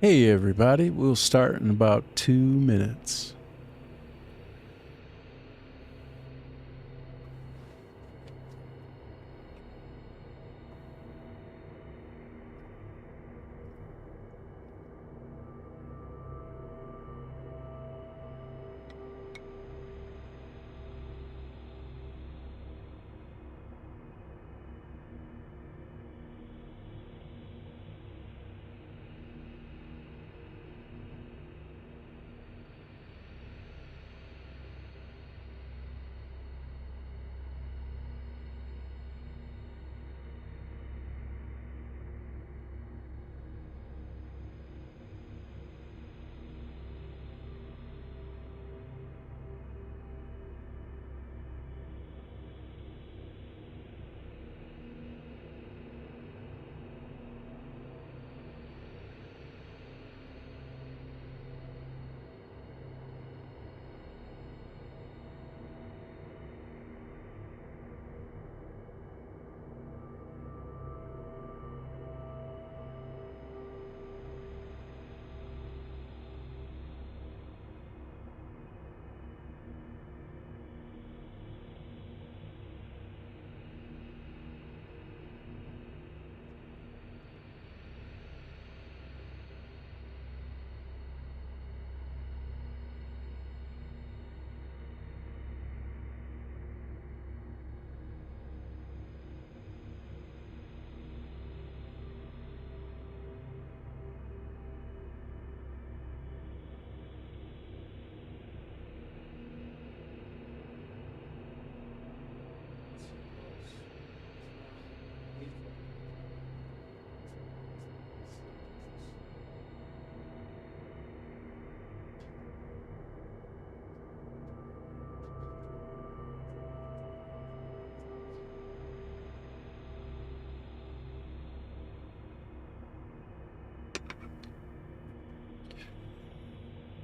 Hey everybody, we'll start in about 2 minutes.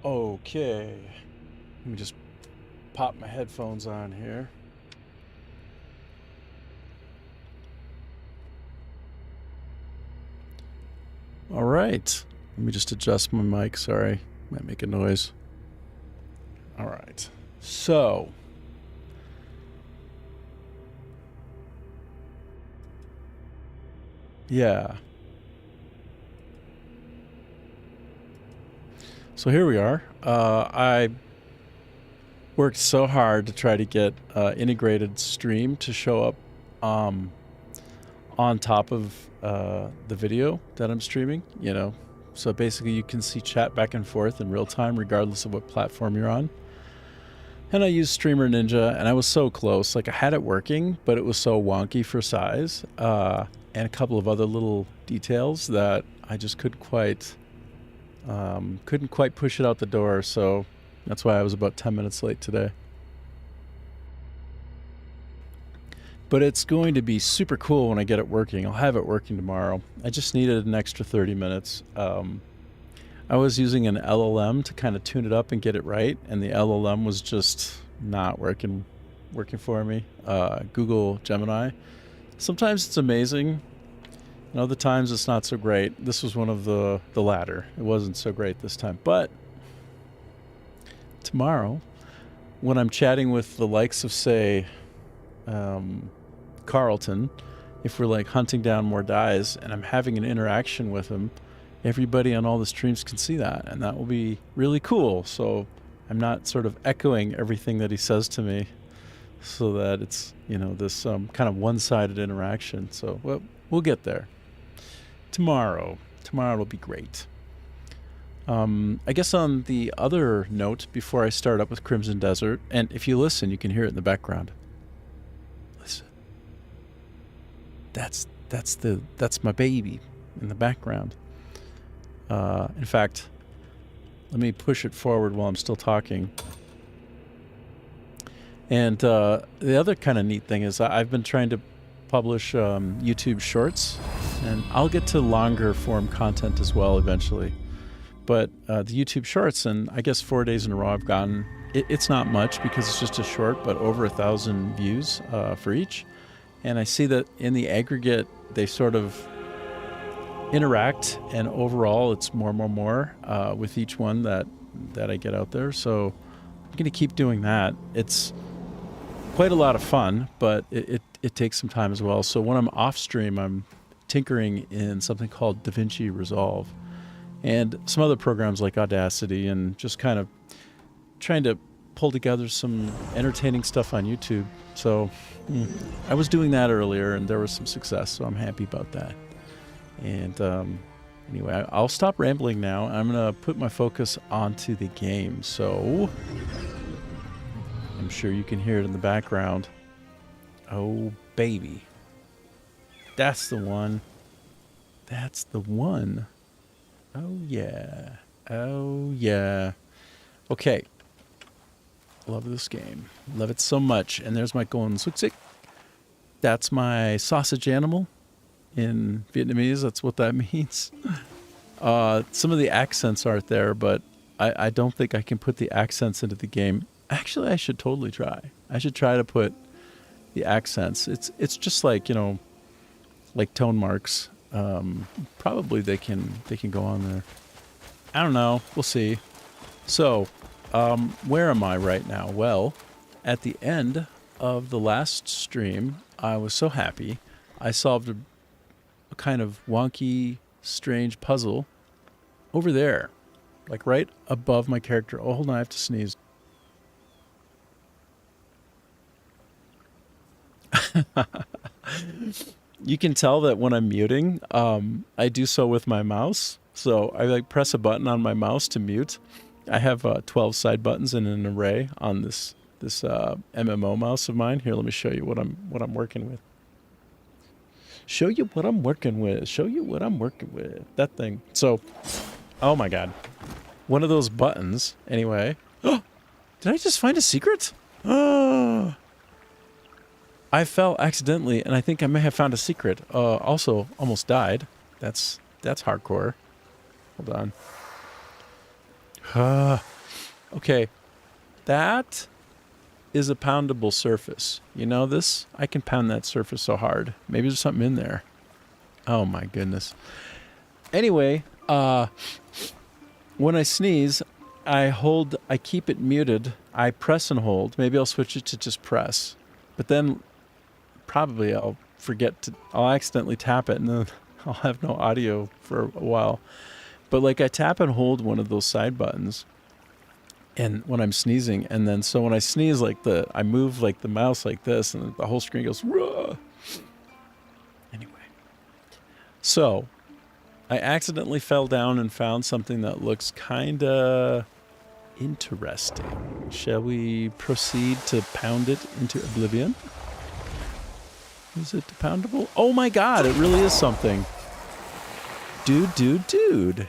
Okay, let me just pop my headphones on here. All right, let me just adjust my mic, sorry, might make a noise. All right, so yeah. So here we are. I worked so hard to try to get integrated stream to show up on top of the video that I'm streaming, you know. So basically you can see chat back and forth in real time regardless of what platform you're on. And I used Streamer Ninja and I was so close. Like I had it working, but it was so wonky for size and a couple of other little details that I just couldn't quite push it out the door, so that's why I was about 10 minutes late today. But it's going to be super cool when I get it working. I'll have it working tomorrow. I just needed an extra 30 minutes. I was using an LLM to kind of tune it up and get it right, and the LLM was just not working for me. Google Gemini. Sometimes it's amazing. And other times it's not so great. This was one of the latter. It wasn't so great this time. But tomorrow, when I'm chatting with the likes of, say, Carlton, if we're like hunting down more dies and I'm having an interaction with him, everybody on all the streams can see that. And that will be really cool. So I'm not sort of echoing everything that he says to me so that it's, you know, this kind of one-sided interaction. So well, we'll get there. Tomorrow it'll be great. I guess on the other note, before I start up with Crimson Desert, and if you listen, you can hear it in the background. Listen. That's my baby in the background. In fact, let me push it forward while I'm still talking. And the other kind of neat thing is I've been trying to publish YouTube Shorts, and I'll get to longer form content as well eventually. But the YouTube Shorts, and I guess 4 days in a row I've gotten, it's not much because it's just a short, but over 1,000 views for each. And I see that in the aggregate, they sort of interact, and overall it's more with each one that I get out there. So I'm going to keep doing that. It's quite a lot of fun, but it takes some time as well. So when I'm off stream, I'm tinkering in something called DaVinci Resolve and some other programs like Audacity, and just kind of trying to pull together some entertaining stuff on YouTube. So I was doing that earlier and there was some success, so I'm happy about that. And anyway, I'll stop rambling now. I'm going to put my focus onto the game. So I'm sure you can hear it in the background. Oh, baby. That's the one. That's the one. Oh, yeah. Oh, yeah. Okay. Love this game. Love it so much. And there's my golden suksik. That's my sausage animal in Vietnamese. That's what that means. Some of the accents aren't there, but I don't think I can put the accents into the game. Actually, I should totally try. I should try to put the accents. It's just like, you know, like tone marks. Probably they can go on there. I don't know. We'll see. So, where am I right now? Well, at the end of the last stream, I was so happy. I solved a kind of wonky, strange puzzle over there, like right above my character. Oh, hold on, I have to sneeze. You can tell that when I'm muting, I do so with my mouse. So I like press a button on my mouse to mute. I have 12 side buttons in an array on this MMO mouse of mine. Here, let me show you what I'm working with. Show you what I'm working with. Show you what I'm working with. That thing. So, oh my God, one of those buttons. Anyway, did I just find a secret? Oh. I fell accidentally, and I think I may have found a secret. Also, almost died. That's hardcore. Hold on. Okay. That is a poundable surface. You know this? I can pound that surface so hard. Maybe there's something in there. Oh my goodness. Anyway, when I sneeze, I keep it muted. I press and hold. Maybe I'll switch it to just press. But then probably I'll accidentally tap it and then I'll have no audio for a while. But like I tap and hold one of those side buttons and when I'm sneezing, and then so when I sneeze I move like the mouse like this and the whole screen goes Ruh! Anyway. So I accidentally fell down and found something that looks kinda interesting. Shall we proceed to pound it into oblivion? Is it poundable? Oh my God, it really is something. Dude. Dude.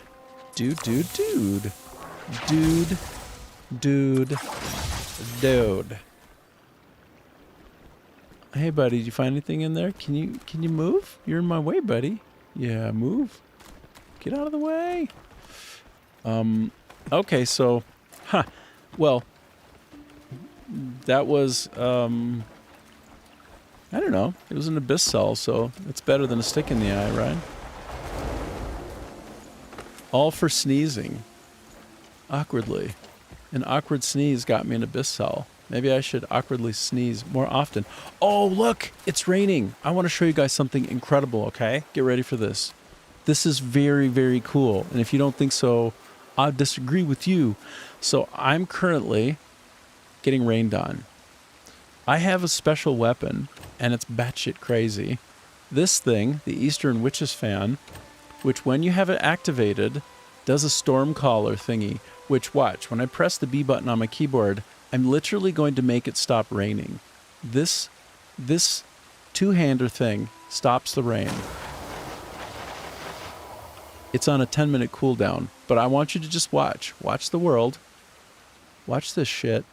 Hey buddy, did you find anything in there? Can you move? You're in my way, buddy. Yeah, move. Get out of the way. Okay, so well, that was I don't know. It was an abyss cell, so it's better than a stick in the eye, right? All for sneezing. Awkwardly. An awkward sneeze got me an abyss cell. Maybe I should awkwardly sneeze more often. Oh, look! It's raining! I want to show you guys something incredible, okay? Get ready for this. This is very, very cool. And if you don't think so, I'll disagree with you. So I'm currently getting rained on. I have a special weapon, and it's batshit crazy. This thing, the Eastern Witches fan, which when you have it activated, does a storm caller thingy, which watch, when I press the B button on my keyboard, I'm literally going to make it stop raining. This two-hander thing stops the rain. It's on a 10-minute cooldown, but I want you to just watch. Watch the world. Watch this shit.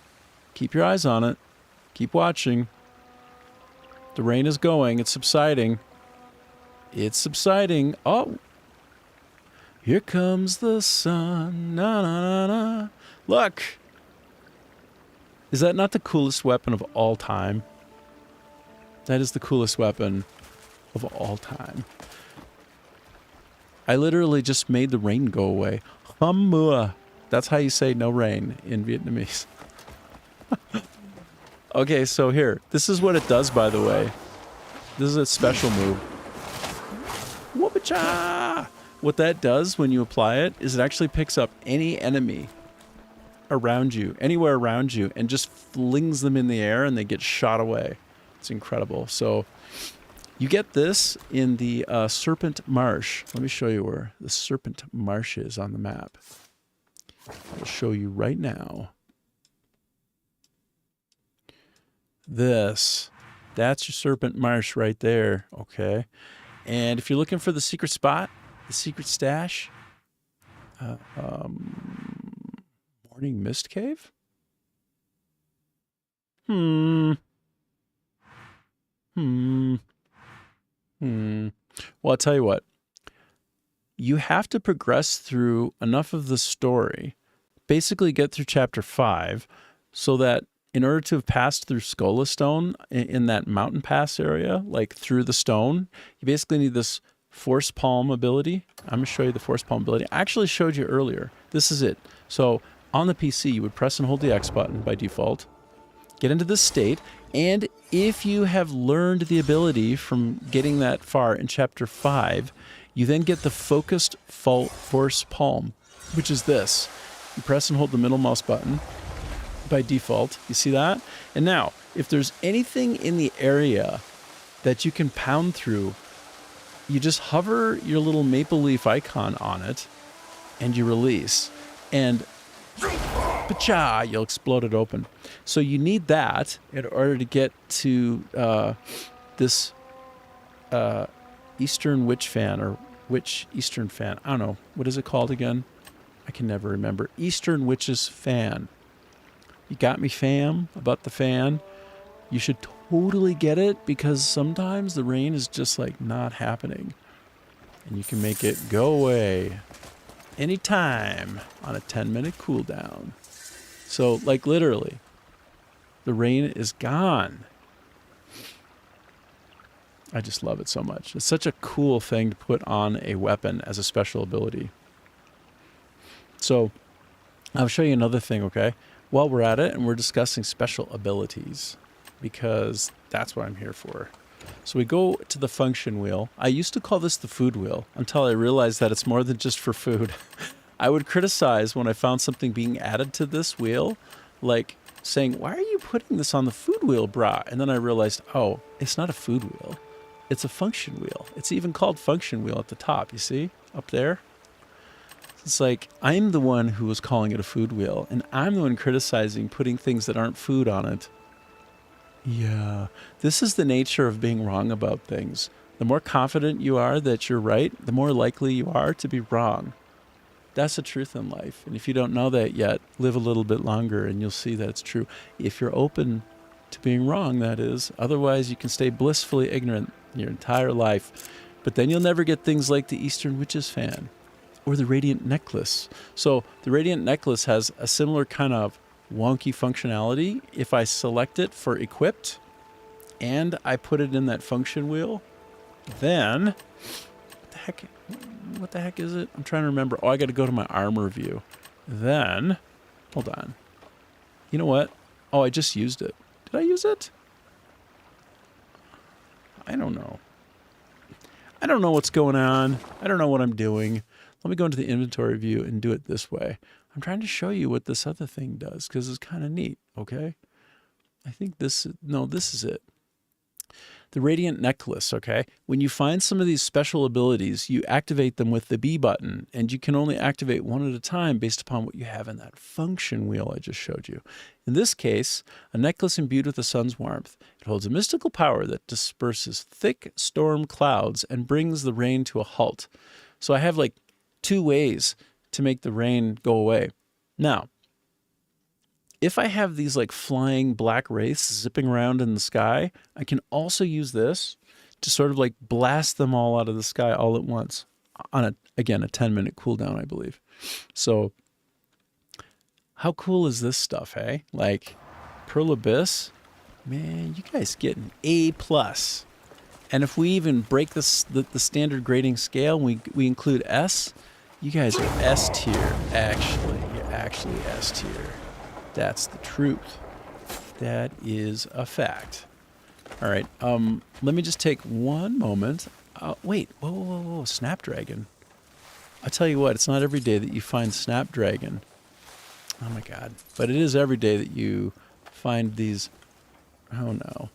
Keep your eyes on it. Keep watching. The rain is going. It's subsiding. It's subsiding. Oh. Here comes the sun. Na na na na. Look. Is that not the coolest weapon of all time? That is the coolest weapon of all time. I literally just made the rain go away. Hum mua. That's how you say no rain in Vietnamese. Okay, so here. This is what it does, by the way. This is a special move. Whoop-a-cha! What that does when you apply it is it actually picks up any enemy around you, anywhere around you, and just flings them in the air and they get shot away. It's incredible. So you get this in the Serpent Marsh. Let me show you where the Serpent Marsh is on the map. I'll show you right now. That's your Serpent Marsh right there, okay? And if you're looking for the secret spot, the secret stash, Morning Mist Cave? Well, I'll tell you what. You have to progress through enough of the story, basically get through chapter 5, so that in order to have passed through Skola Stone in that mountain pass area, like through the stone, you basically need this Force Palm ability. I'm going to show you the Force Palm ability. I actually showed you earlier. This is it. So on the PC, you would press and hold the X button by default, get into this state, and if you have learned the ability from getting that far in chapter 5, you then get the focused Force Palm, which is this. You press and hold the middle mouse button by default. You see that? And now, if there's anything in the area that you can pound through, you just hover your little maple leaf icon on it and you release. And pa-cha, you'll explode it open. So you need that in order to get to this Eastern Witch Fan, or Witch Eastern Fan. I don't know. What is it called again? I can never remember. Eastern Witch's Fan. You got me, fam, about the fan? You should totally get it, because sometimes the rain is just like not happening. And you can make it go away anytime on a 10-minute cooldown. So, like, literally, the rain is gone. I just love it so much. It's such a cool thing to put on a weapon as a special ability. So, I'll show you another thing, okay? While we're at it, and we're discussing special abilities, because that's what I'm here for. So we go to the function wheel. I used to call this the food wheel until I realized that it's more than just for food. I would criticize when I found something being added to this wheel, like saying, why are you putting this on the food wheel, brah? And then I realized, oh, it's not a food wheel. It's a function wheel. It's even called function wheel at the top, you see? Up there. It's like, I'm the one who was calling it a food wheel, and I'm the one criticizing putting things that aren't food on it. Yeah, this is the nature of being wrong about things. The more confident you are that you're right, the more likely you are to be wrong. That's the truth in life. And if you don't know that yet, live a little bit longer and you'll see that it's true. If you're open to being wrong, that is. Otherwise, you can stay blissfully ignorant your entire life. But then you'll never get things like the Eastern Witch's Fan or the Radiant Necklace. So the Radiant Necklace has a similar kind of wonky functionality. If I select it for equipped and I put it in that function wheel, then what the heck is it? I'm trying to remember. Oh, I got to go to my armor view. Then, hold on. You know what? Oh, I just used it. Did I use it? I don't know. I don't know what's going on. I don't know what I'm doing. Let me go into the inventory view and do it this way. I'm trying to show you what this other thing does because it's kind of neat, okay? I think this is it. The Radiant Necklace, okay? When you find some of these special abilities, you activate them with the B button, and you can only activate one at a time based upon what you have in that function wheel I just showed you. In this case, a necklace imbued with the sun's warmth. It holds a mystical power that disperses thick storm clouds and brings the rain to a halt. So I have like 2 ways to make the rain go away. Now, if I have these like flying black wraiths zipping around in the sky, I can also use this to sort of like blast them all out of the sky all at once on again, a 10-minute cooldown, I believe. So how cool is this stuff, hey? Like Pearl Abyss, man, you guys get an A+. And if we even break this the standard grading scale, and we include S, you guys are S tier. Actually, you're actually S tier. That's the truth. That is a fact. All right. Let me just take one moment. Wait. Whoa. Snapdragon. I tell you what, it's not every day that you find Snapdragon. Oh my God. But it is every day that you find these. Oh no.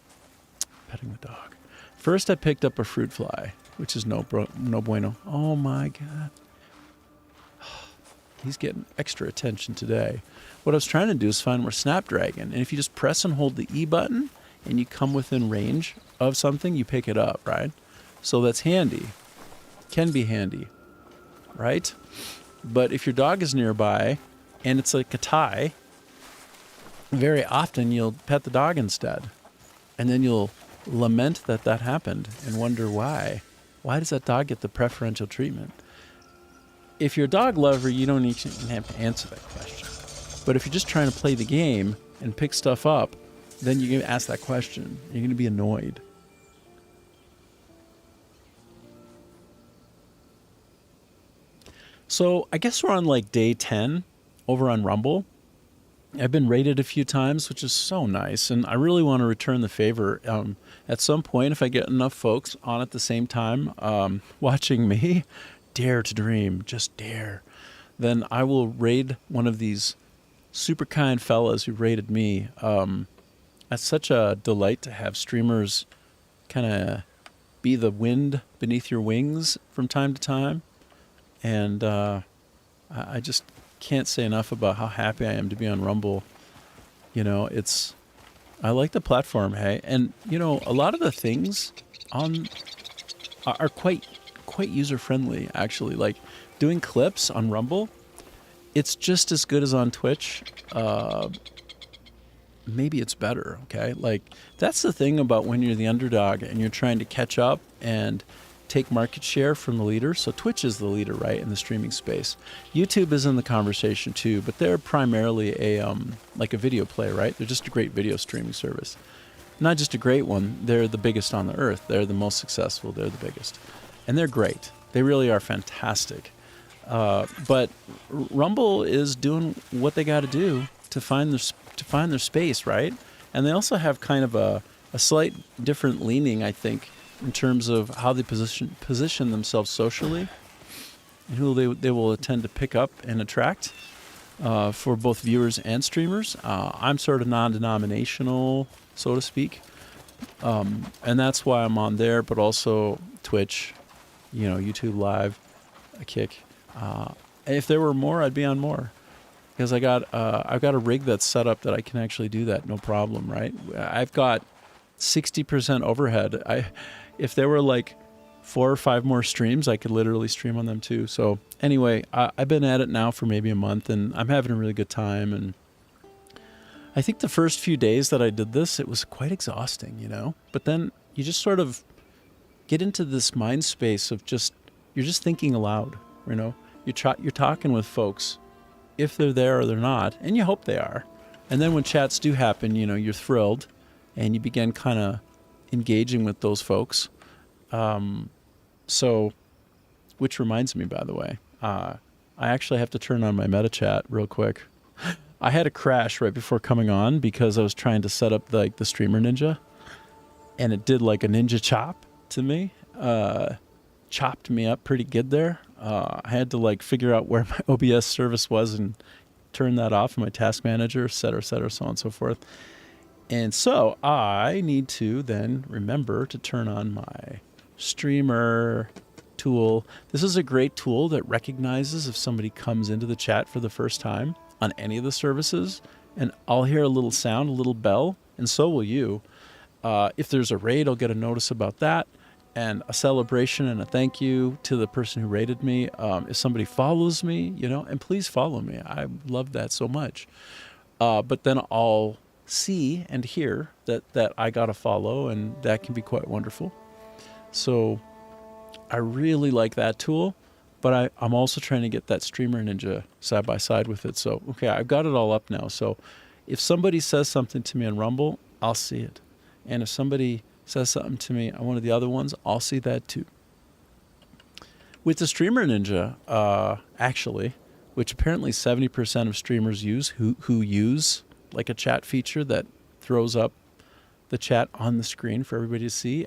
Petting the dog. First, I picked up a fruit fly, which is no bueno. Oh my God. He's getting extra attention today. What I was trying to do is find more Snapdragon. And if you just press and hold the E button and you come within range of something, you pick it up, right? So that's handy. Can be handy, right? But if your dog is nearby and it's like a tie, very often you'll pet the dog instead. And then you'll lament that happened and wonder why. Why does that dog get the preferential treatment? If you're a dog lover, you don't even have to answer that question. But if you're just trying to play the game and pick stuff up, then you're going to ask that question. You're going to be annoyed. So I guess we're on like day 10 over on Rumble. I've been rated a few times, which is so nice, and I really want to return the favor. At some point, if I get enough folks on at the same time watching me, dare to dream, just dare, then I will raid one of these super kind fellas who rated me. It's such a delight to have streamers kind of be the wind beneath your wings from time to time, and I just can't say enough about how happy I am to be on Rumble. You know, I like the platform, hey, and you know, a lot of the things on are quite user friendly actually. Like doing clips on Rumble, it's just as good as on Twitch. Maybe it's better, okay? Like that's the thing about when you're the underdog and you're trying to catch up and take market share from the leader. So Twitch is the leader, right, in the streaming space. YouTube is in the conversation too, but they're primarily a like a video player, right? They're just a great video streaming service. Not just a great one, they're the biggest on the earth. They're the most successful, they're the biggest. And they're great. They really are fantastic. But Rumble is doing what they got to do to find their space, right? And they also have kind of a slight different leaning, I think, in terms of how they position themselves socially and who they will tend to pick up and attract for both viewers and streamers. I'm sort of non-denominational, so to speak, and that's why I'm on there, but also Twitch, you know, YouTube Live, a Kick. If there were more, I'd be on more, because I've got a rig that's set up that I can actually do that, no problem, right? I've got 60% overhead. If there were like 4 or 5 more streams, I could literally stream on them too. So anyway, I've been at it now for maybe a month, and I'm having a really good time. And I think the first few days that I did this, it was quite exhausting, you know? But then you just sort of get into this mind space of you're just thinking aloud, you know? You're talking with folks, if they're there or they're not, and you hope they are. And then when chats do happen, you know, you're thrilled, and you begin kind of engaging with those folks. So, which reminds me, by the way, I actually have to turn on my meta chat real quick. I had a crash right before coming on because I was trying to set up like the Streamer Ninja, and it did like a ninja chop to me. Chopped me up pretty good there. I had to like figure out where my OBS service was and turn that off in my task manager, et cetera, so on and so forth. And so I need to then remember to turn on my streamer tool. This is a great tool that recognizes if somebody comes into the chat for the first time on any of the services, and I'll hear a little sound, a little bell, and so will you. If there's a raid, I'll get a notice about that, and a celebration and a thank you to the person who rated me. If somebody follows me, you know, and please follow me. I love that so much. But then I'll see and hear that I got a follow, and that can be quite wonderful. So I really like that tool, but I'm also trying to get that Streamer Ninja side by side with it. So, okay, I've got it all up now. So if somebody says something to me on Rumble, I'll see it. And if somebody says something to me on one of the other ones, I'll see that too. With the Streamer Ninja, actually, which apparently 70% of streamers use who use like a chat feature that throws up the chat on the screen for everybody to see,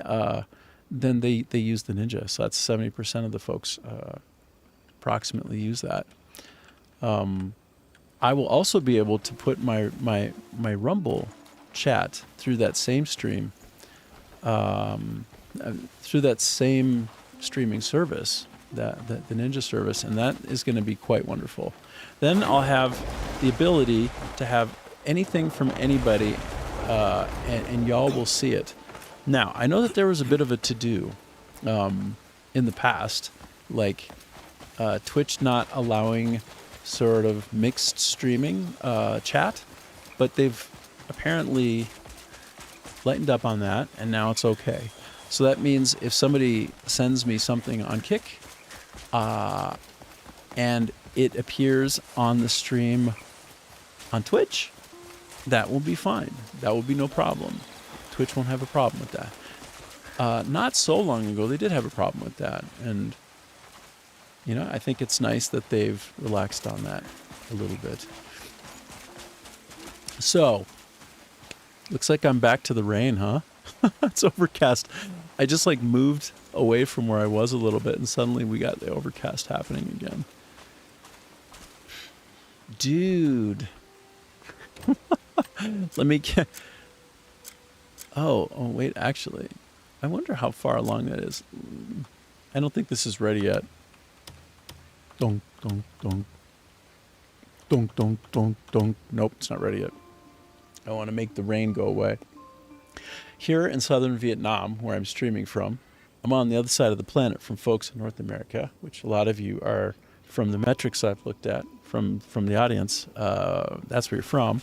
then they use the Ninja. So that's 70% of the folks approximately use that. I will also be able to put my Rumble chat through that same stream, through that same streaming service, the Ninja service, and that is going to be quite wonderful. Then I'll have the ability to have anything from anybody, and y'all will see it. Now, I know that there was a bit of a to-do in the past, like Twitch not allowing sort of mixed streaming chat, but they've apparently lightened up on that, and now it's okay. So that means if somebody sends me something on Kick, and it appears on the stream on Twitch, that will be fine. That will be no problem. Twitch won't have a problem with that. Not so long ago, they did have a problem with that. And, you know, I think it's nice that they've relaxed on that a little bit. So, looks like I'm back to the rain, huh? It's overcast. I just like moved away from where I was a little bit, and suddenly we got the overcast happening again. Dude. Let me get... Oh, wait, actually. I wonder how far along that is. I don't think this is ready yet. Donk, donk, donk. Donk, donk, donk, donk. Nope, it's not ready yet. I want to make the rain go away. Here in southern Vietnam, where I'm streaming from, I'm on the other side of the planet from folks in North America, which a lot of you are from the metrics I've looked at from the audience. That's where you're from.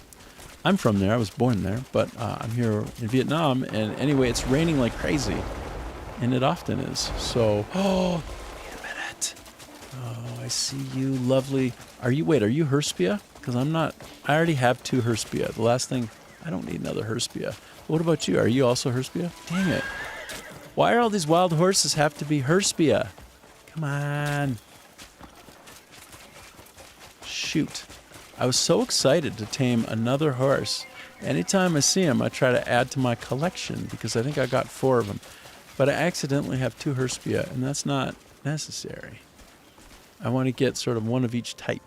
I'm from there. I was born there, but I'm here in Vietnam. And anyway, it's raining like crazy, and it often is. So, oh, wait a minute. Oh, I see you, lovely. Are you Herspia? Because I'm not. I already have 2 Herspia. The last thing, I don't need another Herspia. What about you? Are you also Herspia? Dang it. Why are all these wild horses have to be Herspia? Come on. Shoot. I was so excited to tame another horse. Anytime I see him, I try to add to my collection because I think I got 4 of them. But I accidentally have 2 Herspia, and that's not necessary. I want to get sort of one of each type.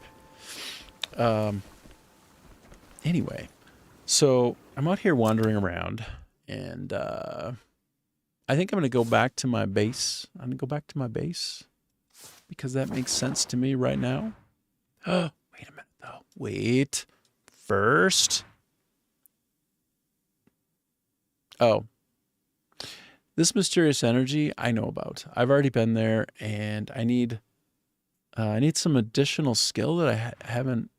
Anyway, so I'm out here wandering around, and I think I'm going to go back to my base. I'm going to go back to my base because that makes sense to me right now. Oh, wait a minute, though. Wait. First. Oh. This mysterious energy I know about. I've already been there, and I need some additional skill that I haven't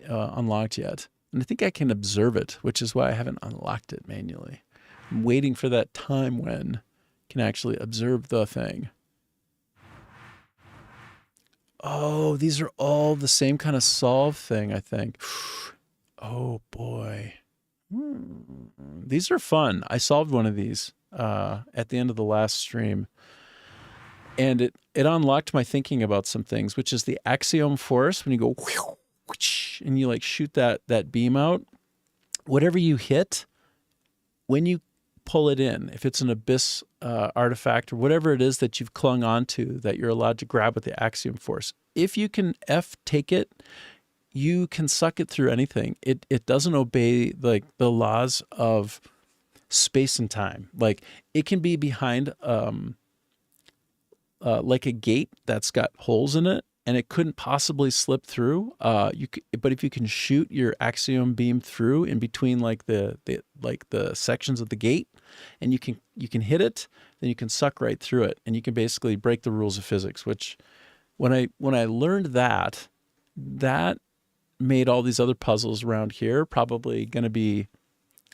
unlocked yet. And I think I can observe it, which is why I haven't unlocked it manually. I'm waiting for that time when I can actually observe the thing. Oh, these are all the same kind of solve thing, I think. Oh, boy. These are fun. I solved one of these at the end of the last stream. And it unlocked my thinking about some things, which is the axiom force. When you go and you like shoot that beam out, whatever you hit, when you pull it in, if it's an abyss artifact or whatever it is that you've clung onto that you're allowed to grab with the axiom force, if you can take it, you can suck it through anything. It doesn't obey like the laws of space and time. Like it can be behind like a gate that's got holes in it, and it couldn't possibly slip through. But if you can shoot your axiom beam through in between like the sections of the gate, and you can hit it, then you can suck right through it, and you can basically break the rules of physics. Which, when I learned that made all these other puzzles around here probably going to be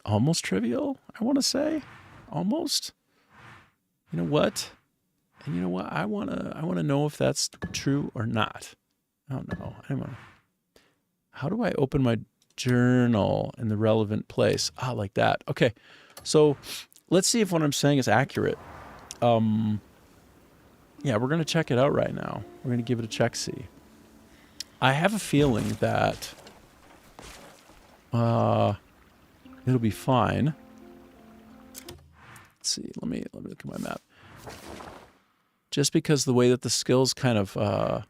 almost trivial. I want to say, almost. You know what? And you know what? I wanna know if that's true or not. I don't know. How do I open my journal in the relevant place? Like that. Okay. So let's see if what I'm saying is accurate. Yeah, we're going to check it out right now. We're going to give it a check-see. I have a feeling that it'll be fine. Let's see. Let me look at my map. Just because the way that the skills kind of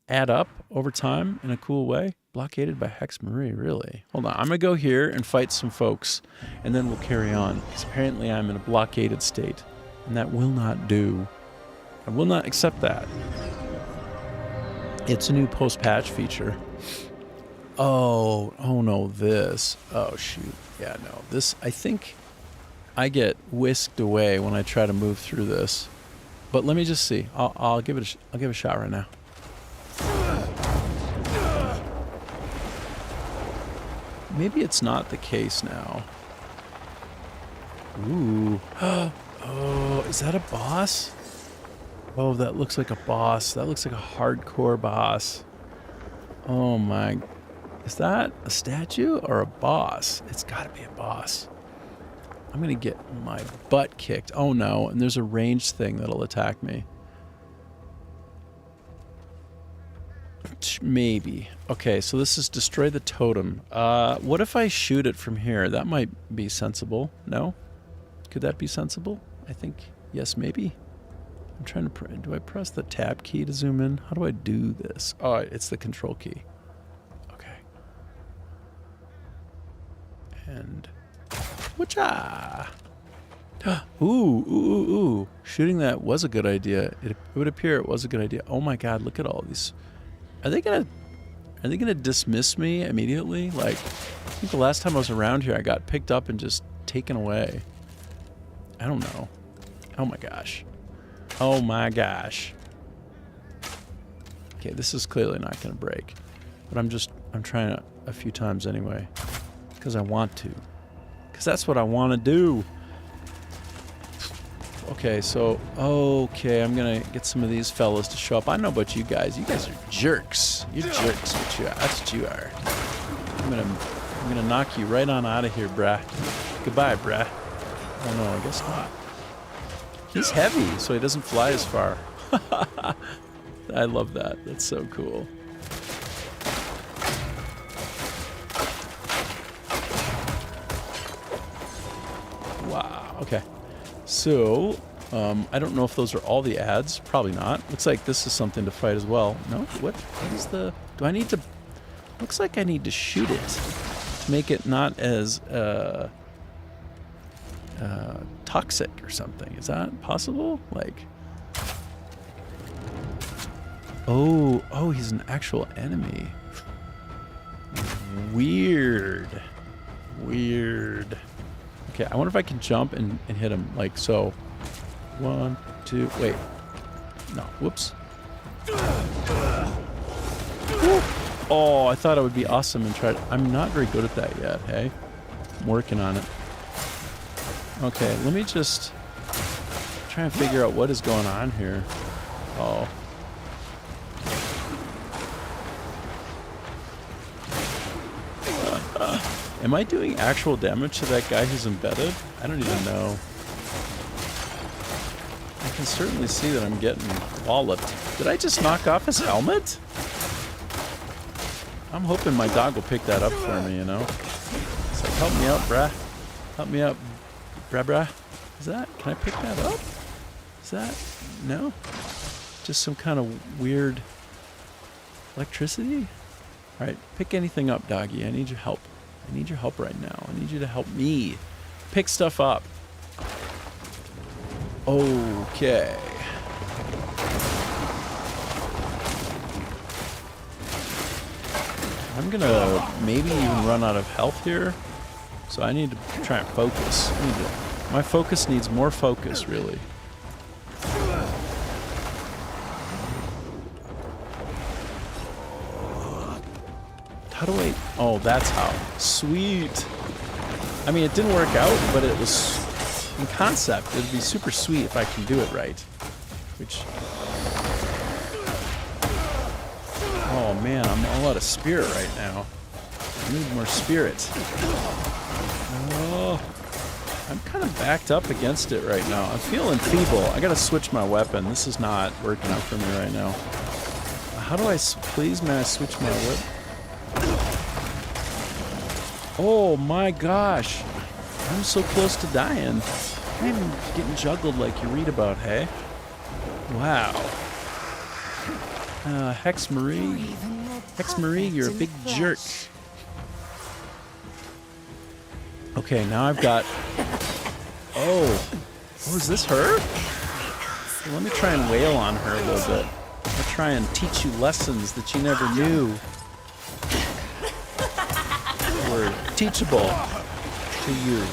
add up over time in a cool way. Blockaded by Hex Marie, really? Hold on. I'm going to go here and fight some folks, and then we'll carry on. Because apparently I'm in a blockaded state, and that will not do. I will not accept that. It's a new post-patch feature. Oh no, this. Oh, shoot. Yeah, no. This, I think I get whisked away when I try to move through this. But let me just see. I'll give it I'll give it a shot right now. Maybe it's not the case now. Ooh. Oh, is that a boss? Oh, that looks like a boss. That looks like a hardcore boss. Oh my. Is that a statue or a boss? It's got to be a boss. I'm going to get my butt kicked. Oh no, and there's a ranged thing that'll attack me. Maybe. Okay, so this is destroy the totem. What if I shoot it from here? That might be sensible. No? Could that be sensible? I think, yes, maybe. I'm trying to, do I press the tab key to zoom in? How do I do this? Oh, it's the control key. Okay. And, whatcha? Ooh. Shooting that was a good idea. It would appear it was a good idea. Oh my god, look at all these. Are they gonna dismiss me immediately? Like, I think the last time I was around here, I got picked up and just taken away. I don't know. Oh my gosh. Oh my gosh. Okay, this is clearly not gonna break, but I'm trying it a few times anyway, because I want to, because that's what I want to do. Okay, so, okay, I'm gonna get some of these fellas to show up. I know about you guys. You guys are jerks. You're jerks, what you are. That's what you are. I'm gonna knock you right on out of here, brah. Goodbye, brah. Oh no, I guess not. He's heavy, so he doesn't fly as far. I love that. That's so cool. Wow, okay. So, I don't know if those are all the ads. Probably not. Looks like this is something to fight as well. No? What is the... Do I need to... Looks like I need to shoot it to make it not as toxic or something. Is that possible? Like... Oh, he's an actual enemy. Weird. Okay, I wonder if I can jump and hit him like so. 1, 2, wait. No, whoops. Oh, I thought it would be awesome and try to... I'm not very good at that yet, hey? I'm working on it. Okay, let me just try and figure out what is going on here. Oh. Am I doing actual damage to that guy who's embedded? I don't even know. I can certainly see that I'm getting walloped. Did I just knock off his helmet? I'm hoping my dog will pick that up for me, you know? It's like, help me out, brah. Help me out, brah. Is that? Can I pick that up? Is that? No? Just some kind of weird electricity? Alright, pick anything up, doggy. I need your help. I need your help right now. I need you to help me pick stuff up. Okay. I'm gonna maybe even run out of health here. So I need to try and focus. My focus needs more focus, really. How do I... Oh, that's how. Sweet. I mean, it didn't work out, but it was... In concept, it would be super sweet if I can do it right. Which... Oh, man, I'm all out of spirit right now. I need more spirit. Oh. I'm kind of backed up against it right now. I'm feeling feeble. I gotta switch my weapon. This is not working out for me right now. How do I... Please, may I switch my weapon? Oh my gosh. I'm so close to dying. I'm getting juggled like you read about, hey? Wow. Hex Marie. Hex Marie, you're a big jerk. Okay, now I've got... Oh, is this her? Let me try and wail on her a little bit. I'll try and teach you lessons that you never knew were teachable to you.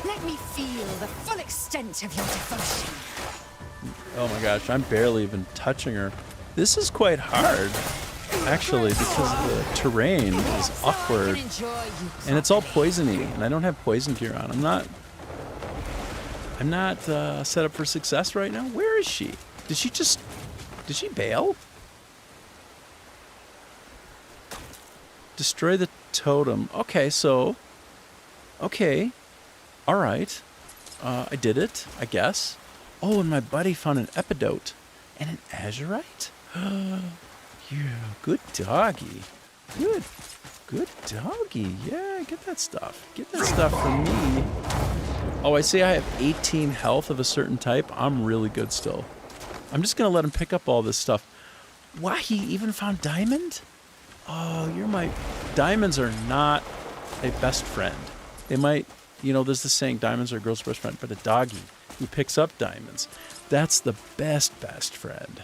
Let me feel the full extent of your devotion. Oh my gosh, I'm barely even touching her. This is quite hard, actually, because the terrain is awkward. And it's all poisony, and I don't have poison gear on. I'm not set up for success right now. Where is she? Did she bail? Destroy the totem. Okay, so... Okay. Alright. I did it, I guess. Oh, and my buddy found an epidote. And an azurite? Yeah, good doggy. Good doggy. Yeah, get that stuff. Get that stuff from me. Oh, I see I have 18 health of a certain type. I'm really good still. I'm just going to let him pick up all this stuff. Why, he even found diamond? Oh, you're my... Diamonds are not a best friend. They might... You know, there's the saying, diamonds are a girl's best friend, but a doggy who picks up diamonds, that's the best friend.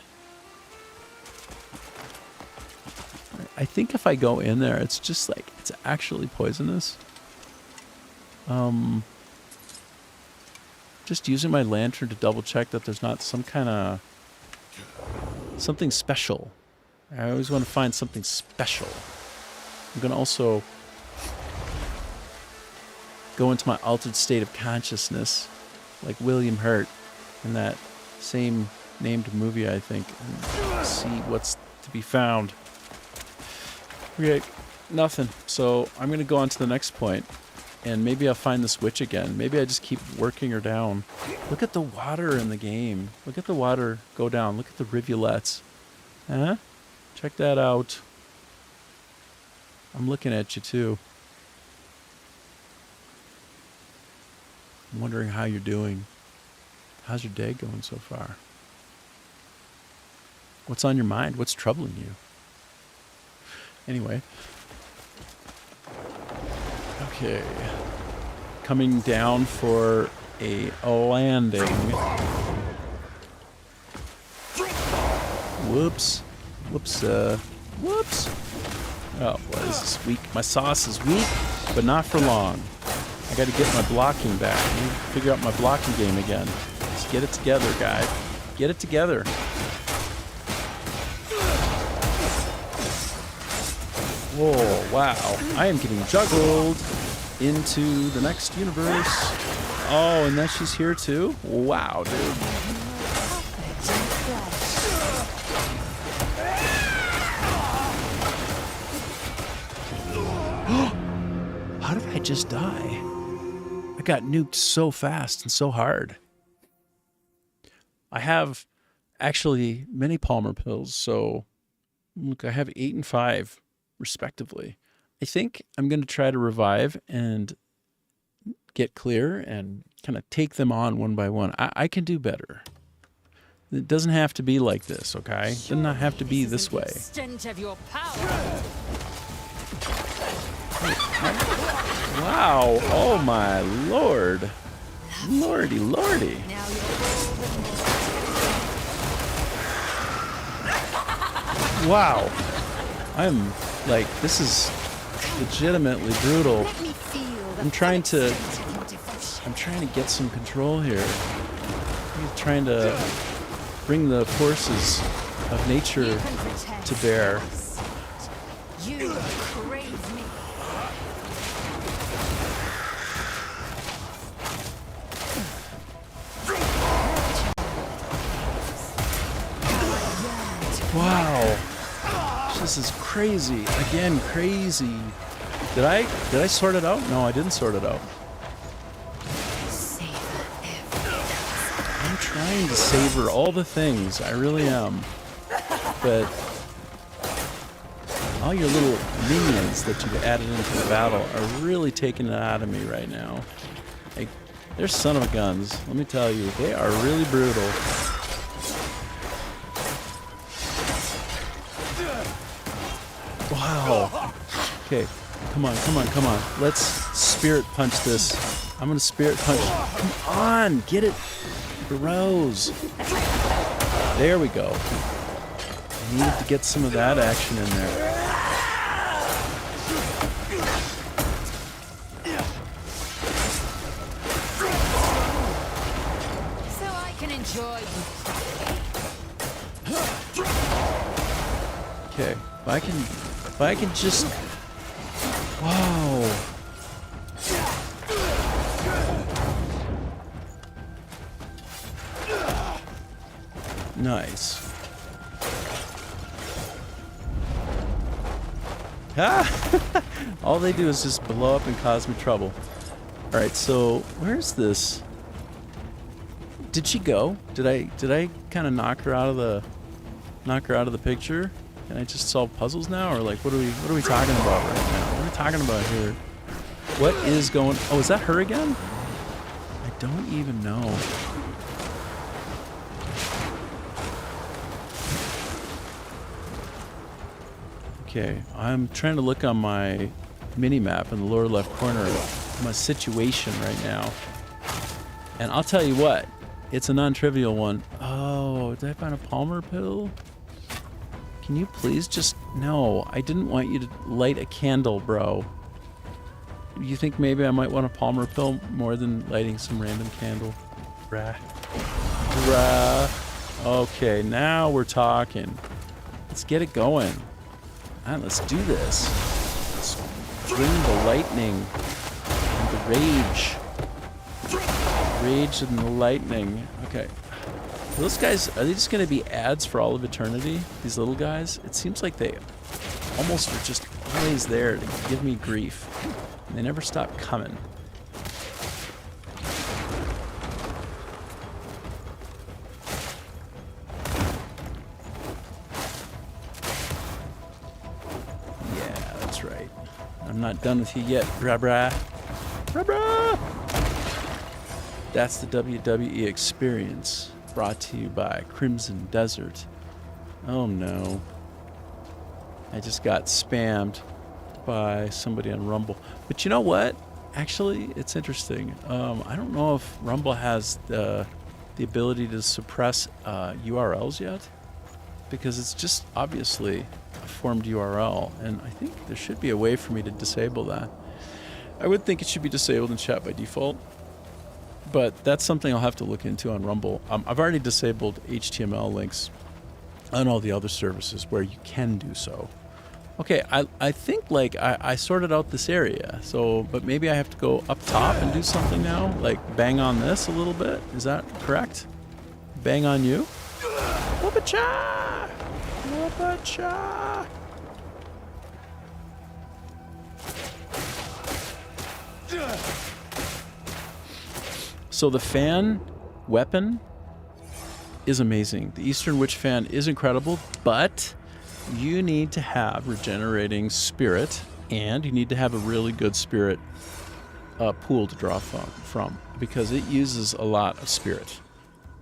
I think if I go in there, it's just like, it's actually poisonous. Just using my lantern to double check that there's not some kind of... something special. I always want to find something special. I'm going to also go into my altered state of consciousness, like William Hurt in that same named movie, I think, and see what's to be found. Okay, nothing. So I'm going to go on to the next point, and maybe I'll find this witch again. Maybe I just keep working her down. Look at the water in the game. Look at the water go down. Look at the rivulets. Huh? Check that out. I'm looking at you too. I'm wondering how you're doing. How's your day going so far? What's on your mind? What's troubling you? Anyway. Okay. Coming down for a landing. Whoops. Whoops. Whoops. Oh, what is this weak? My sauce is weak, but not for long. I got to get my blocking back. I need to figure out my blocking game again. Let's get it together, guy. Get it together. Whoa, wow. I am getting juggled into the next universe. Oh, and then she's here too? Wow, dude. How did I just die? I got nuked so fast and so hard. I have actually many Palmer pills, so look, I have 8 and 5 respectively. I think I'm going to try to revive and get clear and kind of take them on one by one. I can do better. It doesn't have to be like this, okay? It does not have to be this way. Wow. Oh my lord. Lordy, lordy. Wow. I'm like, this is legitimately brutal. I'm trying to get some control here. I'm trying to bring the forces of nature to bear. You crave me. Wow. This is crazy. Again, crazy. Did I sort it out? No, I didn't sort it out. trying to savor all the things. I really am. But all your little minions that you've added into the battle are really taking it out of me right now. Like, they're son of a guns. Let me tell you, they are really brutal. Wow. Okay, come on, come on, come on. Let's spirit punch this. I'm gonna spirit punch. Come on, get it. Rose. There we go. I needed to get some of that action in there. So I can enjoy you. Okay, if I can just, wow. Nice. Ah! All they do is just blow up and cause me trouble. All right, so where's this? Did she go? Did I kind of knock her out of the picture? Can I just solve puzzles now, or like what are we talking about right now? What are we talking about here? What is going? Oh, is that her again? I don't even know. Okay, I'm trying to look on my mini-map in the lower left corner of my situation right now. And I'll tell you what, it's a non-trivial one. Oh, did I find a Palmer pill? Can you please just... No, I didn't want you to light a candle, bro. You think maybe I might want a Palmer pill more than lighting some random candle? Bruh. Bruh. Okay, now we're talking. Let's get it going. Alright, let's do this. Let's bring the lightning and the rage. Rage and the lightning. Okay. Those guys, are they just going to be ads for all of eternity? These little guys? It seems like they almost are just always there to give me grief. And they never stop coming. I'm not done with you yet, brah brah. Brah brah! That's the WWE experience, brought to you by Crimson Desert. Oh no. I just got spammed by somebody on Rumble. But you know what? Actually, it's interesting. I don't know if Rumble has the ability to suppress URLs yet, because it's just obviously a formed URL, and I think there should be a way for me to disable that. I would think it should be disabled in chat by default, but that's something I'll have to look into on Rumble. I've already disabled HTML links on all the other services where you can do so. Okay, I think like I sorted out this area, so, but maybe I have to go up top and do something now, like bang on this a little bit. Is that correct? Bang on you? Whoop-a-cha! Whoop-a-cha! So the fan weapon is amazing. The Eastern Witch fan is incredible, but you need to have regenerating spirit, and you need to have a really good spirit pool to draw from, because it uses a lot of spirit.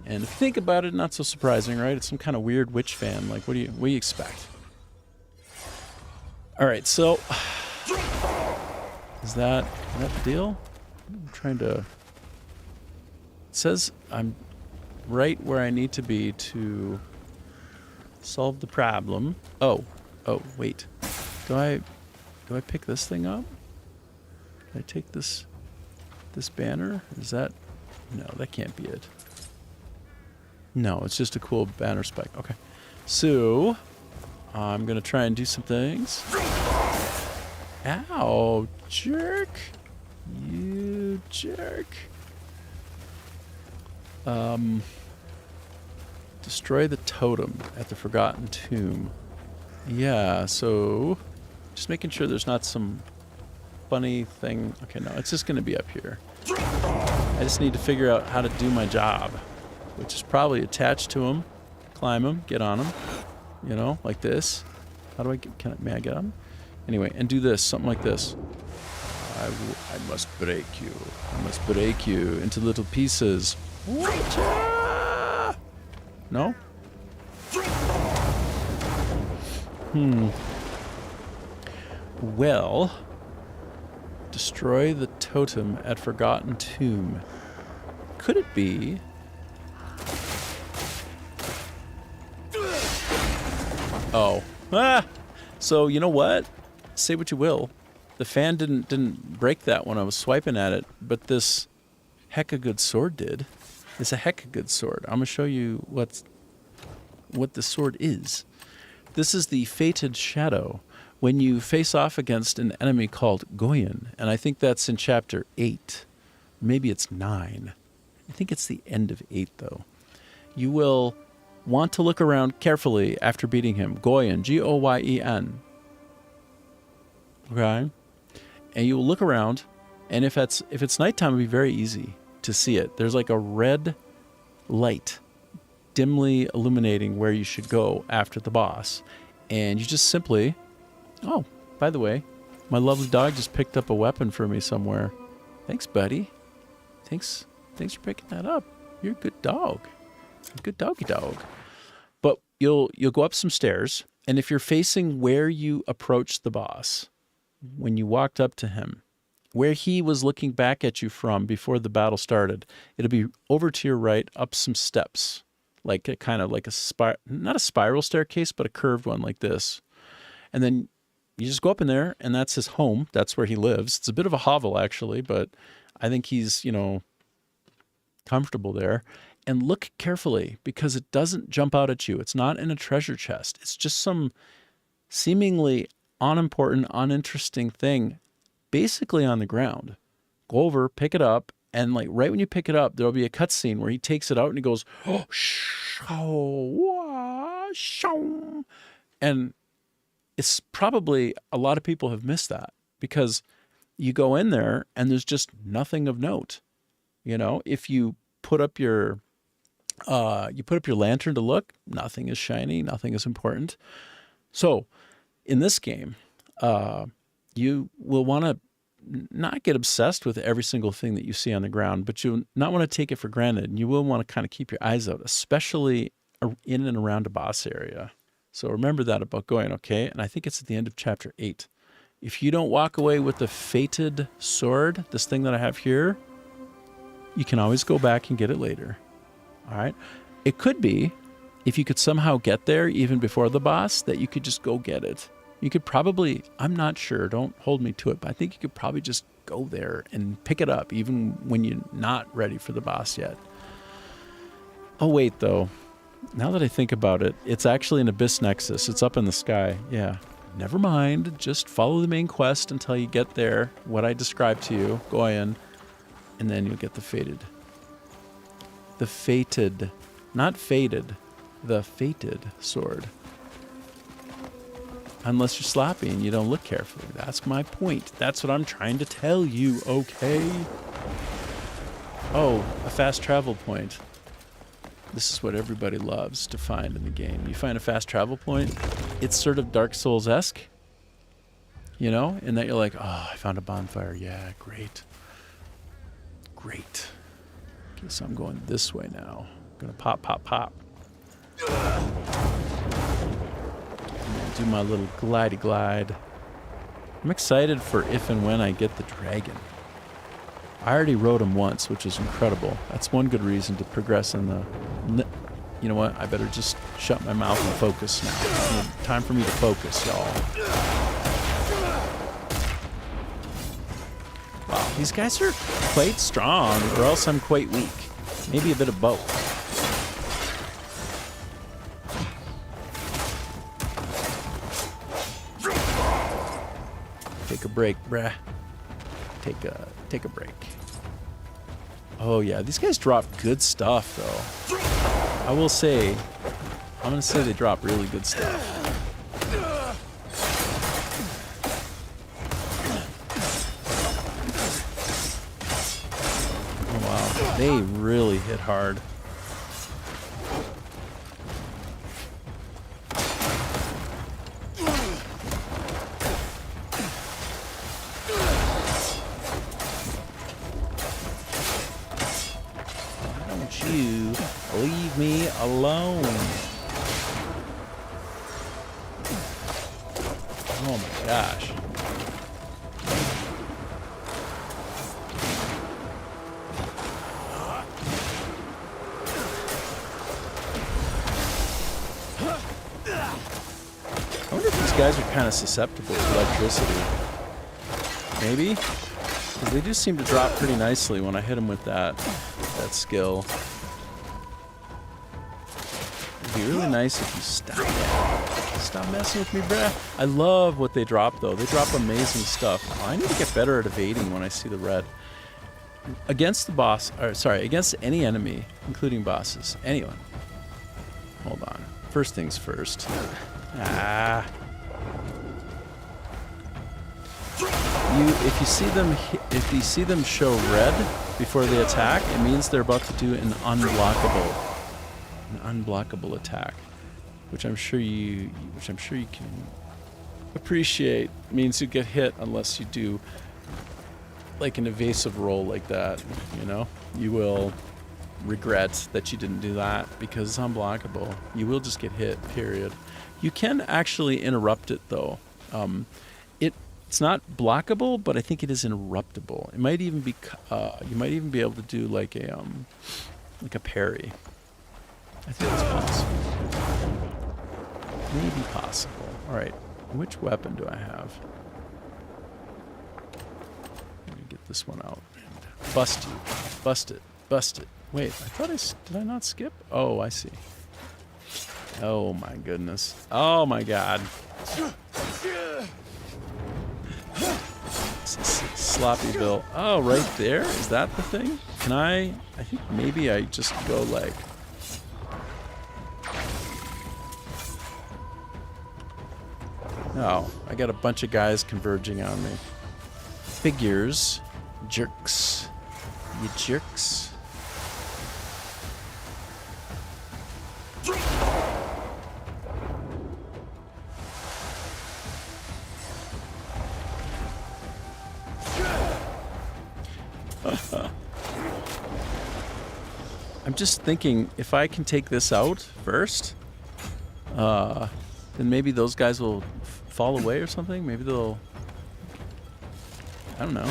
And if you think about it, not so surprising, right? It's some kind of weird witch fan. Like, what do you expect? All right, so is that the deal? I'm trying to. It says I'm right where I need to be to solve the problem. Oh, wait. Do I pick this thing up? Can I take this banner? Is that? No, that can't be it. No, it's just a cool banner spec. Okay. So, I'm going to try and do some things. Ow, jerk. You jerk. Destroy the totem at the Forgotten Tomb. Yeah, so just making sure there's not some funny thing. Okay, no, it's just going to be up here. I just need to figure out how to do my job. which is probably attached to him. Climb him, get on him, you know, like this. How do I get, may I get on him? Anyway, and do this, something like this. I must break you. I must break you into little pieces. No? Well, destroy the totem at Forgotten Tomb. Could it be? Oh. Ah! So, you know what? Say what you will. The fan didn't break that when I was swiping at it, but this hecka good sword did. It's a hecka good sword. I'm going to show you what the sword is. This is the Fated Shadow. When you face off against an enemy called Goyen, and I think that's in chapter 8. Maybe it's 9. I think it's the end of 8, though. You will want to look around carefully after beating him. Goyen, Goyen. Okay? And you will look around, and if it's nighttime, it'll be very easy to see it. There's like a red light dimly illuminating where you should go after the boss. And you just simply... Oh, by the way, my lovely dog just picked up a weapon for me somewhere. Thanks, buddy. Thanks for picking that up. You're a good dog. A good doggy dog. But you'll go up some stairs, and if you're facing where you approached the boss, when you walked up to him, where he was looking back at you from before the battle started, it'll be over to your right, up some steps, like a kind of like not a spiral staircase, but a curved one like this. And then you just go up in there, and that's his home. That's where he lives. It's a bit of a hovel, actually, but I think he's, comfortable there. And look carefully, because it doesn't jump out at you. It's not in a treasure chest. It's just some seemingly unimportant, uninteresting thing, basically on the ground. Go over, pick it up, and like right when you pick it up, there'll be a cutscene where he takes it out and he goes, oh, show, and it's probably a lot of people have missed that because you go in there and there's just nothing of note. If you put up your lantern to look, nothing is shiny, nothing is important. So in this game, you will want to not get obsessed with every single thing that you see on the ground, but you'll not want to take it for granted. And you will want to kind of keep your eyes out, especially in and around a boss area. So remember that about going, okay? And I think it's at the end of chapter 8. If you don't walk away with the Fated Sword, this thing that I have here, you can always go back and get it later. All right? It could be, if you could somehow get there even before the boss, that you could just go get it. You could probably, I'm not sure, don't hold me to it, but I think you could probably just go there and pick it up even when you're not ready for the boss yet. Oh, wait, though. Now that I think about it, it's actually an Abyss Nexus. It's up in the sky. Yeah. Never mind. Just follow the main quest until you get there. What I described to you. Go in. And then you'll get the Fated. The Fated. Not Fated. The Fated Sword. Unless you're sloppy and you don't look carefully. That's my point. That's what I'm trying to tell you, okay? Oh, a fast travel point. This is what everybody loves to find in the game. You find a fast travel point, it's sort of Dark Souls-esque, in that you're like, oh, I found a bonfire. Yeah, great. Great. Okay, so I'm going this way now. I'm going to pop, pop, pop. I'm going to do my little glidey glide. I'm excited for if and when I get the dragon. I already rode him once, which was incredible. That's one good reason to progress in the... You know what? I better just shut my mouth and focus now. Time for me to focus, y'all. Wow, these guys are quite strong, or else I'm quite weak. Maybe a bit of both. Take a break, bruh. Take a break. Oh yeah, these guys drop good stuff though. I will say, I'm gonna say they drop really good stuff. Oh wow, they really hit hard. Don't you leave me alone. Oh my gosh. I wonder if these guys are kind of susceptible to electricity. Maybe? Because they do seem to drop pretty nicely when I hit them with that skill. It'd be really nice if you stop messing with me, bruh. I love what they drop, though. They drop amazing stuff. I need to get better at evading when I see the red. Against the boss, or sorry, against any enemy, including bosses. Anyone. Hold on. First things first. If you see them show red before they attack, it means they're about to do an unblockable attack, which I'm sure you can appreciate. It means you get hit unless you do like an evasive roll like that. You know, you will regret that you didn't do that because it's unblockable. You will just get hit, period. You can actually interrupt it though. It's not blockable, but I think it is interruptible. It might even be you might even be able to do like a parry. I think that's possible. Maybe possible. All right, which weapon do I have? Let me get this one out. Bust you, bust it, bust it. Wait, I thought did I not skip? Oh, I see. Oh my goodness. Oh my god. Sloppy Bill. Oh, right there? Is that the thing? Can I think maybe I just go like... Oh, I got a bunch of guys converging on me. Figures. Jerks. You jerks. I'm just thinking, if I can take this out first, then maybe those guys will fall away or something. Maybe they'll... I don't know.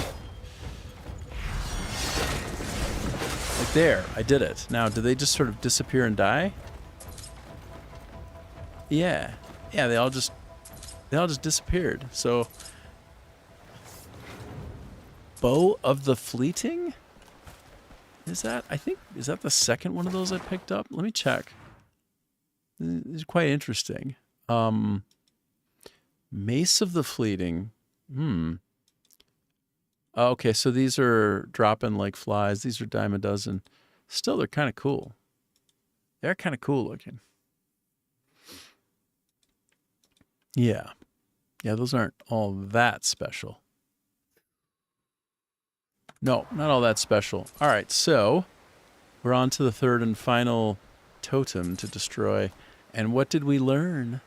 Like there, I did it. Now, do they just sort of disappear and die? Yeah. Yeah, they all just disappeared. So... Bow of the Fleeting? Is that, is that the second one of those I picked up? Let me check. This is quite interesting. Mace of the Fleeting. Okay, so these are dropping like flies. These are dime a dozen. Still, they're kind of cool. They're kind of cool looking. Yeah. Yeah, those aren't all that special. No, not all that special. All right, so we're on to the third and final totem to destroy. And what did we learn?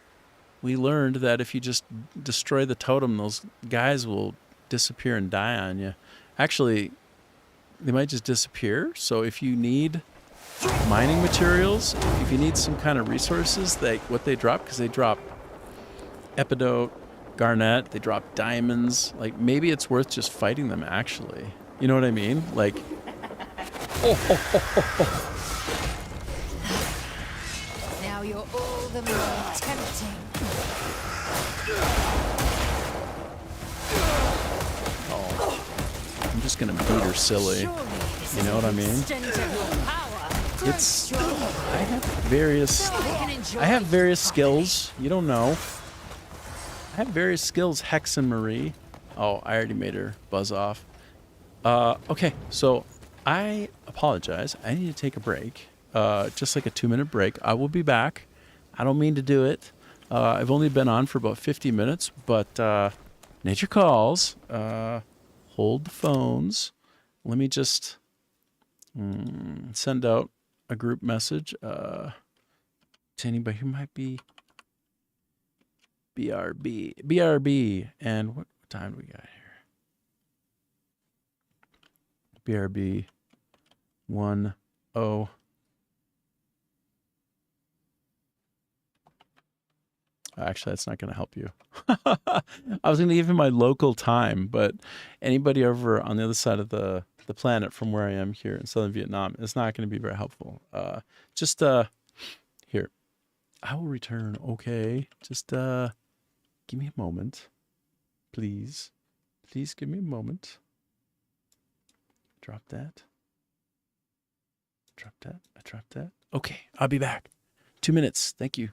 We learned that if you just destroy the totem, those guys will disappear and die on you. Actually, they might just disappear. So if you need mining materials, if you need some kind of resources, what they drop, because they drop epidote, garnet, they drop diamonds. Like, maybe it's worth just fighting them, actually. You know what I mean? Like, Now you're all the more tempting. oh, I'm just gonna beat her silly. You know what I mean? It's, I have various skills. You don't know. I have various skills, Hex and Marie. Oh, I already made her buzz off. Okay, so I apologize. I need to take a break, just like a 2-minute break. I will be back. I don't mean to do it. I've only been on for about 50 minutes, but nature calls. Hold the phones. Let me just send out a group message to anybody who might be BRB. And what time do we got here? BRB 10 Actually, that's not going to help you. I was going to give you my local time, but anybody over on the other side of the planet from where I am here in southern Vietnam is not going to be very helpful. Just here, I will return. Okay, just give me a moment, please. Please give me a moment. Drop that. Drop that. I dropped that. Okay, I'll be back. 2 minutes. Thank you.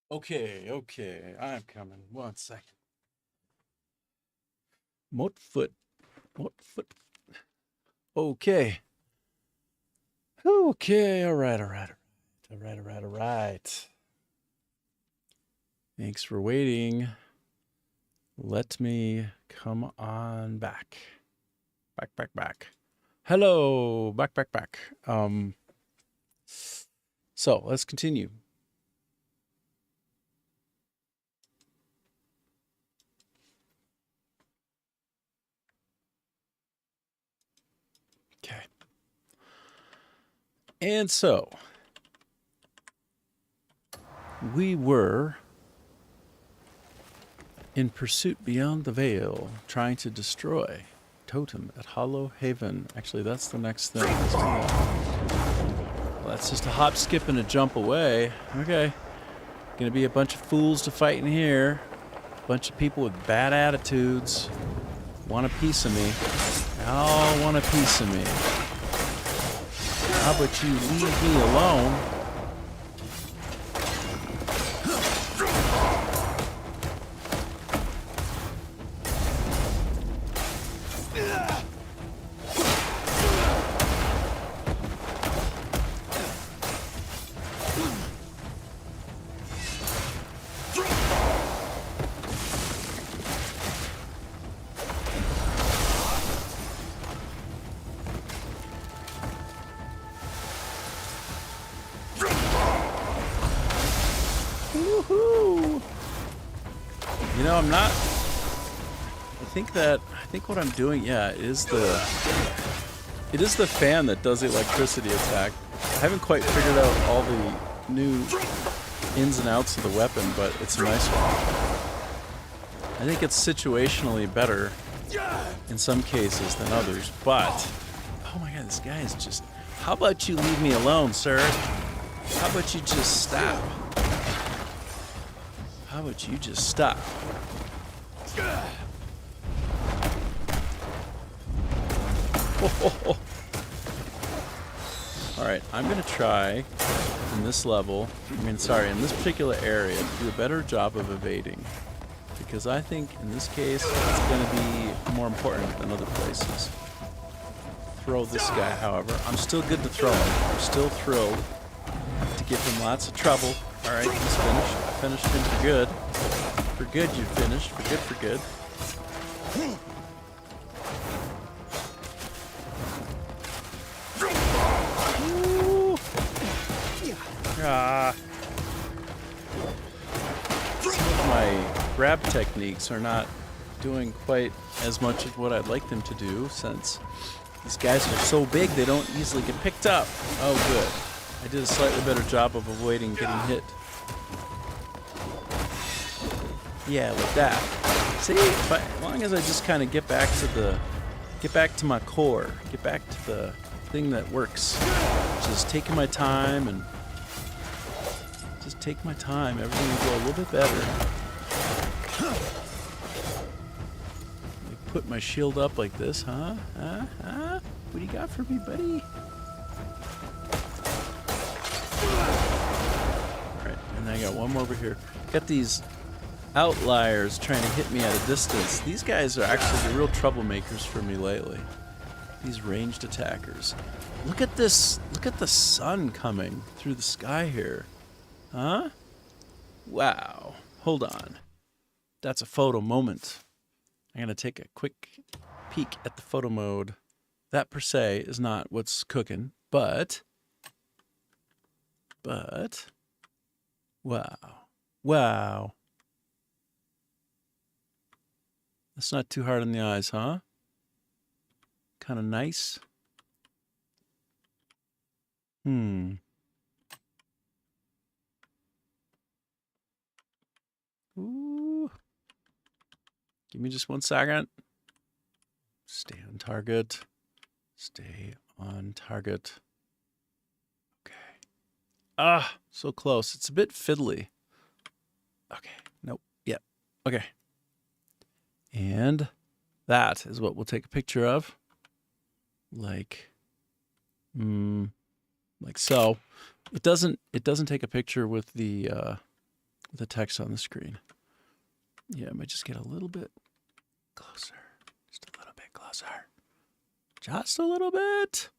Okay, I'm coming. 1 second. Moat foot. Okay. Okay, all right. Thanks for waiting. Let me come on back. Back. Hello, back. So let's continue. Okay. And so we were in pursuit beyond the veil, trying to destroy totem at Hollow Haven. Actually, that's the next thing. Let's do that. Well, that's just a hop, skip, and a jump away. Okay. Gonna be a bunch of fools to fight in here. A bunch of people with bad attitudes. Want a piece of me. Y'all want a piece of me. How about you leave me alone? Woohoo! You know, I'm not. I think what I'm doing, yeah, is the fan that does the electricity attack. I haven't quite figured out all the new ins and outs of the weapon, but it's a nice one. I think it's situationally better in some cases than others, but oh my god, this guy is just. How about you leave me alone, sir? How about you just stop? How about you just stop? Alright, I'm going to try in this level, in this particular area, to do a better job of evading. Because I think in this case, it's going to be more important than other places. Throw this guy, however. I'm still good to throw him. I'm still thrilled to give him lots of trouble. Alright, he's finished. I finished him for good. For good, you finished. For good. Some of my grab techniques are not doing quite as much of what I'd like them to do, since these guys are so big they don't easily get picked up. Oh, good. I did a slightly better job of avoiding getting hit. Yeah, like that. See, as long as I just kind of get back to my core, get back to the thing that works, just taking my time and just take my time, everything will go a little bit better. Like put my shield up like this, huh? What do you got for me, buddy? Alright, and then I got one more over here. Got these outliers trying to hit me at a distance. These guys are actually the real troublemakers for me lately. These ranged attackers. Look at this. Look at the sun coming through the sky here. Huh? Wow. Hold on. That's a photo moment. I'm going to take a quick peek at the photo mode. That per se is not what's cooking, but wow. That's not too hard on the eyes, huh? Kind of nice. Ooh. Give me just 1 second. Stay on target. Stay on target. Okay. Ah, so close. It's a bit fiddly. Okay. Nope. Yep. Okay. And that is what we'll take a picture of. Like so. It doesn't take a picture with the the text on the screen. Yeah, I might just get a little bit closer. Just a little bit closer. Just a little bit.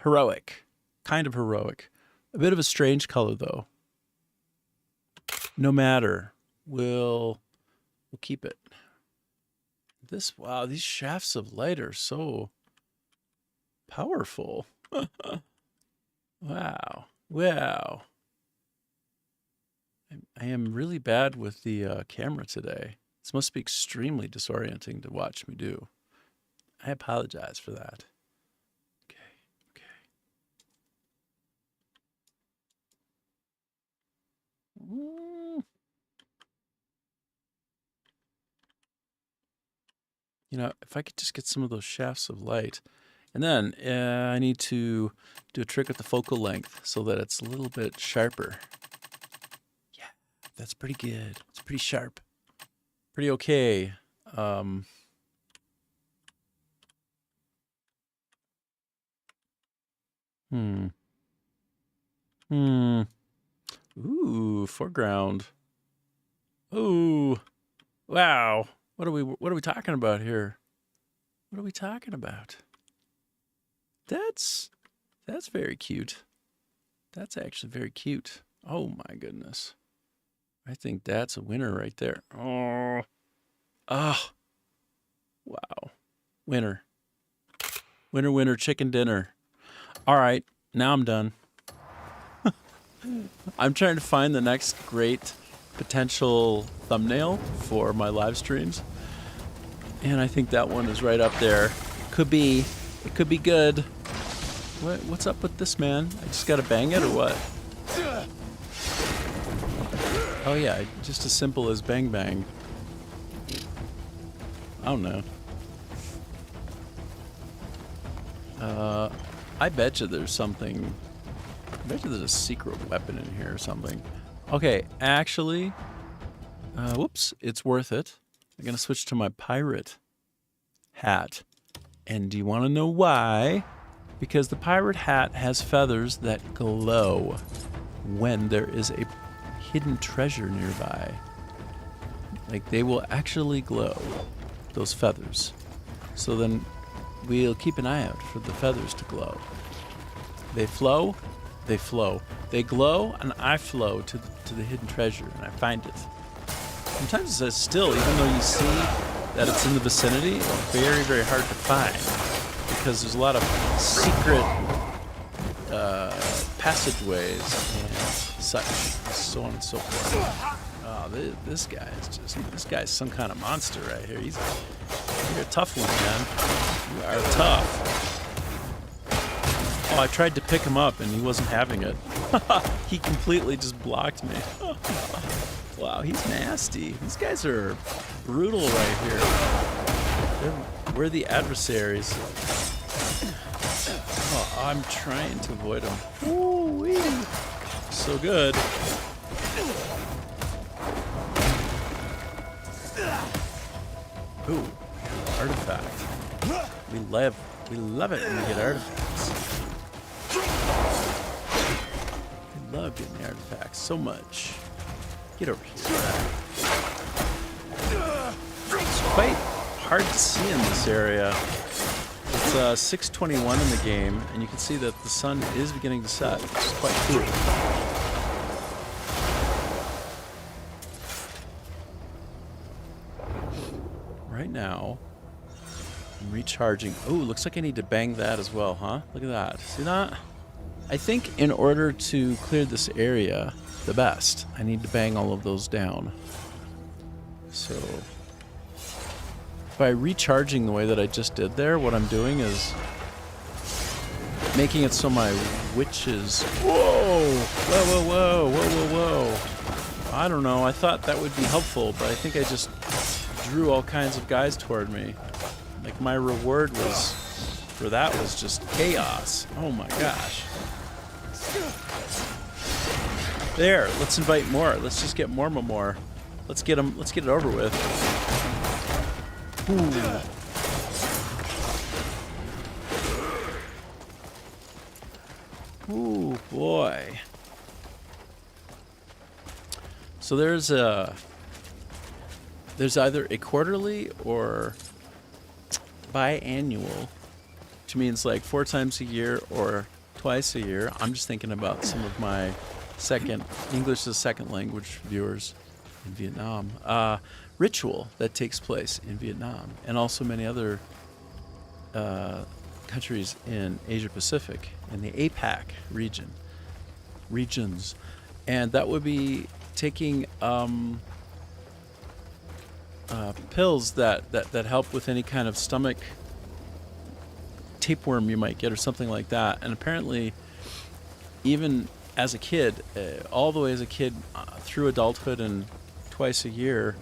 Heroic. Kind of heroic. A bit of a strange color, though. No matter. We'll keep it. Wow, these shafts of light are so powerful. Wow. Wow. I am really bad with the camera today. This must be extremely disorienting to watch me do. I apologize for that. Okay. You know, if I could just get some of those shafts of light. And then I need to do a trick with the focal length so that it's a little bit sharper. Yeah, that's pretty good. It's pretty sharp. Pretty okay. Ooh, foreground. Ooh. Wow. What are we talking about here? What are we talking about? That's very cute. That's actually very cute. Oh my goodness. I think that's a winner right there. Oh. Ah. Wow. Winner. Winner, winner, chicken dinner. All right. Now I'm done. I'm trying to find the next great potential thumbnail for my live streams. And I think that one is right up there. It could be good. What's up with this, man? I just gotta bang it or what? Oh yeah, just as simple as bang bang. I don't know. I bet you there's something. I bet you there's a secret weapon in here or something. Okay, actually, whoops, it's worth it. I'm gonna switch to my pirate hat. And do you want to know why? Because the pirate hat has feathers that glow when there is a hidden treasure nearby. Like, they will actually glow, those feathers. So then we'll keep an eye out for the feathers to glow. They flow, they flow. They glow, and I flow to the hidden treasure, and I find it. Sometimes it says still, even though you see that it's in the vicinity, it's very, very hard to find because there's a lot of secret passageways and such, so on and so forth. Oh, this guy's some kind of monster right here. You're a tough one, man. You are tough. Oh, I tried to pick him up and he wasn't having it. He completely just blocked me. Wow, he's nasty. These guys are brutal right here. We're the adversaries. Oh, I'm trying to avoid them. Ooh-wee. So good. Ooh, artifact. We love it when we get artifacts. I love getting the artifacts so much. Get over here. It's quite hard to see in this area. It's 6:21 in the game, and you can see that the sun is beginning to set, which is quite cool. Right now, I'm recharging. Oh, looks like I need to bang that as well, huh? Look at that. See that? I think in order to clear this area the best, I need to bang all of those down. So by recharging the way that I just did there, what I'm doing is making it so my witches... Whoa. I don't know. I thought that would be helpful, but I think I just drew all kinds of guys toward me. Like, my reward for that was just chaos. Oh my gosh. There, let's invite more. Let's just get more. Let's get them. Let's get it over with. Ooh, boy. So there's either a quarterly or biannual, which means like 4 times a year or twice a year. I'm just thinking about some of my English as a second language viewers in Vietnam. Ritual that takes place in Vietnam and also many other countries in Asia Pacific, in the APAC regions. And that would be taking pills that help with any kind of stomach tapeworm you might get or something like that. And apparently, even as a kid, all the way as a kid through adulthood and twice a year,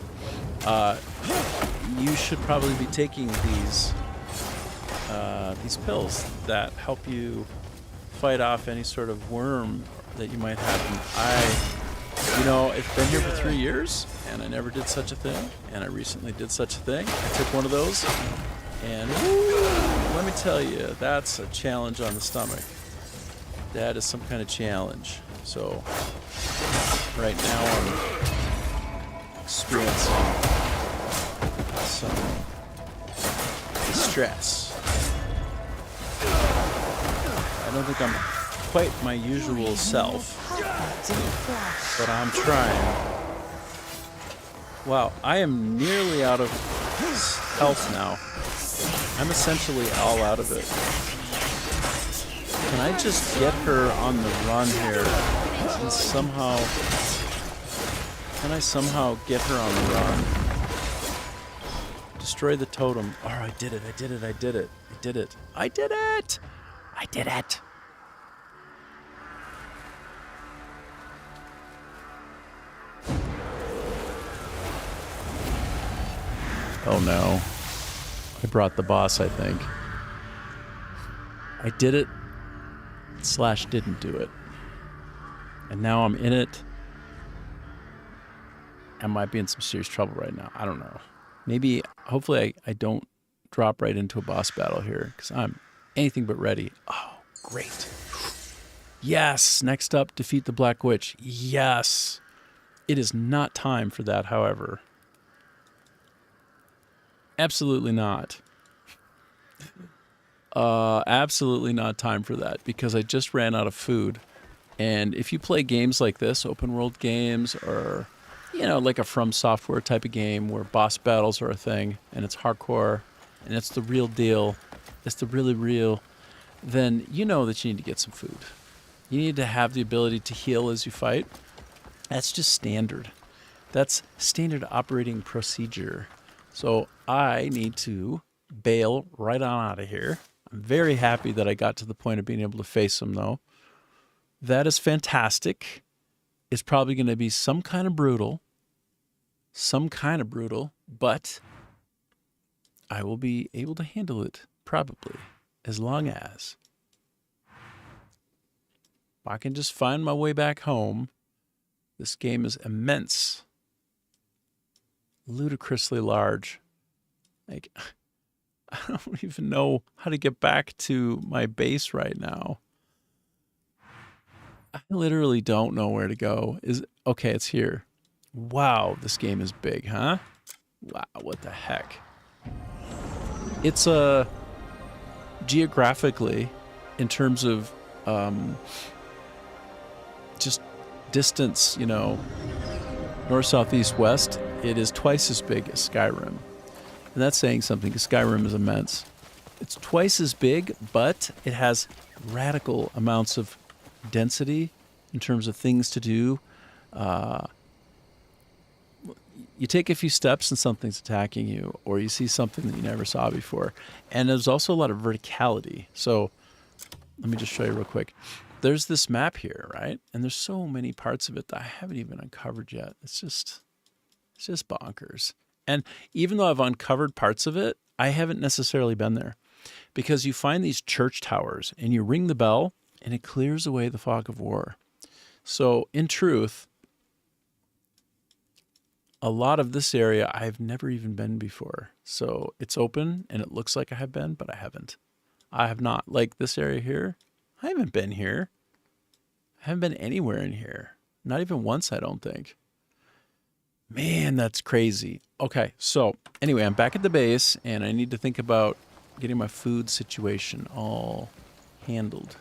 you should probably be taking these pills that help you fight off any sort of worm that you might have. And I've been here for 3 years, and I never did such a thing, and I recently did such a thing. I took one of those, and let me tell you, that's a challenge on the stomach. That is some kind of challenge. So right now I'm experiencing some distress. I don't think I'm quite my usual self, but I'm trying. Wow, I am nearly out of health now. I'm essentially all out of it. Can I just get her on the run here and somehow... Can I somehow get her on the run? Destroy the totem. Oh, I did it. Oh no. I brought the boss, I think. I did it / didn't do it. And now I'm in it. I might be in some serious trouble right now. I don't know. Maybe, hopefully I don't drop right into a boss battle here, because I'm anything but ready. Oh, great. Yes! Next up, defeat the Black Witch. Yes! It is not time for that, however. Absolutely not. Absolutely not time for that, because I just ran out of food. And if you play games like this, open world games, or, like a From Software type of game where boss battles are a thing, and it's hardcore, and it's the real deal, it's the really real, then you know that you need to get some food. You need to have the ability to heal as you fight. That's just standard. That's standard operating procedure. So I need to bail right on out of here. I'm very happy that I got to the point of being able to face him, though. That is fantastic. It's probably going to be some kind of brutal, but I will be able to handle it, probably, as long as I can just find my way back home. This game is immense. Ludicrously large. Like, I don't even know how to get back to my base right now. I literally don't know where to go. Okay, it's here. Wow, this game is big, huh? Wow, what the heck? It's geographically, in terms of just distance, north, south, east, west, it is twice as big as Skyrim. And that's saying something, because Skyrim is immense. It's twice as big, but it has radical amounts of density in terms of things to do. You take a few steps and something's attacking you, or you see something that you never saw before. And there's also a lot of verticality. So let me just show you real quick. There's this map here, right? And there's so many parts of it that I haven't even uncovered yet. It's just bonkers. And even though I've uncovered parts of it, I haven't necessarily been there, because you find these church towers and you ring the bell and it clears away the fog of war. So in truth, a lot of this area I've never even been before. So it's open and it looks like I have been, but I haven't. I have not. Like this area here, I haven't been here. I haven't been anywhere in here. Not even once, I don't think. Man, that's crazy. Okay, so anyway, I'm back at the base, and I need to think about getting my food situation all handled.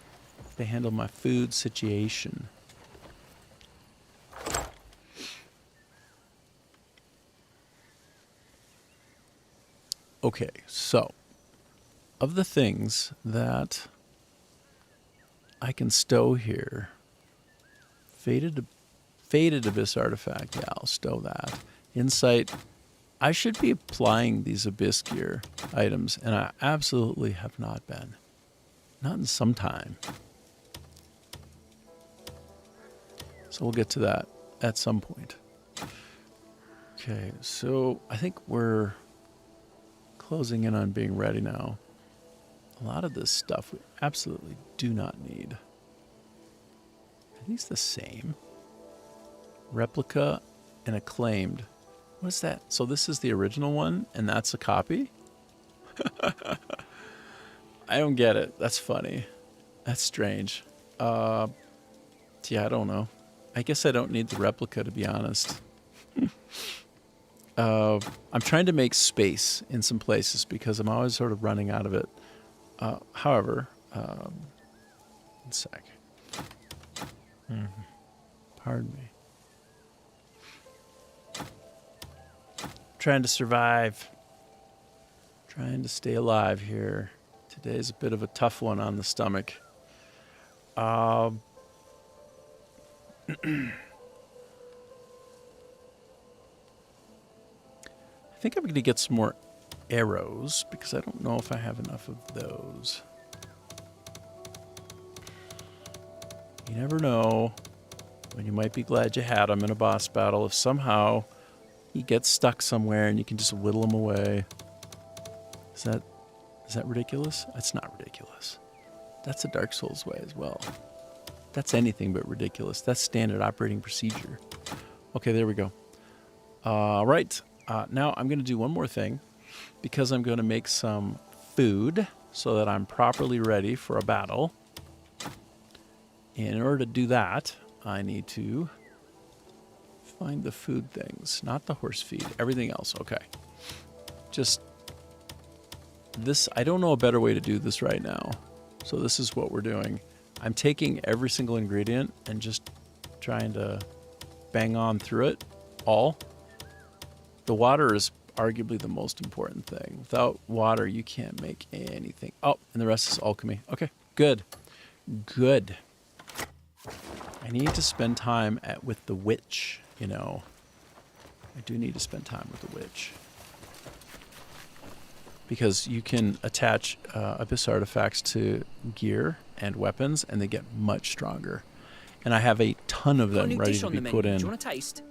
To handle my food situation. Okay, so of the things that I can stow here, Faded Abyss artifact, yeah, I'll stow that. Insight, I should be applying these Abyss gear items, and I absolutely have not been. Not in some time. So we'll get to that at some point. Okay, so I think we're closing in on being ready now. A lot of this stuff we absolutely do not need. Are these the same? Replica and acclaimed. What is that? So this is the original one, and that's a copy? I don't get it. That's funny. That's strange. Yeah, I don't know. I guess I don't need the replica, to be honest. I'm trying to make space in some places because I'm always sort of running out of it. However, one sec. Pardon me. Trying to survive. Trying to stay alive here. Today's a bit of a tough one on the stomach. I think I'm going to get some more arrows because I don't know if I have enough of those. You never know when you might be glad you had him in a boss battle if somehow he gets stuck somewhere and you can just whittle him away. Is that ridiculous? That's not ridiculous. That's a Dark Souls way as well. That's anything but ridiculous. That's standard operating procedure. Okay, there we go. Right. Now I'm going to do one more thing because I'm going to make some food so that I'm properly ready for a battle. And in order to do that, I need to find the food things, not the horse feed, everything else. Okay. Just this, I don't know a better way to do this right now. So this is what we're doing. I'm taking every single ingredient and just trying to bang on through it all. The water is arguably the most important thing. Without water, you can't make anything. Oh, and the rest is alchemy. Okay, good. Good. I need to spend time with the witch, you know. I do need to spend time with the witch. Because you can attach Abyss artifacts to gear and weapons, and they get much stronger. And I have a ton of them ready to be put in. Do you want a taste?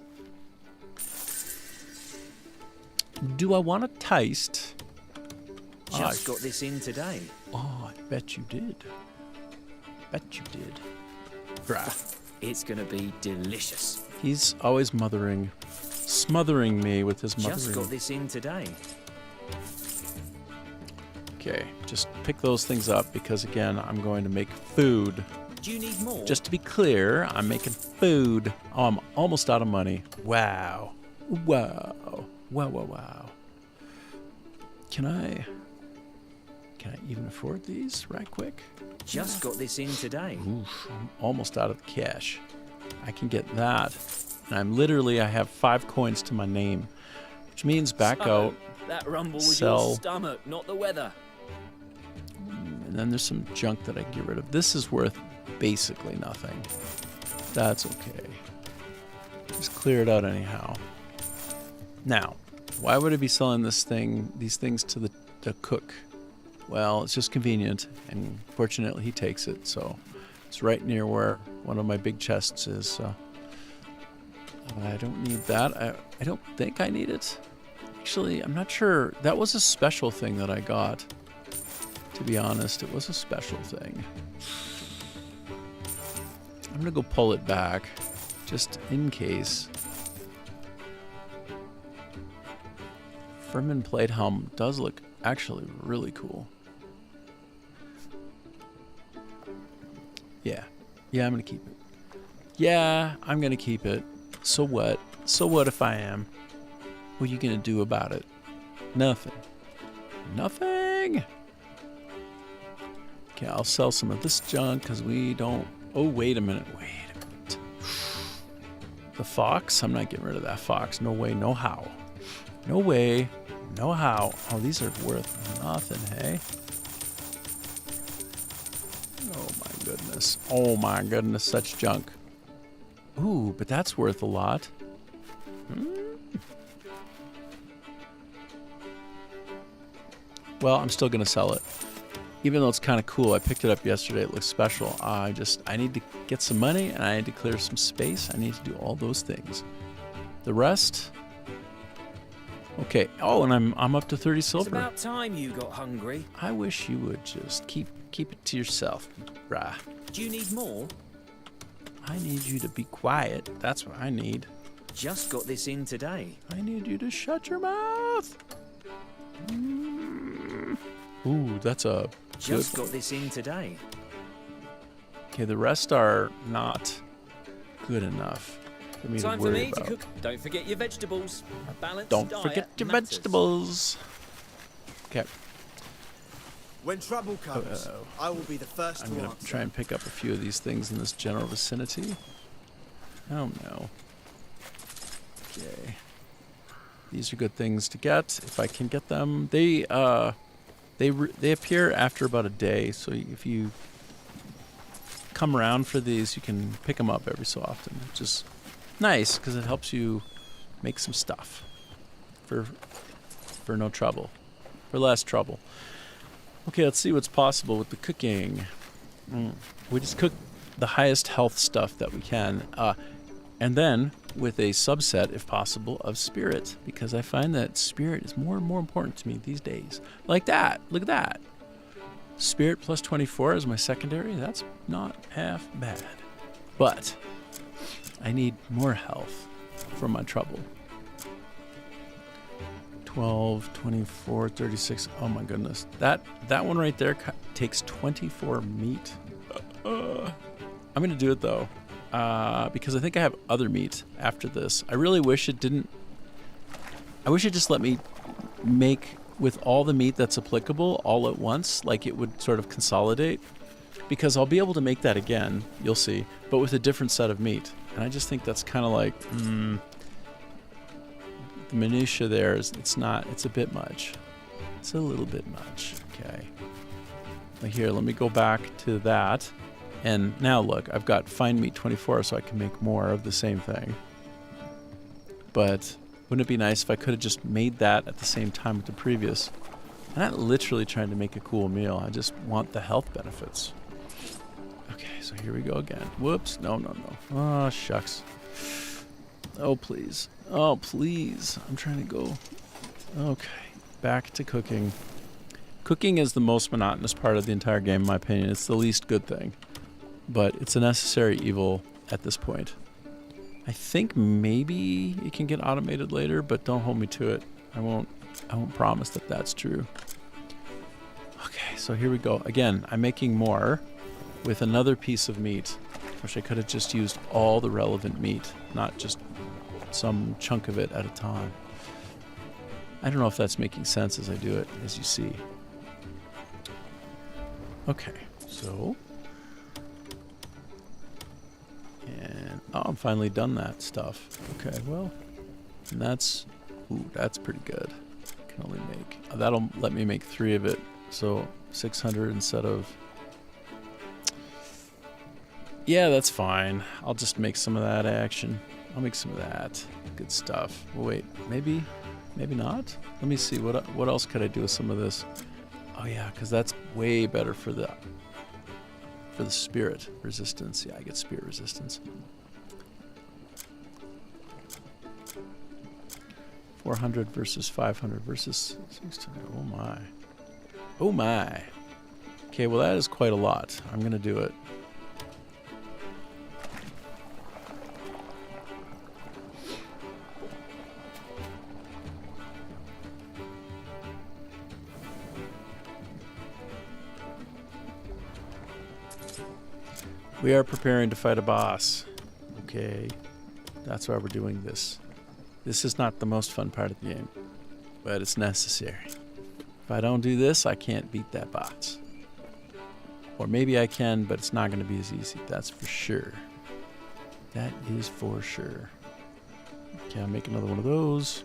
Do I want a taste? Just got this in today. Oh, I bet you did. Bet you did. Brah. It's gonna be delicious. He's always smothering me with his mothering. Just got this in today. Okay, just pick those things up because, again, I'm going to make food. Do you need more? Just to be clear, I'm making food. Oh, I'm almost out of money. Wow. Wow. Wow, wow, wow. Can I even afford these right quick? Just got this in today. Oof, I'm almost out of cash. I can get that. And I have 5 coins to my name, which means back out. That rumble was sell. your stomach, not the weather. And then there's some junk that I can get rid of. This is worth basically nothing. That's okay. Just clear it out anyhow. Now, why would I be selling these things to the cook? Well, it's just convenient, and fortunately he takes it, so it's right near where one of my big chests is. I don't need that. I don't think I need it. Actually, I'm not sure. That was a special thing that I got. To be honest, it was a special thing. I'm gonna go pull it back, just in case. Furman plate helm does look actually really cool. Yeah, I'm gonna keep it. Yeah, I'm gonna keep it. So what? So what if I am? What are you gonna do about it? Nothing. Nothing. Okay, I'll sell some of this junk because we don't. Oh, wait a minute. Wait a minute. The fox? I'm not getting rid of that fox. No way, no how. No way, no how. Oh, these are worth nothing, hey? Oh my goodness. Oh my goodness, such junk. Ooh, but that's worth a lot. Well, I'm still gonna sell it. Even though it's kind of cool. I picked it up yesterday. It looks special. I need to get some money and I need to clear some space. I need to do all those things. The rest. Okay. Oh, and I'm up to 30 silver. It's about time you got hungry. I wish you would just keep it to yourself, brah. Do you need more? I need you to be quiet. That's what I need. Just got this in today. I need you to shut your mouth. Ooh, that's a Just good got this in today. Okay, the rest are not good enough for me Time to for worry me about. to cook. Don't forget your vegetables. A balanced Don't diet forget your matters. vegetables. Okay, When trouble comes, I will be the first I'm to gonna answer. try and pick up a few of these things in this general vicinity. Oh no. Okay. These are good things to get if I can get them. They appear after about a day, so if you come around for these, you can pick them up every so often, which is nice because it helps you make some stuff for no trouble, for less trouble. Okay, let's see what's possible with the cooking. We just cook the highest health stuff that we can, and then with a subset, if possible, of spirit, because I find that spirit is more and more important to me these days. Like that. Look at that. Spirit plus 24 is my secondary. That's not half bad. But I need more health for my trouble. 12, 24, 36. Oh my goodness. That one right there takes 24 meat. I'm going to do it though. Because I think I have other meat after this. I really wish it didn't. I wish it just let me make with all the meat that's applicable all at once, like it would sort of consolidate. Because I'll be able to make that again, you'll see, but with a different set of meat. And I just think that's kind of like, the minutia there is, it's a bit much. It's a little bit much, okay. Now here, let me go back to that. And now look, I've got fine meat 24, so I can make more of the same thing. But wouldn't it be nice if I could have just made that at the same time with the previous? I'm not literally trying to make a cool meal. I just want the health benefits. Okay, so here we go again. Whoops. No. Oh, shucks. Oh, please. Oh, please. I'm trying to go. Okay, back to cooking. Cooking is the most monotonous part of the entire game, in my opinion. It's the least good thing. But it's a necessary evil at this point. I think maybe it can get automated later, but don't hold me to it. I won't promise that that's true. Okay, so here we go. Again, I'm making more with another piece of meat. Wish I could have just used all the relevant meat, not just some chunk of it at a time. I don't know if that's making sense as I do it, as you see. Okay, so... And, oh, I'm finally done that stuff. Okay, well, and that's pretty good. I can only make, that'll let me make 3 of it. So 600 instead of, yeah, that's fine. I'll just make some of that action. I'll make some of that good stuff. Well, wait, maybe not. Let me see, what else could I do with some of this? Oh yeah, because that's way better for the spirit resistance. Yeah, I get spirit resistance. 400 versus 500 versus 600. Oh my. Oh my. Okay, well that is quite a lot. I'm going to do it. We are preparing to fight a boss. Okay, that's why we're doing this. This is not the most fun part of the game, but it's necessary. If I don't do this, I can't beat that boss. Or maybe I can, but it's not going to be as easy. That's for sure. That is for sure. Okay, I'll make another one of those.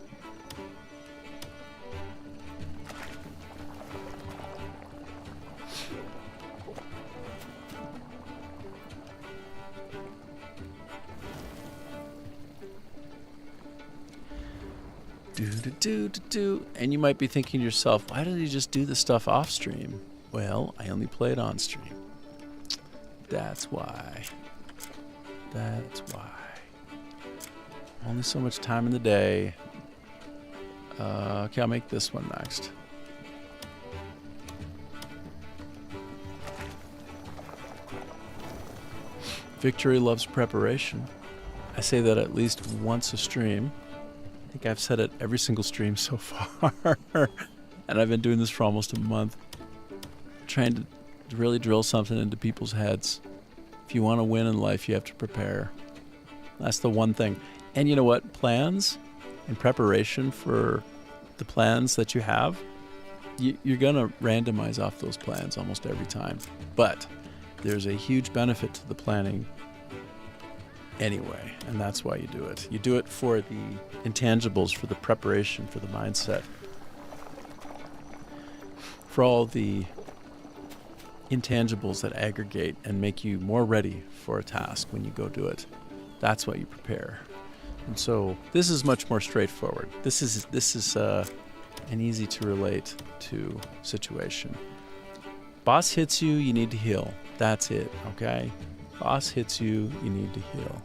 And you might be thinking to yourself, why did he just do the stuff off stream? Well, I only play it on stream. That's why. That's why. Only so much time in the day. Okay, I'll make this one next. Victory loves preparation. I say that at least once a stream. I think I've said it every single stream so far. And I've been doing this for almost a month. Trying to really drill something into people's heads. If you want to win in life, you have to prepare. That's the one thing. And you know what? Plans and preparation for the plans that you have, you're going to randomize off those plans almost every time. But there's a huge benefit to the planning anyway, and that's why you do it. You do it for the intangibles, for the preparation, for the mindset, for all the intangibles that aggregate and make you more ready for a task when you go do it. That's why you prepare. And so this is much more straightforward. This is an easy to relate to situation. Boss hits you, you need to heal. That's it, okay? Boss hits you, you need to heal.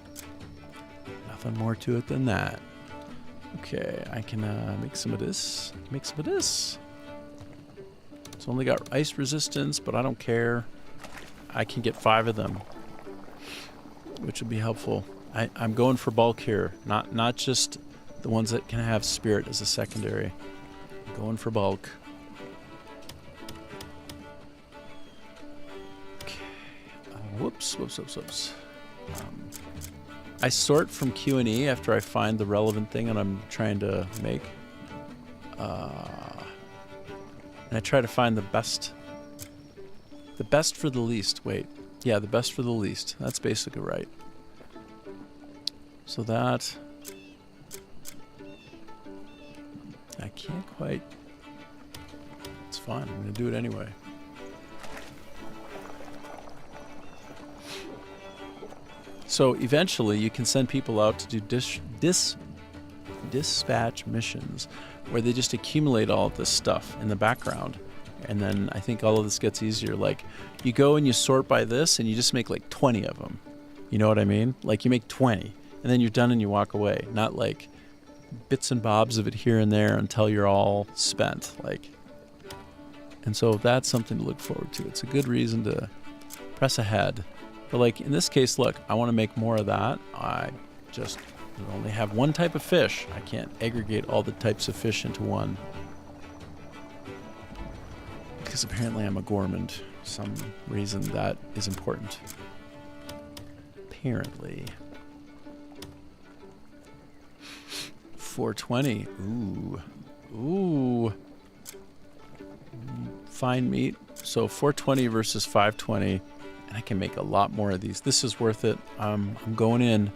Nothing more to it than that. Okay, I can make some of this. Make some of this. It's only got ice resistance, but I don't care. I can get 5 of them, which would be helpful. I'm going for bulk here, not just the ones that can have spirit as a secondary. I'm going for bulk. Okay. Whoops. I sort from Q and E after I find the relevant thing that I'm trying to make. And I try to find the best for the least. Wait. Yeah, the best for the least. That's basically right. So that... I can't quite... It's fine. I'm going to do it anyway. So eventually you can send people out to do dispatch missions where they just accumulate all of this stuff in the background. And then I think all of this gets easier. Like, you go and you sort by this and you just make like 20 of them. You know what I mean? Like, you make 20 and then you're done and you walk away. Not like bits and bobs of it here and there until you're all spent. Like, and so that's something to look forward to. It's a good reason to press ahead. But like in this case, look, I want to make more of that. I just only have one type of fish. I can't aggregate all the types of fish into one. Because apparently I'm a gourmand. Some reason that is important. Apparently. 420. Ooh. Fine meat. So 420 versus 520. And I can make a lot more of these. This is worth it. I'm going in.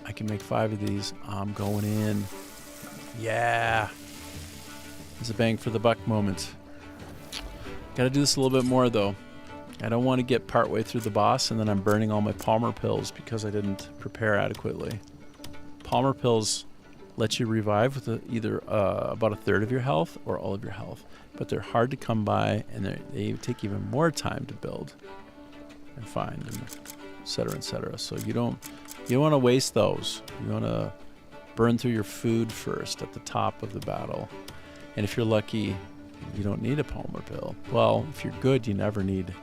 I can make 5 of these. I'm going in. Yeah. It's a bang for the buck moment. Gotta do this a little bit more though. I don't want to get partway through the boss and then I'm burning all my Palmer pills because I didn't prepare adequately. Palmer pills let you revive with either about a third of your health or all of your health. But they're hard to come by and they take even more time to build and find, and et cetera, et cetera. So you don't want to waste those. You want to burn through your food first at the top of the battle. And if you're lucky, you don't need a Palmer pill. Well, if you're good, you never need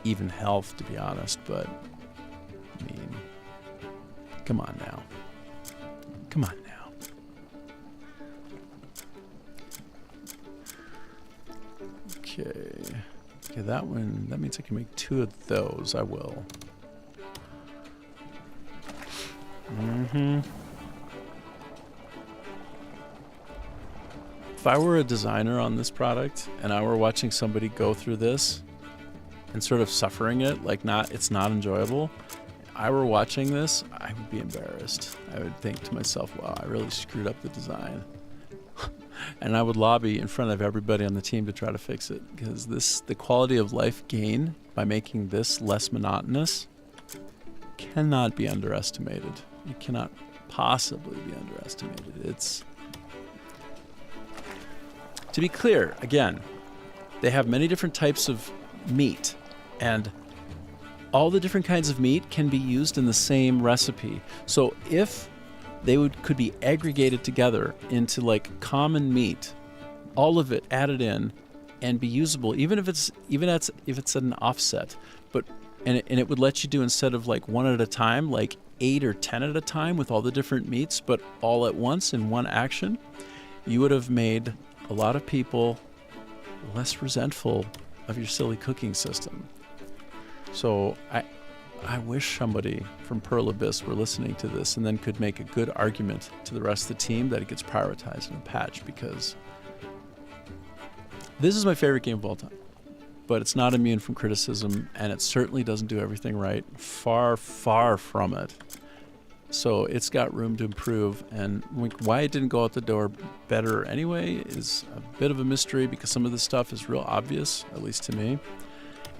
even health, to be honest. But, I mean, come on now. Come on now. Okay, that one, that means I can make 2 of those. I will. If I were a designer on this product and I were watching somebody go through this and sort of suffering it, like it's not enjoyable, I were watching this, I would be embarrassed. I would think to myself, wow, I really screwed up the design. And I would lobby in front of everybody on the team to try to fix it, because the quality of life gain by making this less monotonous cannot be underestimated. It cannot possibly be underestimated. It's, to be clear, again, they have many different types of meat, and all the different kinds of meat can be used in the same recipe. So if they could be aggregated together into like common meat, all of it added in, and be usable, even if it's at an offset, and it would let you do, instead of like one at a time, like 8 or 10 at a time with all the different meats, but all at once in one action, you would have made a lot of people less resentful of your silly cooking system. So I wish somebody from Pearl Abyss were listening to this and then could make a good argument to the rest of the team that it gets prioritized in a patch, because this is my favorite game of all time. But it's not immune from criticism, and it certainly doesn't do everything right. Far, far from it. So it's got room to improve, and why it didn't go out the door better anyway is a bit of a mystery, because some of this stuff is real obvious, at least to me.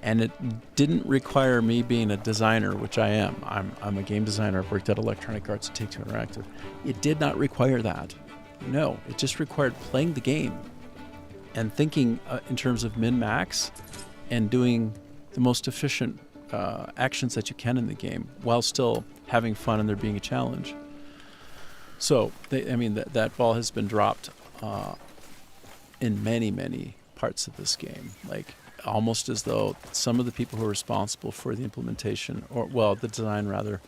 And it didn't require me being a designer, which I am. I'm a game designer. I've worked at Electronic Arts and Take-Two Interactive. It did not require that. No, it just required playing the game and thinking in terms of min-max and doing the most efficient actions that you can in the game while still having fun and there being a challenge. So, that ball has been dropped in many, many parts of this game. Like, almost as though some of the people who are responsible for the implementation, the design rather,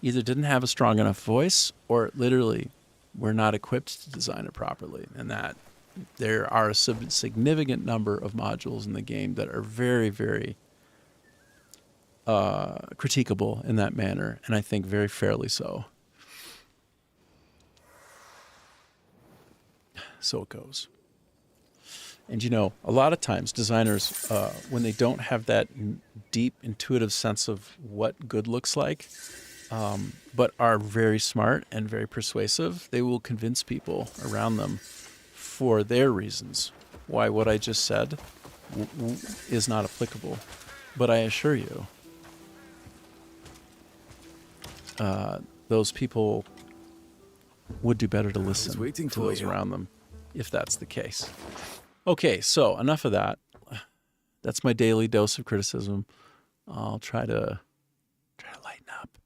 either didn't have a strong enough voice or literally were not equipped to design it properly. And that there are a significant number of modules in the game that are very, very critiquable in that manner, and I think very fairly so. So it goes. And a lot of times designers, when they don't have that deep intuitive sense of what good looks like, but are very smart and very persuasive, they will convince people around them for their reasons why what I just said is not applicable. But I assure you, those people would do better to listen to those around them if that's the case. Okay, so enough of that. That's my daily dose of criticism. I'll try to lighten up.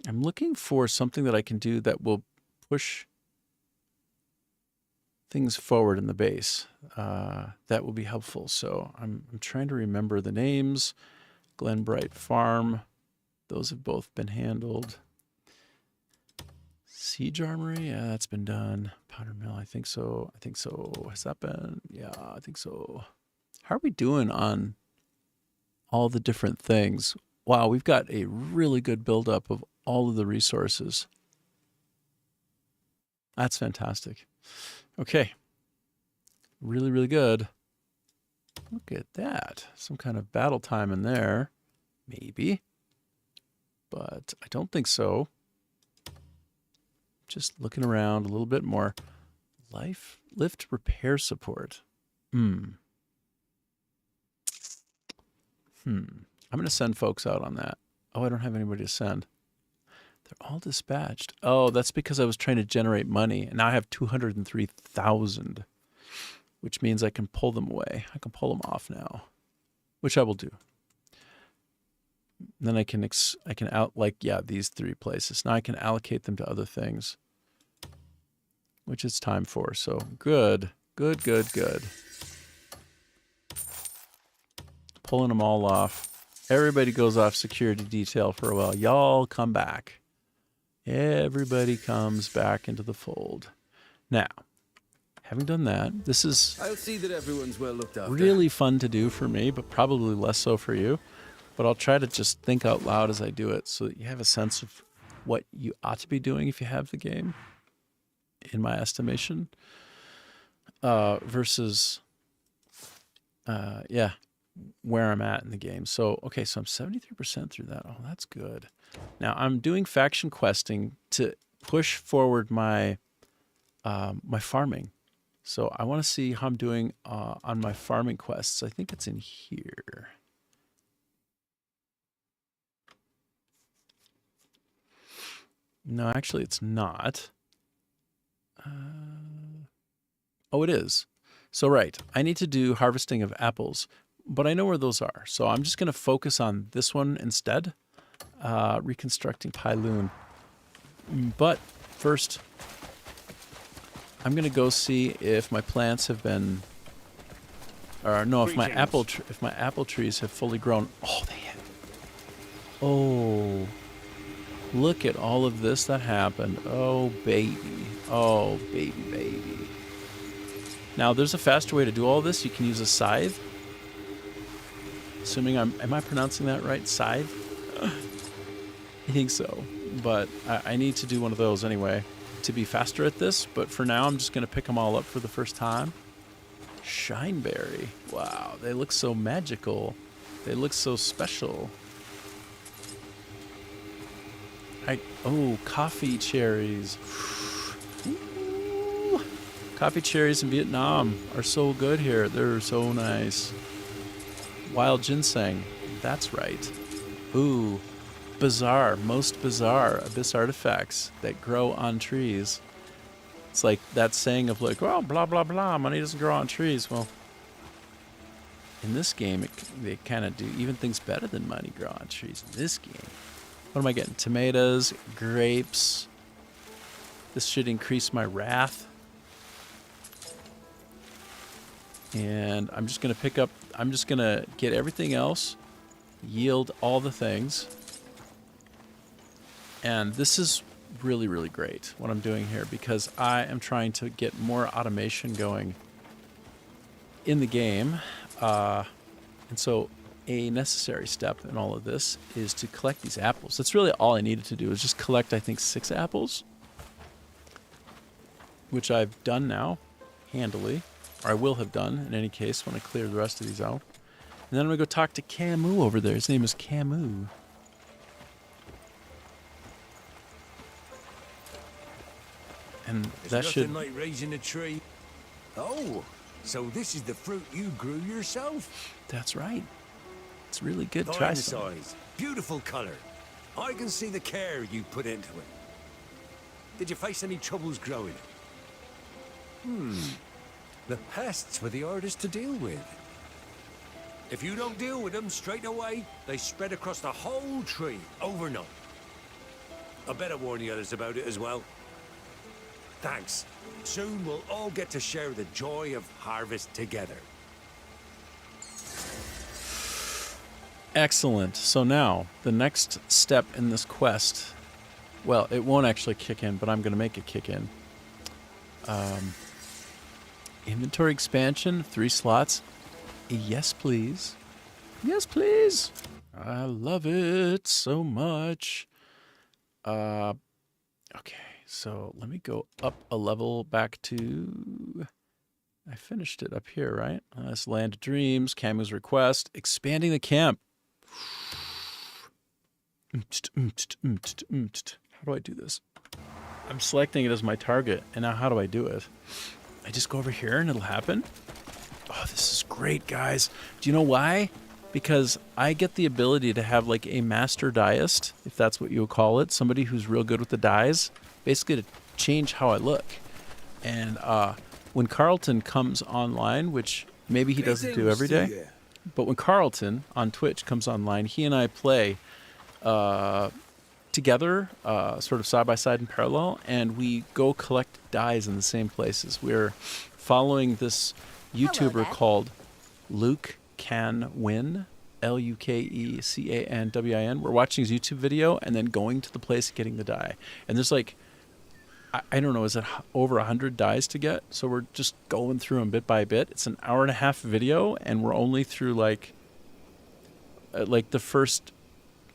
I'm looking for something that I can do that will push things forward in the base. That will be helpful. So I'm trying to remember the names. Glenbright Farm. Those have both been handled. Siege Armory, yeah, that's been done. Powder Mill, I think so. Has that been? Yeah, I think so. How are we doing on all the different things? Wow, we've got a really good buildup of all of the resources. That's fantastic. Okay. Really, really good. Look at that. Some kind of battle time in there. Maybe. But I don't think so. Just looking around a little bit more. Lift repair support. I'm going to send folks out on that. Oh, I don't have anybody to send. They're all dispatched. Oh, that's because I was trying to generate money. And now I have 203,000, which means I can pull them away. I can pull them off now, which I will do. Then I can these 3 places. Now I can allocate them to other things, which it's time for. So good. Pulling them all off. Everybody goes off security detail for a while. Y'all come back. Everybody comes back into the fold. Now, having done that, this is I'll see that everyone's well looked after. Really fun to do for me, but probably less so for you. But I'll try to just think out loud as I do it so that you have a sense of what you ought to be doing if you have the game, in my estimation, versus, where I'm at in the game. So, okay, so I'm 73% through that. Oh, that's good. Now I'm doing faction questing to push forward my my farming. So I want to see how I'm doing on my farming quests. I think it's in here. No, actually it's not. Oh, it is. So, right, I need to do harvesting of apples, but I know where those are. So I'm just going to focus on this one instead, reconstructing Pyloon. But first, I'm going to go see if my plants have been, or no, if my apple trees have fully grown. Oh, they have. Oh, look at all of this that happened. Oh, baby. Oh, baby, baby. Now, there's a faster way to do all this. You can use a scythe. Assuming am I pronouncing that right? Scythe? I think so. But I need to do one of those anyway to be faster at this. But for now, I'm just going to pick them all up for the first time. Shineberry. Wow, they look so magical. They look so special. Oh, coffee cherries. Ooh. Coffee cherries in Vietnam are so good here. They're so nice. Wild ginseng. That's right. Ooh. Bizarre. Most bizarre abyss artifacts that grow on trees. It's like that saying of like, oh, blah, blah, blah. Money doesn't grow on trees. Well, in this game, they kind of do even things better than money grow on trees in this game. What am I getting? Tomatoes, grapes. This should increase my wrath. And I'm just going to get everything else, yield all the things. And this is really, really great what I'm doing here because I am trying to get more automation going in the game. And so a necessary step in all of this is to collect these apples. That's really all I needed to do is just collect, I think, 6 apples, which I've done now, handily, or I will have done in any case when I clear the rest of these out. And then I'm going to go talk to Camus over there. His name is Camus. And that should... like raising a tree. Oh, so this is the fruit you grew yourself? That's right. It's really good. Fine Try some. size, beautiful color. I can see the care you put into it. Did you face any troubles growing it? The pests were the hardest to deal with. If you don't deal with them straight away, they spread across the whole tree overnight. I better warn the others about it as well. Thanks. Soon we'll all get to share the joy of harvest together. Excellent. So now, the next step in this quest, well, it won't actually kick in, but I'm going to make it kick in. Inventory expansion, 3 slots. Yes, please. Yes, please. I love it so much. Okay, so let me go up a level back to... I finished it up here, right? That's Land of Dreams, Camus' request, expanding the camp. How do I do this? I'm selecting it as my target, and now how do I do it? I just go over here and it'll happen? Oh, this is great, guys. Do you know why? Because I get the ability to have like a master dyeist, if that's what you would call it, somebody who's real good with the dyes, basically to change how I look. And when Carlton comes online, which maybe he doesn't do every day, but when Carlton on Twitch comes online, he and I play together, sort of side by side in parallel, and we go collect dyes in the same places. We're following this YouTuber called Luke Can Win, Lukecanwin. We're watching his YouTube video and then going to the place getting the dye. And there's like, I don't know, is it over 100 dyes to get? So we're just going through them bit by bit. It's an hour-and-a-half video, and we're only through like the first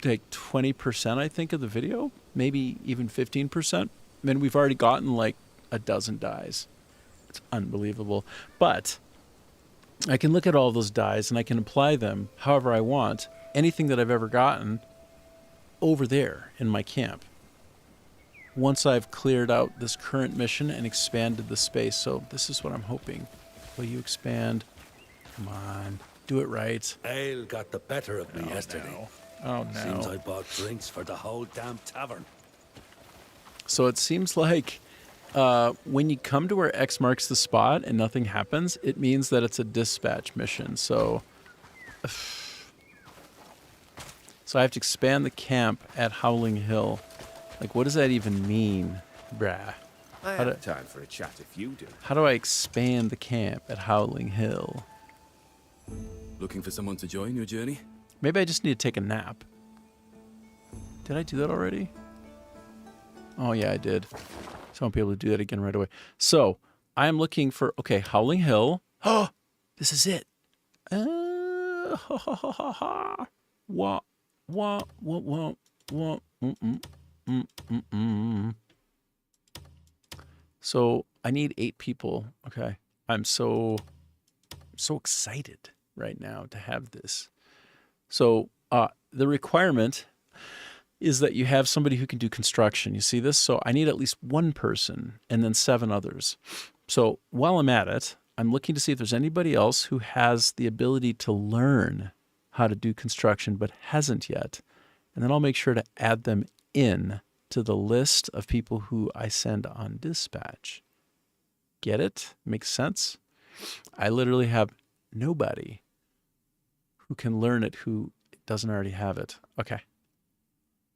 like 20%, I think, of the video. maybe even 15%. I mean, we've already gotten like a dozen dies. It's unbelievable. But I can look at all those dies and I can apply them however I want. Anything that I've ever gotten over there in my camp. Once I've cleared out this current mission and expanded the space. So this is what I'm hoping. Will you expand? Come on. Do it right. Ale got the better of me yesterday. No. Oh, no. Seems I bought drinks for the whole damn tavern. So it seems like when you come to where X marks the spot and nothing happens, it means that it's a dispatch mission. So I have to expand the camp at Howling Hill. Like, what does that even mean, bruh? I have time for a chat if you do. How do I expand the camp at Howling Hill? Looking for someone to join your journey? Maybe I just need to take a nap. Did I do that already? Oh, yeah, I did. So I won't be able to do that again right away. So I am looking for, okay, Howling Hill. Oh, this is it. Wah, wah, wah, wah, wah, So I need 8 people. Okay. I'm so excited right now to have this. So the requirement is that you have somebody who can do construction. You see this? So I need at least 1 person and then 7 others. So while I'm at it, I'm looking to see if there's anybody else who has the ability to learn how to do construction but hasn't yet. And then I'll make sure to add them in to the list of people who I send on dispatch. Get it? Makes sense? I literally have nobody who can learn it who doesn't already have it. Okay.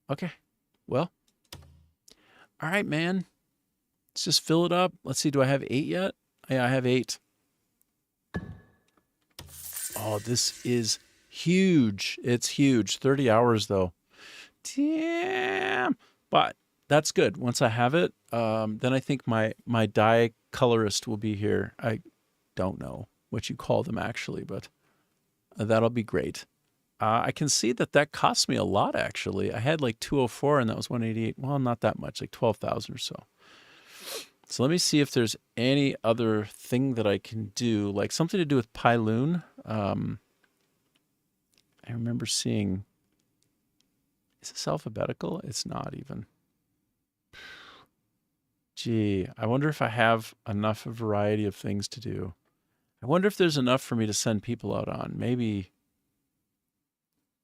Okay. Well. All right, man. Let's just fill it up. Let's see. Do I have 8 yet? Yeah, I have 8. Oh, this is huge. It's huge. 30 hours, though. Damn. But that's good. Once I have it, then I think my dye colorist will be here. I don't know what you call them, actually, but that'll be great. I can see that cost me a lot, actually. I had like 204 and that was 188. Well, not that much, like 12,000 or so. So let me see if there's any other thing that I can do, like something to do with Pyloon. I remember seeing, is this alphabetical? It's not even. Gee, I wonder if I have enough variety of things to do. I wonder if there's enough for me to send people out on. Maybe.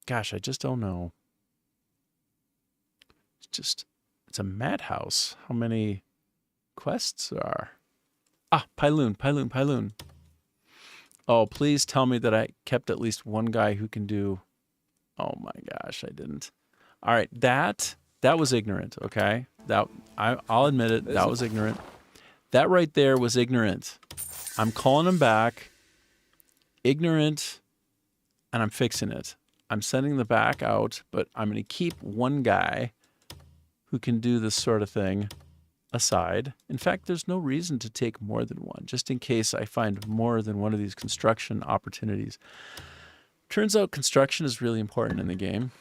Gosh, I just don't know. It's a madhouse. How many quests there are? Ah, Pyloon. Oh, please tell me that I kept at least 1 guy who can do. Oh my gosh, I didn't. All right, that was ignorant. Okay, I'll admit it. That was ignorant. That right there was ignorant. I'm calling him back. Ignorant, and I'm fixing it. I'm sending the back out, but I'm going to keep 1 guy who can do this sort of thing aside. In fact, there's no reason to take more than 1, just in case I find more than one of these construction opportunities. Turns out construction is really important in the game.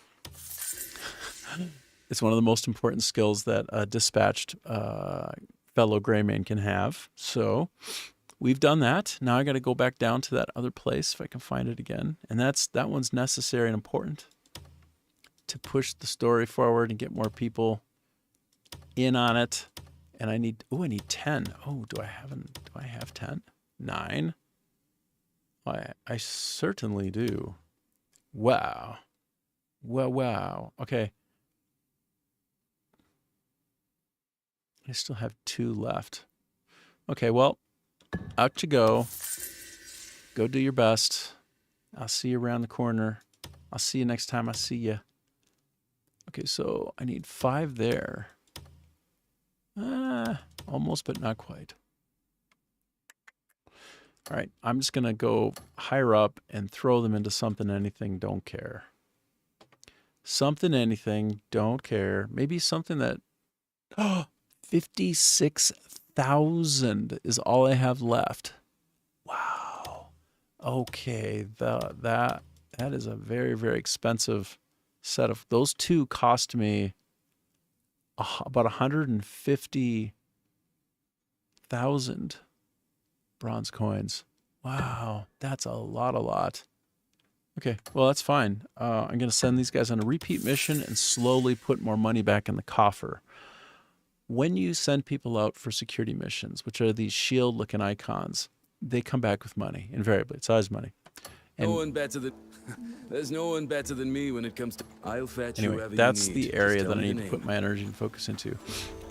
It's one of the most important skills that a dispatched fellow Greymane can have. So we've done that. Now I got to go back down to that other place if I can find it again. And that one's necessary and important to push the story forward and get more people in on it. And I need 10. Oh, do I have 10? 9? I certainly do. Wow. Wow. Okay. I still have 2 left. Okay, well, out you go. Go do your best. I'll see you around the corner. I'll see you next time I see you. Okay, so I need 5 there. Almost, but not quite. All right, I'm just going to go higher up and throw them into something, anything, don't care. Something, anything, don't care. Maybe something that... 56,000 is all I have left. Wow. Okay, that is a very, very expensive set of... Those 2 cost me about 150,000 bronze coins. Wow, that's a lot. Okay, well, that's fine. I'm going to send these guys on a repeat mission and slowly put more money back in the coffer. When you send people out for security missions, which are these shield-looking icons, they come back with money, invariably. It's always money. And No one better than... There's no one better than me when it comes to... I'll fetch anyway, whoever that's you need. the area Just that tell I me need the to put name. my energy and focus into.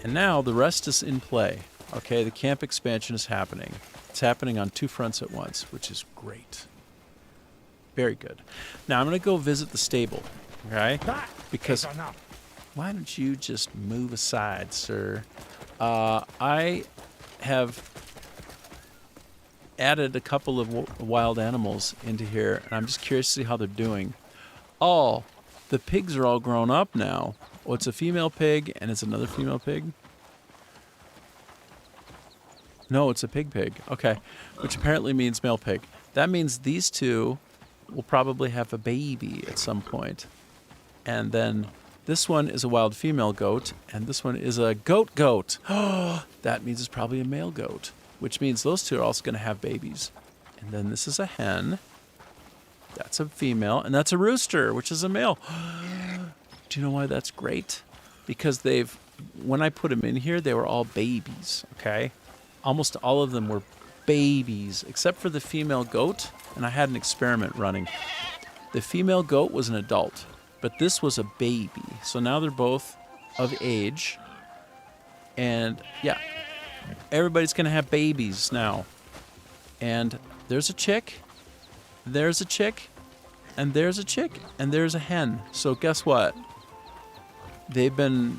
And now the rest is in play. Okay, the camp expansion is happening. It's happening on 2 fronts at once, which is great. Very good. Now I'm going to go visit the stable, okay? Because why don't you just move aside, sir? I have added a couple of wild animals into here, and I'm just curious to see how they're doing. Oh, the pigs are all grown up now. Oh, it's a female pig, and it's another female pig. No, it's a pig. Okay, which apparently means male pig. That means these two will probably have a baby at some point. And then this one is a wild female goat, and this one is a goat. Oh, that means it's probably a male goat, which means those two are also going to have babies. And then this is a hen. That's a female, and that's a rooster, which is a male. Do you know why that's great? Because when I put them in here, they were all babies, okay? Almost all of them were babies, except for the female goat, and I had an experiment running. The female goat was an adult, but this was a baby. So now they're both of age, and yeah, everybody's going to have babies now. And there's a chick, there's a chick, and there's a chick, and there's a hen. So guess what? They've been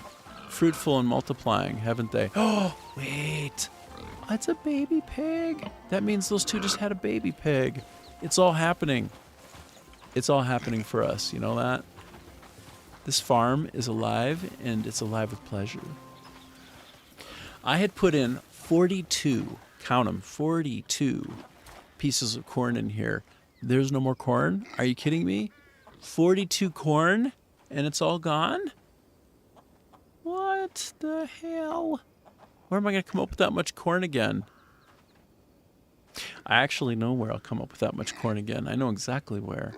fruitful and multiplying, haven't they? Oh, wait. It's a baby pig. That means those two just had a baby pig. It's all happening. It's all happening for us. You know that? This farm is alive, and it's alive with pleasure. I had put in 42, count them, 42 pieces of corn in here. There's no more corn? Are you kidding me? 42 corn, and it's all gone? What the hell? Where am I going to come up with that much corn again? I actually know where I'll come up with that much corn again. I know exactly where.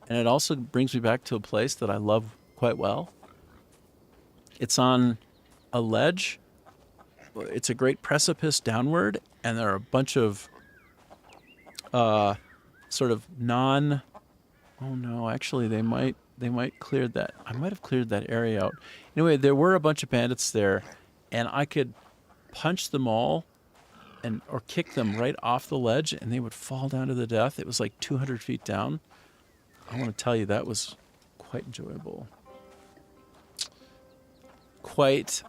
And it also brings me back to a place that I love quite well. It's on a ledge. It's a great precipice downward, and there are a bunch of sort of non... Oh no, actually they might clear that. I might have cleared that area out. Anyway, there were a bunch of bandits there, and I could punch them all or kick them right off the ledge, and they would fall down to the death. It was like 200 feet down. I want to tell you, that was quite enjoyable. Quite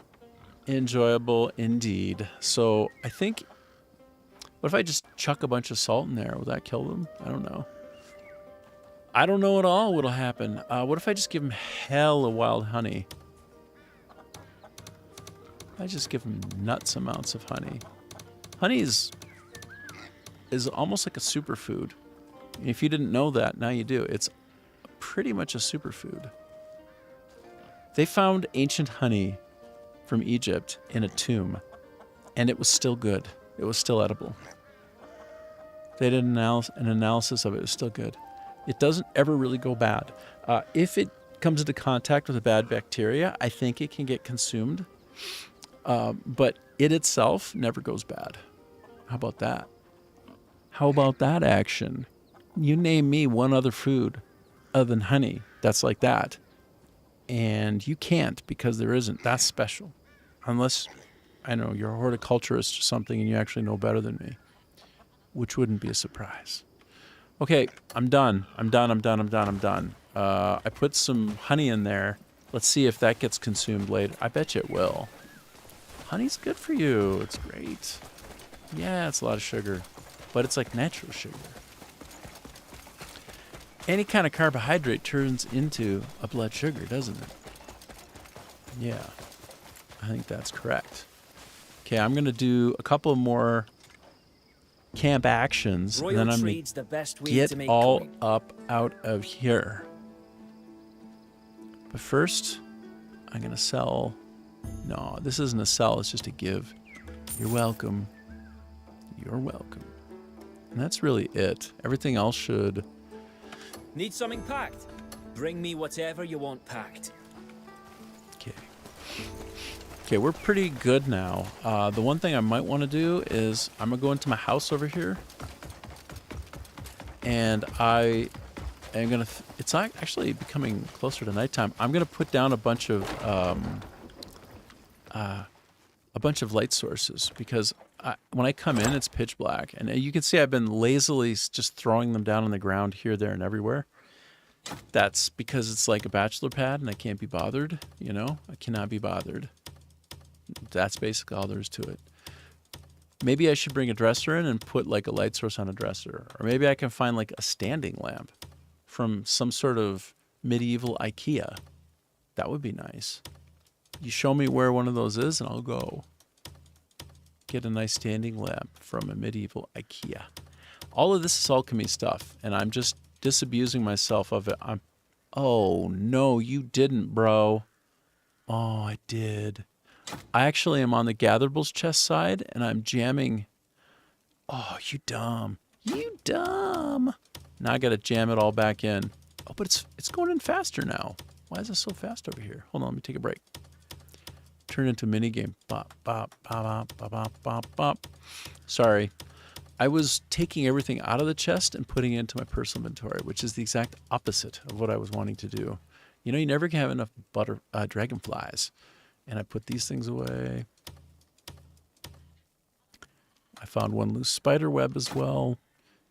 enjoyable indeed. So I think, what if I just chuck a bunch of salt in there? Will that kill them? I don't know. I don't know at all what'll happen. What if I just give them hella wild honey? I just give them nuts amounts of honey. Honey is almost like a superfood. If you didn't know that, now you do. It's pretty much a superfood. They found ancient honey from Egypt in a tomb, and it was still good. It was still edible. They did an analysis of it. It was still good. It doesn't ever really go bad. If it comes into contact with a bad bacteria, I think it can get consumed. But it itself never goes bad. How about that? How about that action? You name me one other food other than honey that's like that. And you can't, because there isn't. That's special. Unless, I know, you're a horticulturist or something and you actually know better than me. Which wouldn't be a surprise. Okay, I'm done. I put some honey in there. Let's see if that gets consumed later. I bet you it will. Honey's good for you. It's great. Yeah, it's a lot of sugar, but it's like natural sugar. Any kind of carbohydrate turns into a blood sugar, doesn't it? Yeah, I think that's correct. Okay, I'm going to do a couple more camp actions, and then I'm going Treed's the best to way get to make all coin. up out of here. But first, I'm going to sell No, this isn't a sell. It's just a give. You're welcome. You're welcome. And that's really it. Everything else should... Need something packed? Bring me whatever you want packed. Okay. Okay, we're pretty good now. The one thing I might want to do is I'm going to go into my house over here. And I am going to... It's actually becoming closer to nighttime. I'm going to put down a bunch of light sources because when I come in, it's pitch black. And you can see I've been lazily just throwing them down on the ground here, there, and everywhere. That's because it's like a bachelor pad and I can't be bothered, you know? I cannot be bothered. That's basically all there is to it. Maybe I should bring a dresser in and put like a light source on a dresser. Or maybe I can find like a standing lamp from some sort of medieval IKEA. That would be nice. You show me where one of those is and I'll go get a nice standing lamp from a medieval IKEA. All of this is alchemy stuff, and I'm just disabusing myself of it. Oh, no, you didn't, bro. Oh, I did. I actually am on the gatherables chest side, and I'm jamming. Oh, you dumb. You dumb. Now I got to jam it all back in. Oh, but it's going in faster now. Why is it so fast over here? Hold on, let me take a break. Turn into a minigame. Bop, bop, bop, bop, bop, bop, bop. Sorry. I was taking everything out of the chest and putting it into my personal inventory, which is the exact opposite of what I was wanting to do. You know, you never can have enough dragonflies. And I put these things away. I found one loose spider web as well.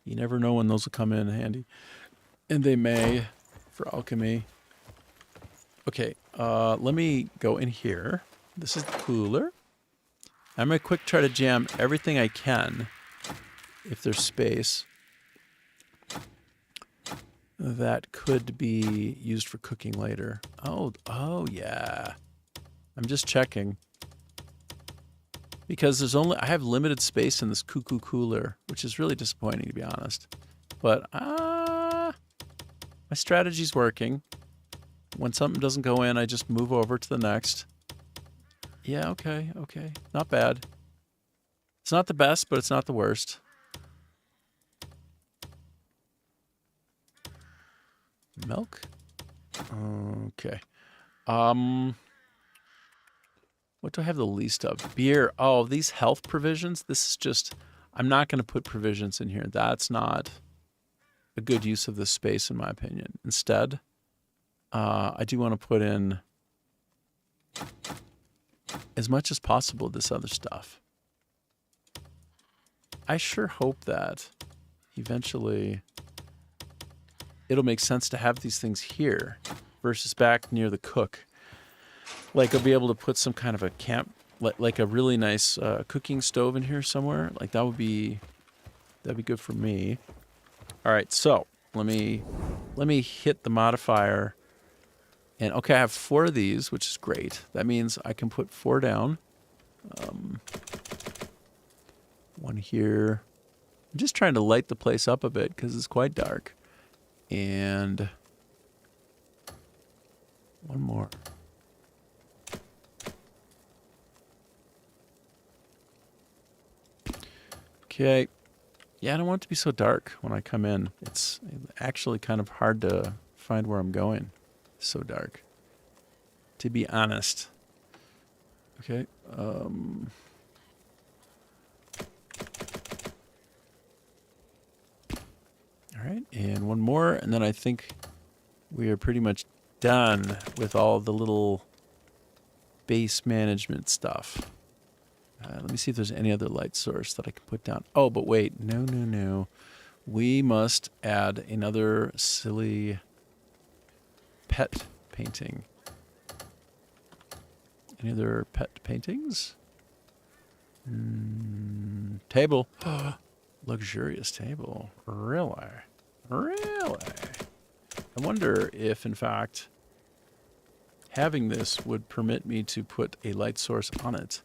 You never know when those will come in handy. And they may for alchemy. Okay, let me go in here. This is the cooler. I'm going to quick try to jam everything I can, if there's space, that could be used for cooking later. Oh yeah. I'm just checking. Because I have limited space in this cuckoo cooler, which is really disappointing to be honest. But my strategy's working. When something doesn't go in, I just move over to the next. Yeah, okay. Not bad. It's not the best, but it's not the worst. Milk? Okay. What do I have the least of? Beer. Oh, these health provisions. This is just... I'm not going to put provisions in here. That's not a good use of this space, in my opinion. Instead, I do want to put in as much as possible of this other stuff. I sure hope that eventually it'll make sense to have these things here versus back near the cook. Like I'll be able to put some kind of a camp, like a really nice cooking stove in here somewhere. Like that'd be good for me. All right, so let me hit the modifier. And okay, I have 4 of these, which is great. That means I can put 4 down. One here. I'm just trying to light the place up a bit because it's quite dark. And one more. Okay. Yeah, I don't want it to be so dark when I come in. It's actually kind of hard to find where I'm going. It's so dark. To be honest. Okay. All right, and one more, and then I think we are pretty much done with all the little base management stuff. Let me see if there's any other light source that I can put down. Oh, but wait, no. We must add another silly pet painting. Any other pet paintings? Table. Luxurious table. Really? I wonder if, in fact, having this would permit me to put a light source on it.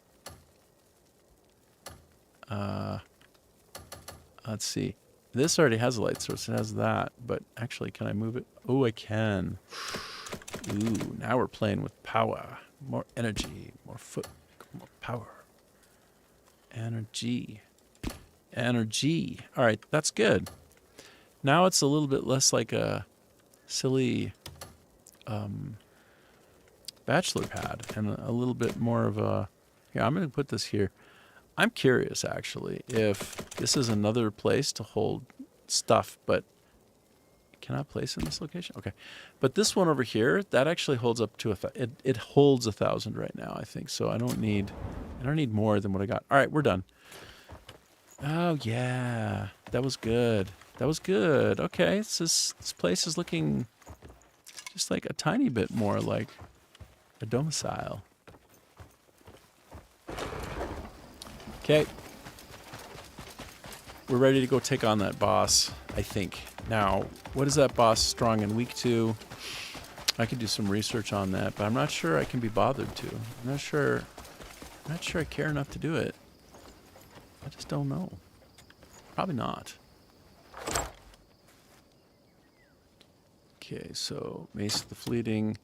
Let's see. This already has a light source. It has that. But actually, can I move it? Oh, I can. Ooh, now we're playing with power. More energy, more more power. Energy. Energy. All right, that's good. Now it's a little bit less like a silly bachelor pad and a little bit more of a... Yeah, I'm going to put this here. I'm curious, actually, if this is another place to hold stuff, but can I place in this location? Okay. But this one over here, that actually holds up to it holds 1,000 right now, I think. So I don't need more than what I got. All right, we're done. Oh yeah, that was good. That was good. Okay, this place is looking just like a tiny bit more like a domicile. Okay. We're ready to go take on that boss, I think. Now, what is that boss strong and weak to? I could do some research on that, but I'm not sure I can be bothered to. I'm not sure I care enough to do it. I just don't know. Probably not. Okay, so Mace of the Fleeting,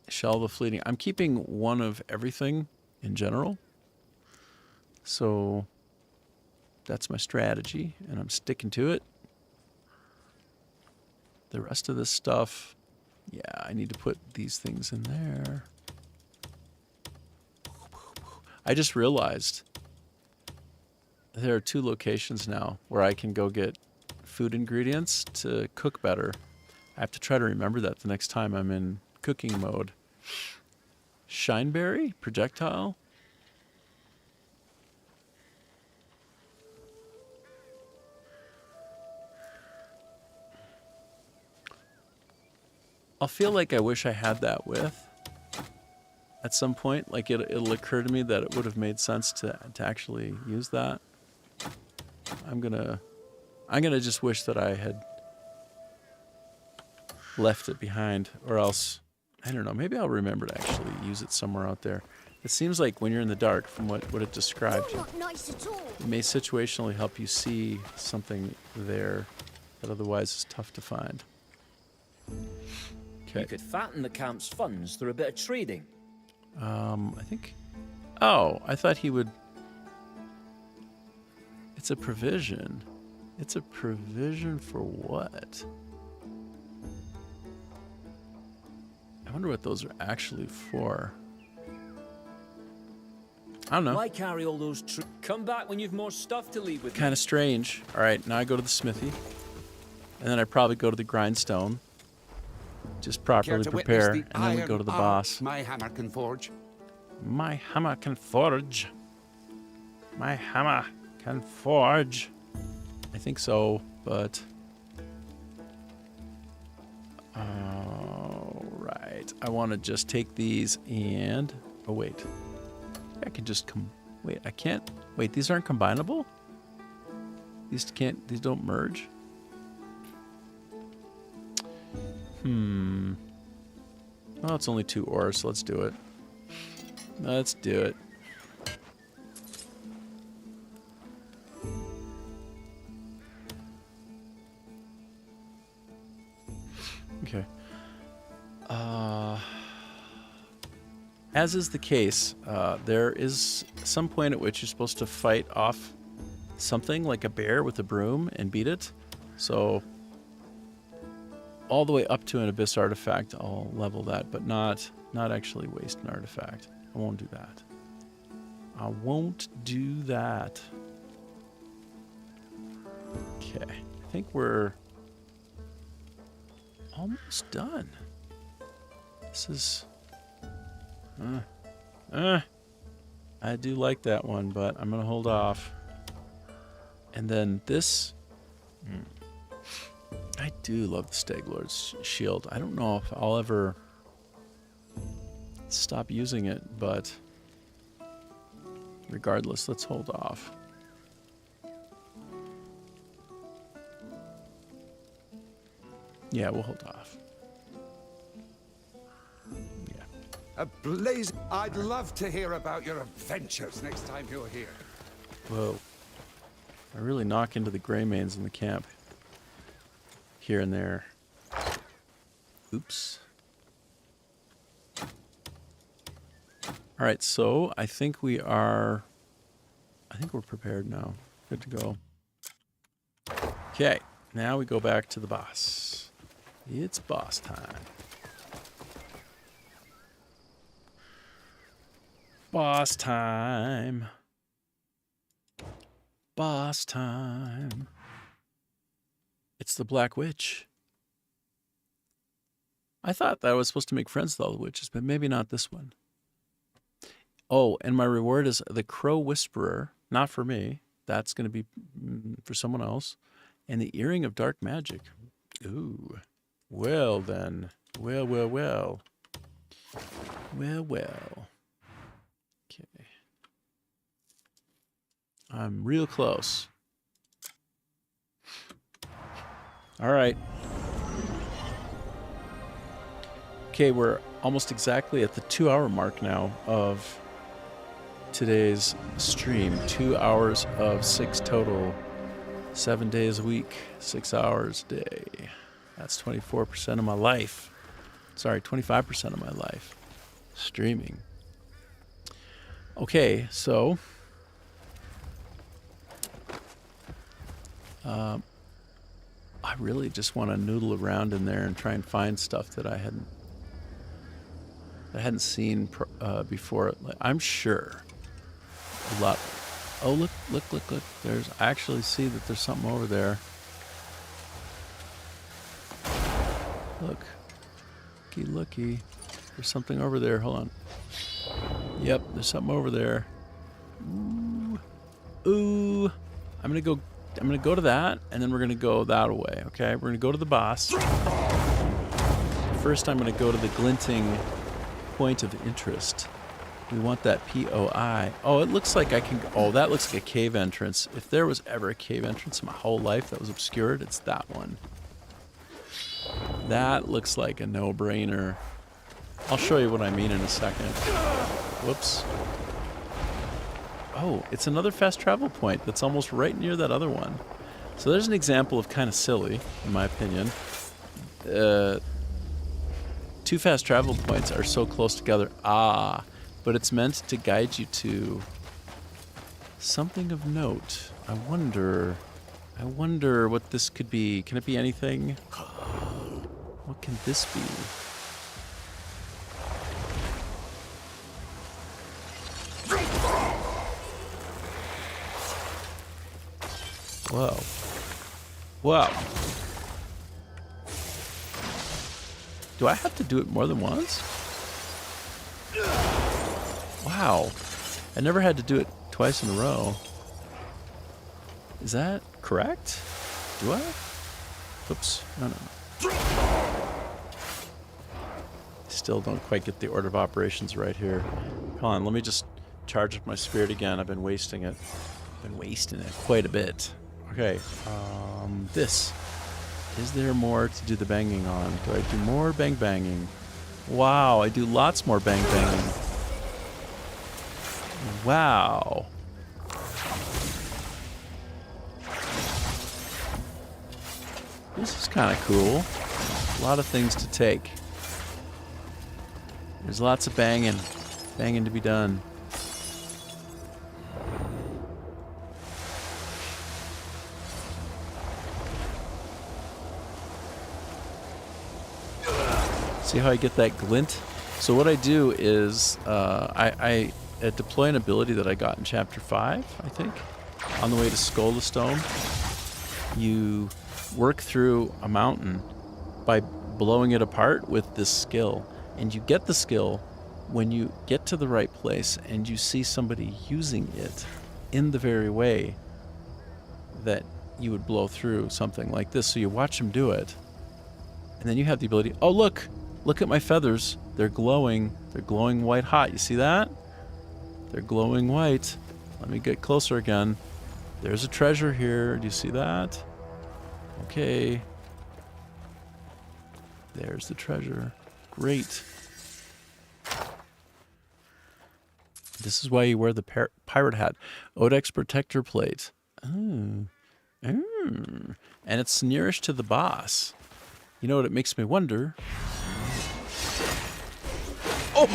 Shell of the Fleeting. I'm keeping one of everything in general. So that's my strategy, and I'm sticking to it. The rest of this stuff, yeah, I need to put these things in there. I just realized there are 2 locations now where I can go get food ingredients to cook better. I have to try to remember that the next time I'm in cooking mode. Shineberry? Projectile? I'll feel like I wish I had that with at some point. Like it'll occur to me that it would have made sense to actually use that. I'm gonna just wish that I had left it behind, or else I don't know. Maybe I'll remember to actually use it somewhere out there. It seems like when you're in the dark, from what it described, You're not nice at all. it may situationally help you see something there that otherwise is tough to find. You could fatten the camp's funds through a bit of trading. I think... Oh, I thought he would... It's a provision. It's a provision for what? I wonder what those are actually for. I don't know. Why carry all those Come back when you've more stuff to leave with Kind of strange. All right, now I go to the smithy. And then I probably go to the grindstone. Just properly prepare, and then we go to the boss. My hammer can forge. My hammer can forge. My hammer can forge. I think so, but... Alright. I want to just take these and... Oh, wait. I can just Wait, I can't... Wait, these aren't combinable? These don't merge? Well, it's only 2 ores, so let's do it. Let's do it. Okay. As is the case, there is some point at which you're supposed to fight off something like a bear with a broom and beat it. So all the way up to an abyss artifact, I'll level that, but not actually waste an artifact. I won't do that. I won't do that. Okay, I think we're almost done. This is... I do like that one, but I'm going to hold off. And then this... I do love the Stag Lord's shield. I don't know if I'll ever stop using it, but regardless, let's hold off. Yeah, we'll hold off. Yeah. Blaze, I'd love to hear about your adventures next time you're here. Whoa. I really knock into the gray mains in the camp. Here and there. Oops. All right, so I think we're prepared now. Good to go. Okay, now we go back to the boss. It's boss time. Boss time. Boss time. It's the Black Witch. I thought that I was supposed to make friends with all the witches, but maybe not this one. Oh, and my reward is the Crow Whisperer. Not for me. That's going to be for someone else. And the Earring of Dark Magic. Ooh. Well, then. Well. Well. Okay. I'm real close. All right. Okay, we're almost exactly at the 2-hour mark now of today's stream. 2 hours of 6 total. 7 days a week, 6 hours a day. That's 24% of my life. Sorry, 25% of my life. Streaming. Okay, so I really just want to noodle around in there and try and find stuff that I hadn't seen before. I'm sure a lot. Oh, look. I actually see that there's something over there. Look. Looky. There's something over there. Hold on. Yep, there's something over there. Ooh. I'm gonna go to that, and then we're gonna go that way, okay? We're gonna go to the boss. First, I'm gonna go to the glinting point of interest. We want that POI. Oh, it looks like I can... Oh, that looks like a cave entrance. If there was ever a cave entrance in my whole life that was obscured, it's that one. That looks like a no-brainer. I'll show you what I mean in a second. Whoops. Oh, it's another fast travel point that's almost right near that other one. So there's an example of kind of silly, in my opinion. 2 fast travel points are so close together. But it's meant to guide you to something of note. I wonder what this could be. Can it be anything? What can this be? Whoa. Whoa. Do I have to do it more than once? Wow. I never had to do it twice in a row. Is that correct? Do I? Oops. No. Still don't quite get the order of operations right here. Hold on, let me just charge up my spirit again. I've been wasting it. Quite a bit. Okay. This. Is there more to do the banging on? Do I do more banging? Wow, I do lots more banging. Wow. This is kind of cool. A lot of things to take. There's lots of banging to be done. See how I get that glint? So what I do is I deploy an ability that I got in Chapter 5, I think. On the way to Skull the Stone, you work through a mountain by blowing it apart with this skill. And you get the skill when you get to the right place and you see somebody using it in the very way that you would blow through something like this. So you watch them do it, and then you have the ability, oh, look at my feathers. They're glowing white hot. You see that? They're glowing white. Let me get closer again. There's a treasure here. Do you see that? Okay. There's the treasure. Great. This is why you wear the pirate hat. Odex protector plate. And it's nearest to the boss. You know what it makes me wonder? Oh!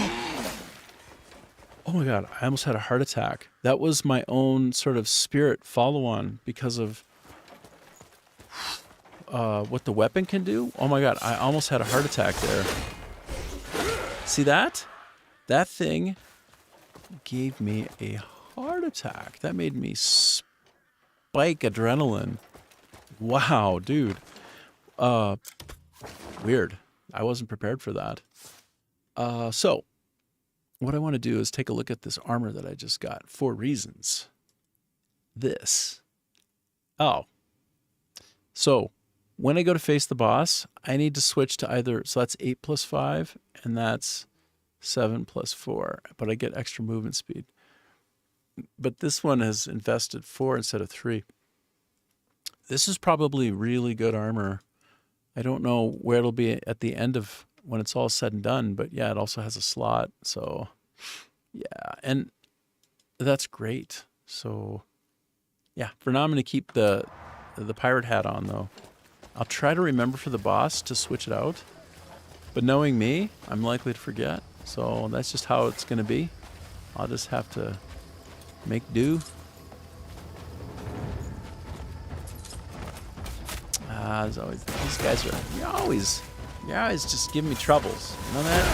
Oh my god, I almost had a heart attack. That was my own sort of spirit follow-on because of what the weapon can do. Oh my god, I almost had a heart attack there. See that? That thing gave me a heart attack. That made me spike adrenaline. Wow, dude. Weird. I wasn't prepared for that. So, what I want to do is take a look at this armor that I just got for reasons. This. Oh. So, when I go to face the boss, I need to switch to either, so that's 8 plus 5, and that's 7 plus 4, but I get extra movement speed. But this one has invested 4 instead of 3. This is probably really good armor. I don't know where it'll be at the end of when it's all said and done, but yeah, it also has a slot. So yeah, and that's great. So yeah, for now I'm going to keep the pirate hat on though. I'll try to remember for the boss to switch it out, but knowing me, I'm likely to forget. So that's just how it's going to be. I'll just have to make do. As always, these guys are you always just give me troubles. You know that?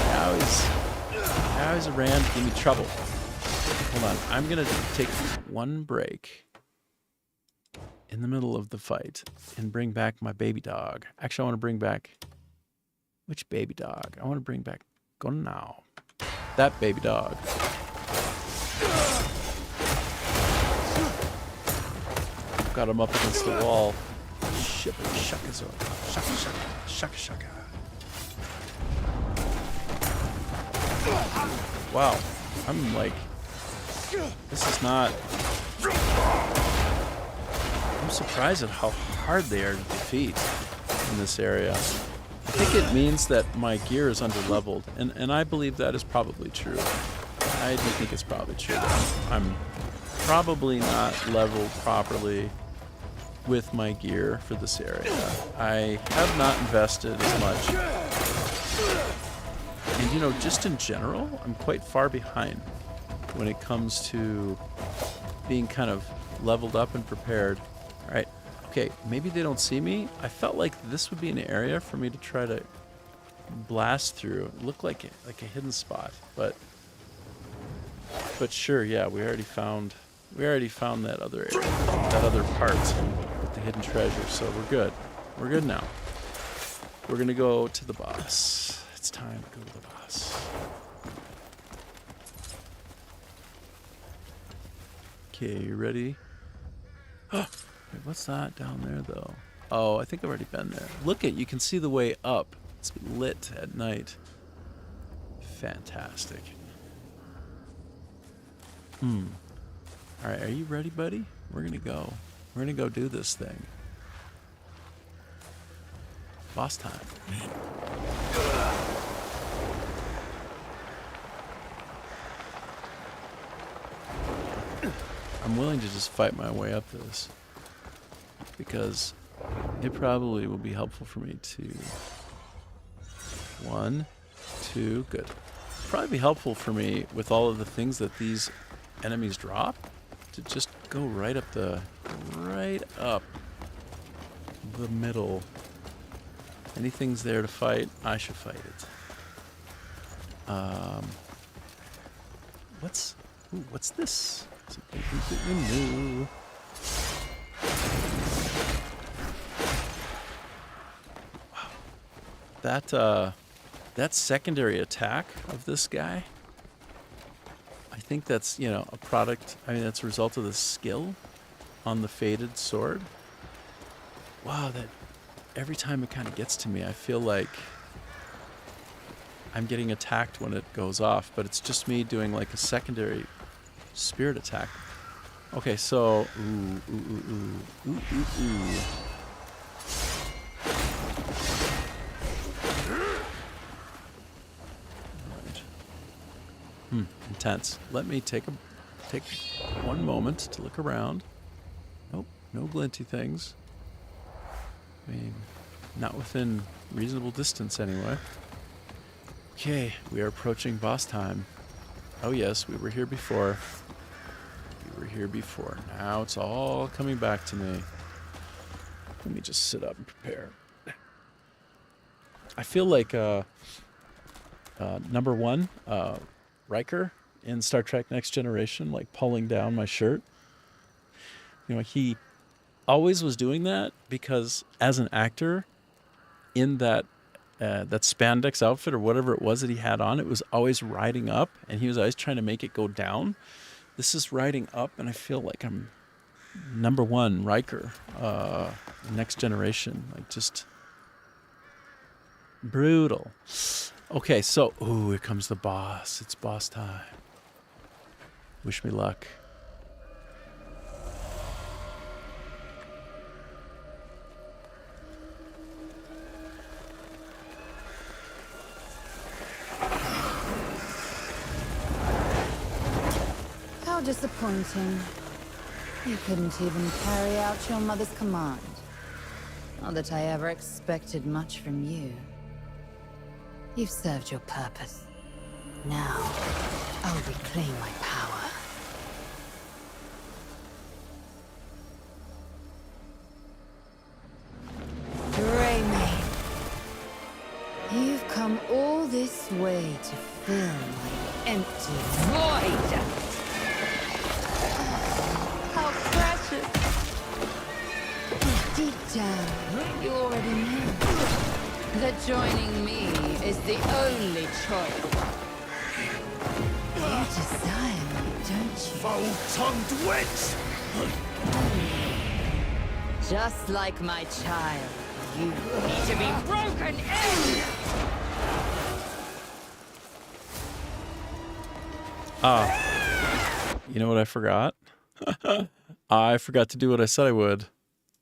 You always around give me trouble. Hold on, I'm gonna take one break in the middle of the fight and bring back my baby dog. Actually, I want to bring back which baby dog? I want to bring back go now. That baby dog. Got him up against the wall. Shaka shaka shaka shaka. Wow, I'm like, this is not. I'm surprised at how hard they are to defeat in this area. I think it means that my gear is underleveled, and I believe that is probably true. I do think it's probably true. I'm probably not leveled properly with my gear for this area. I have not invested as much. And you know, just in general, I'm quite far behind when it comes to being kind of leveled up and prepared. All right, okay, maybe they don't see me. I felt like this would be an area for me to try to blast through. It looked like a hidden spot, but sure, yeah, we already found that other area, that other part with the hidden treasure, so we're good. We're good now. We're gonna go to the boss. It's time to go to the boss. Okay, you ready? Wait, what's that down there, though? Oh, I think I've already been there. Look you can see the way up. It's lit at night. Fantastic. All right, are you ready, buddy? We're gonna go. We're gonna go do this thing. Boss time. I'm willing to just fight my way up this because it probably will be helpful for me to 1, 2, good. Probably be helpful for me with all of the things that these enemies drop to just go right up the middle. Anything's there to fight, I should fight it. What's this? Something completely new. Wow. That secondary attack of this guy, I think that's, you know, a product, I mean, that's a result of the skill on the faded sword. Wow, that every time it kind of gets to me, I feel like I'm getting attacked when it goes off, but it's just me doing like a secondary spirit attack. Okay, so, ooh. Intense. Let me take one moment to look around. Nope, no glinty things. I mean, not within reasonable distance anyway. Okay, we are approaching boss time. Oh yes, we were here before. We were here before. Now it's all coming back to me. Let me just sit up and prepare. I feel like number one, Riker in Star Trek Next Generation, like pulling down my shirt. You know, he always was doing that because as an actor in that spandex outfit or whatever it was that he had on, it was always riding up and he was always trying to make it go down. This is riding up and I feel like I'm number one Riker, Next Generation, like just brutal. Okay, so, ooh, here comes the boss. It's boss time. Wish me luck. How disappointing. You couldn't even carry out your mother's command. Not that I ever expected much from you. You've served your purpose. Now, I'll reclaim my power. Greymane, you've come all this way to fill my empty void. How precious. Deep down, you already knew that joining me is the only choice. You desire me, don't you? Foul-tongued witch! Just like my child, you need to be broken in! You know what I forgot? I forgot to do what I said I would.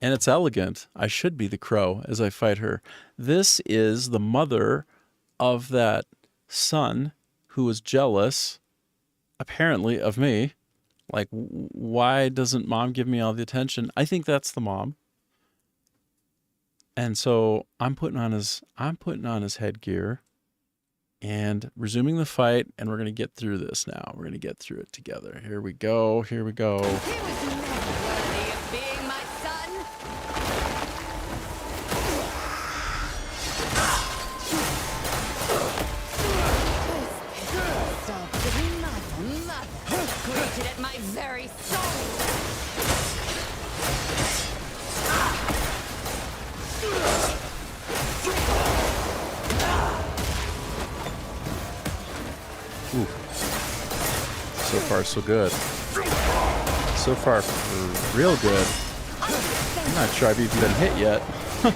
And it's elegant. I should be the crow as I fight her. This is the mother of that son who was jealous, apparently, of me. Like, why doesn't mom give me all the attention? I think that's the mom. And so I'm putting on his headgear and resuming the fight, and we're gonna get through this now. We're gonna get through it together. Here we go. Here we go. He was never worthy of being my son. Starved to be mother, created at my very soul. Ooh. So far, so good. So far, real good. I'm not sure I've even been hit yet. As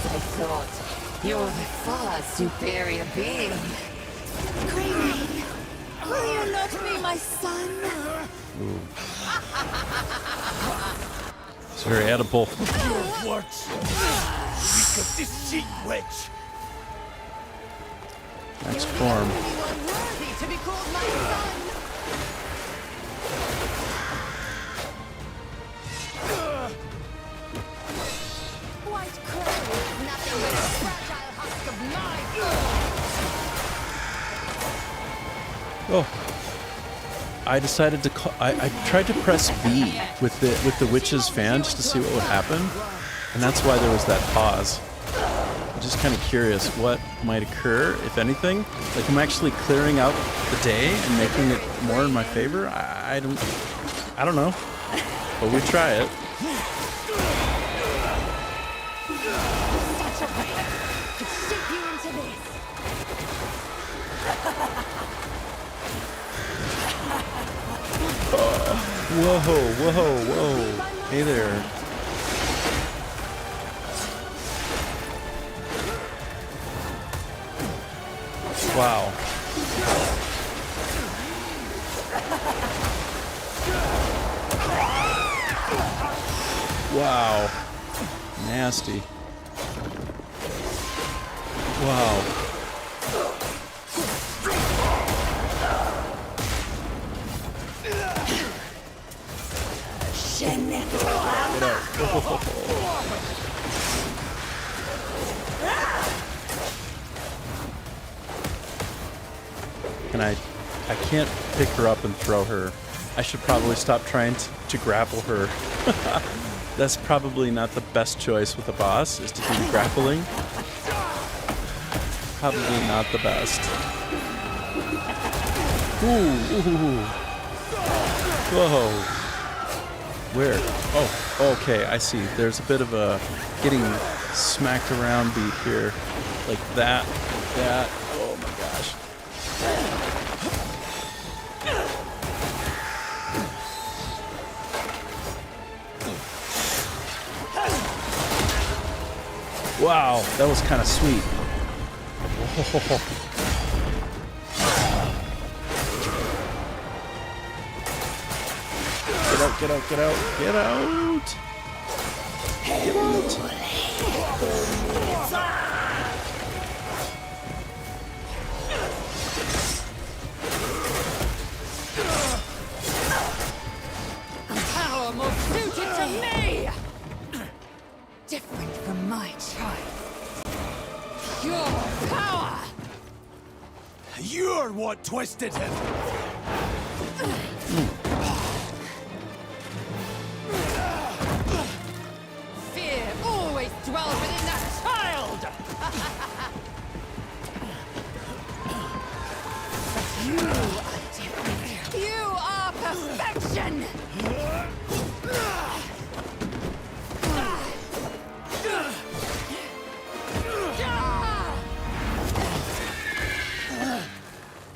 I thought, you're a far superior being. Greymane, will you not be my son? Ooh. It's very edible. What? Reek of deceit, witch! Next You're form. the only one worthy to be called my son. White crow is nothing but a fragile husk of my Oh. I decided to call, I tried to press B with the witch's fan just to see what would happen, and that's why there was that pause. I'm just kind of curious what might occur, if anything. Like, I'm actually clearing out the day and making it more in my favor. I don't know, but we try it. such a way could shape you into this. Whoa, whoa, whoa! Hey there. Wow. Wow. Nasty. Wow. Get out. And I can't pick her up and throw her. I should probably stop trying to grapple her. That's probably not the best choice with a boss, is to do the grappling. Probably not the best. Ooh. Whoa. Where? Oh, okay, I see. There's a bit of a getting smacked around beat here. Like that. Oh my gosh. Wow, that was kind of sweet. Oh. Get out. Power more suited to me! Different from my child. Pure power! You're what twisted him! Fear always dwells within that child! But you are different. You are perfection!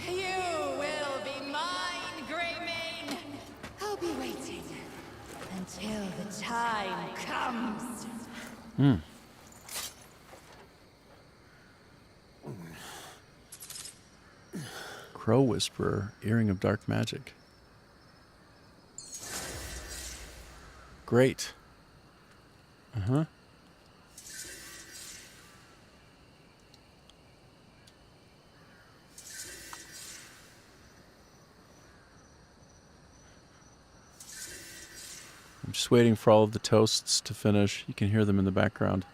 You will be mine, Greymane. I'll be waiting until the time comes. Crow Whisperer, Earring of Dark Magic. Great. Uh-huh. I'm just waiting for all of the toasts to finish. You can hear them in the background.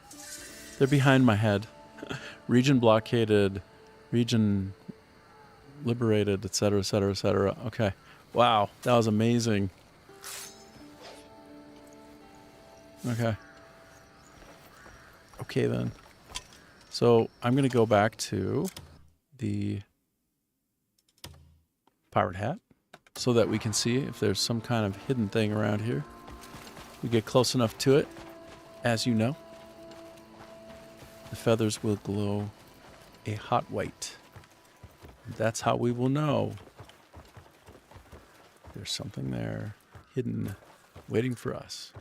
They're behind my head. Region blockaded, region liberated, etc., etc., etc. Okay. Wow, that was amazing. Okay. Okay then. So I'm going to go back to the pirate hat so that we can see if there's some kind of hidden thing around here. We get close enough to it, as you know, the feathers will glow a hot white. That's how we will know there's something there hidden, waiting for us.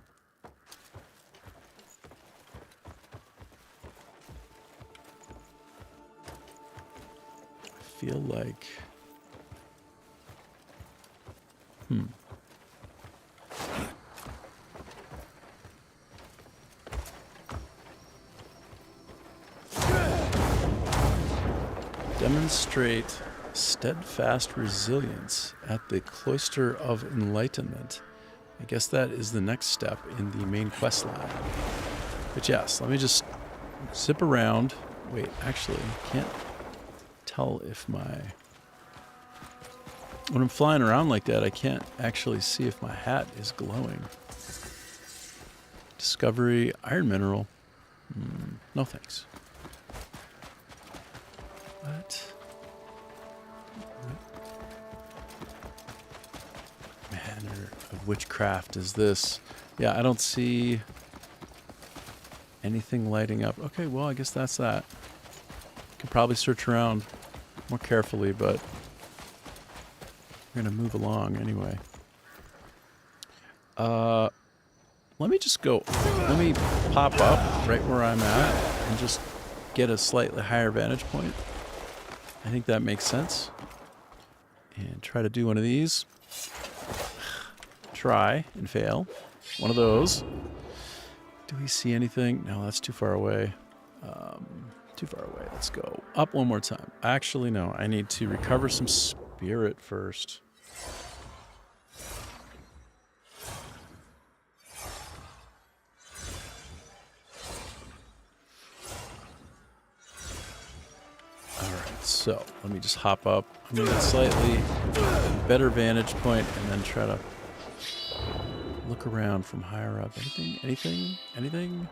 I feel like... Demonstrate steadfast resilience at the Cloister of Enlightenment. I guess that is the next step in the main quest line. But yes, let me just zip around. Wait, actually, can't tell if my... When I'm flying around like that, I can't actually see if my hat is glowing. Discovery, iron mineral. No thanks. What manner of witchcraft is this? Yeah, I don't see anything lighting up. Okay, well, I guess that's that. Could probably search around more carefully, but we're gonna move along anyway. Let me just go. Let me pop up right where I'm at and just get a slightly higher vantage point. I think that makes sense. And try to do one of these. Try and fail. One of those. Do we see anything? No, that's too far away. Too far away. Let's go up one more time. Actually, no. I need to recover some spirit first. So let me just hop up. I'm gonna get slightly better vantage point and then try to look around from higher up. Anything? Anything? Anything?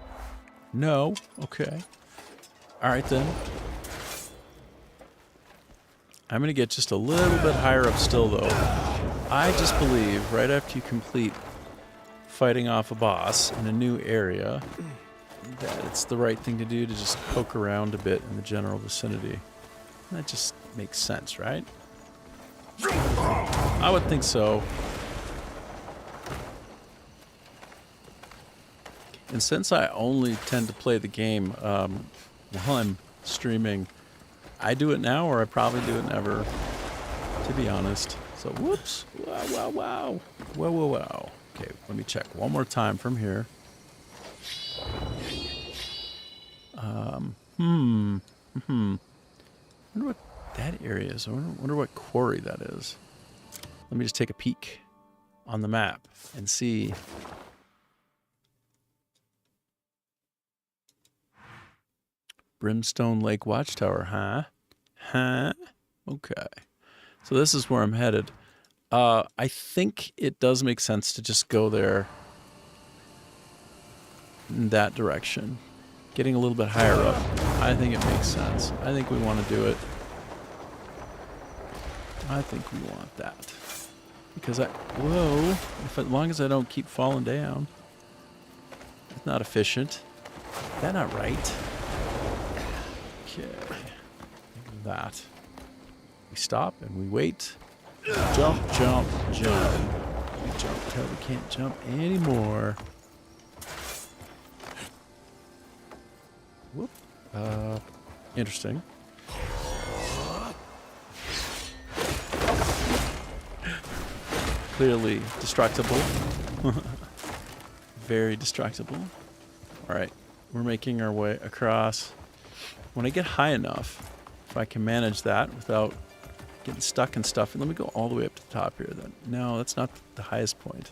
No. Okay. All right then. I'm gonna get just a little bit higher up still though. I just believe right after you complete fighting off a boss in a new area that it's the right thing to do to just poke around a bit in the general vicinity. That just makes sense, right? I would think so. And since I only tend to play the game while I'm streaming, I do it now or I probably do it never, to be honest. So, whoops. Wow, wow, wow. Whoa, whoa, wow. Okay, let me check one more time from here. I wonder what that area is. I wonder what quarry that is. Let me just take a peek on the map and see. Brimstone Lake Watchtower, huh? Huh? Okay. So this is where I'm headed. I think it does make sense to just go there in that direction. Getting a little bit higher up. I think it makes sense. I think we want to do it. I think we want that. Because whoa, as long as I don't keep falling down. It's not efficient. Is that not right? Okay. Look at that. We stop and we wait. Jump, jump, jump. We jump until we can't jump anymore. Whoop. Interesting. Clearly destructible. Very destructible. Alright, we're making our way across. When I get high enough, if I can manage that without getting stuck and stuff, and let me go all the way up to the top here then. No, that's not the highest point.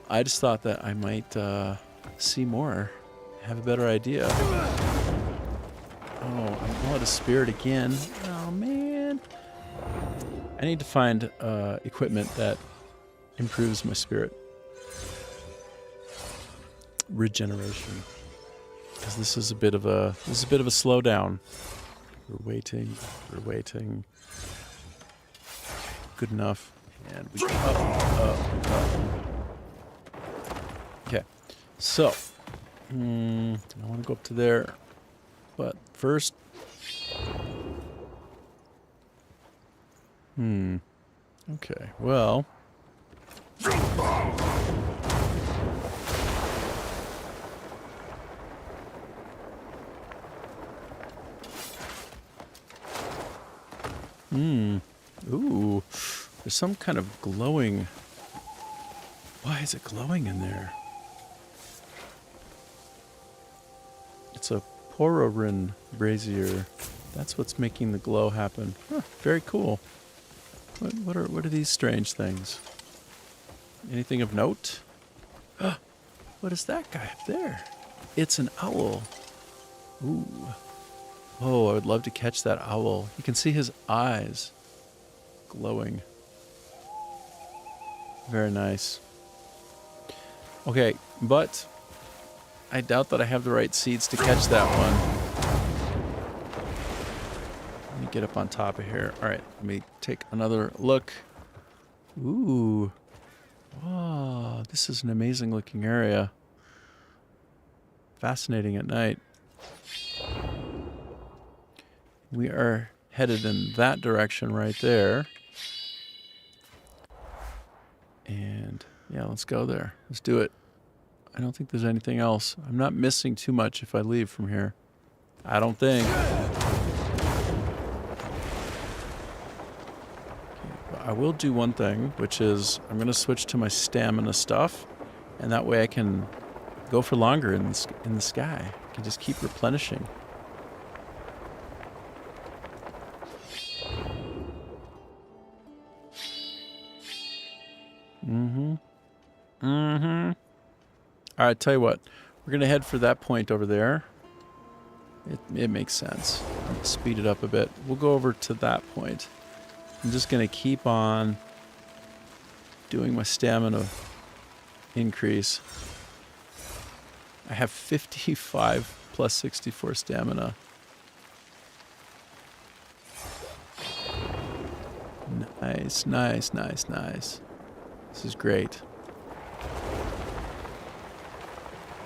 I just thought that I might see more, have a better idea. Oh, I'm out of spirit again. Oh man. I need to find equipment that improves my spirit regeneration, because this is a bit of a slowdown. We're waiting. Good enough, and we go up. Okay, so I want to go up to there, but first. Okay, well. Ooh. There's some kind of glowing. Why is it glowing in there? It's a pororin brazier. That's what's making the glow happen. Huh, very cool. What are these strange things? Anything of note? What is that guy up there? It's an owl. Ooh. Oh, I would love to catch that owl. You can see his eyes glowing. Very nice. Okay, but I doubt that I have the right seeds to catch that one. Let me get up on top of here. All right, let me take another look. Ooh. Wow, this is an amazing looking area. Fascinating at night. We are headed in that direction right there. And yeah, let's go there. Let's do it. I don't think there's anything else. I'm not missing too much if I leave from here. I don't think. I will do one thing, which is I'm going to switch to my stamina stuff, and that way I can go for longer in the sky. I can just keep replenishing. All right, tell you what. We're going to head for that point over there. It makes sense. speed it up a bit. We'll go over to that point. I'm just going to keep on doing my stamina increase. I have 55 plus 64 stamina. Nice, nice, nice, nice. This is great.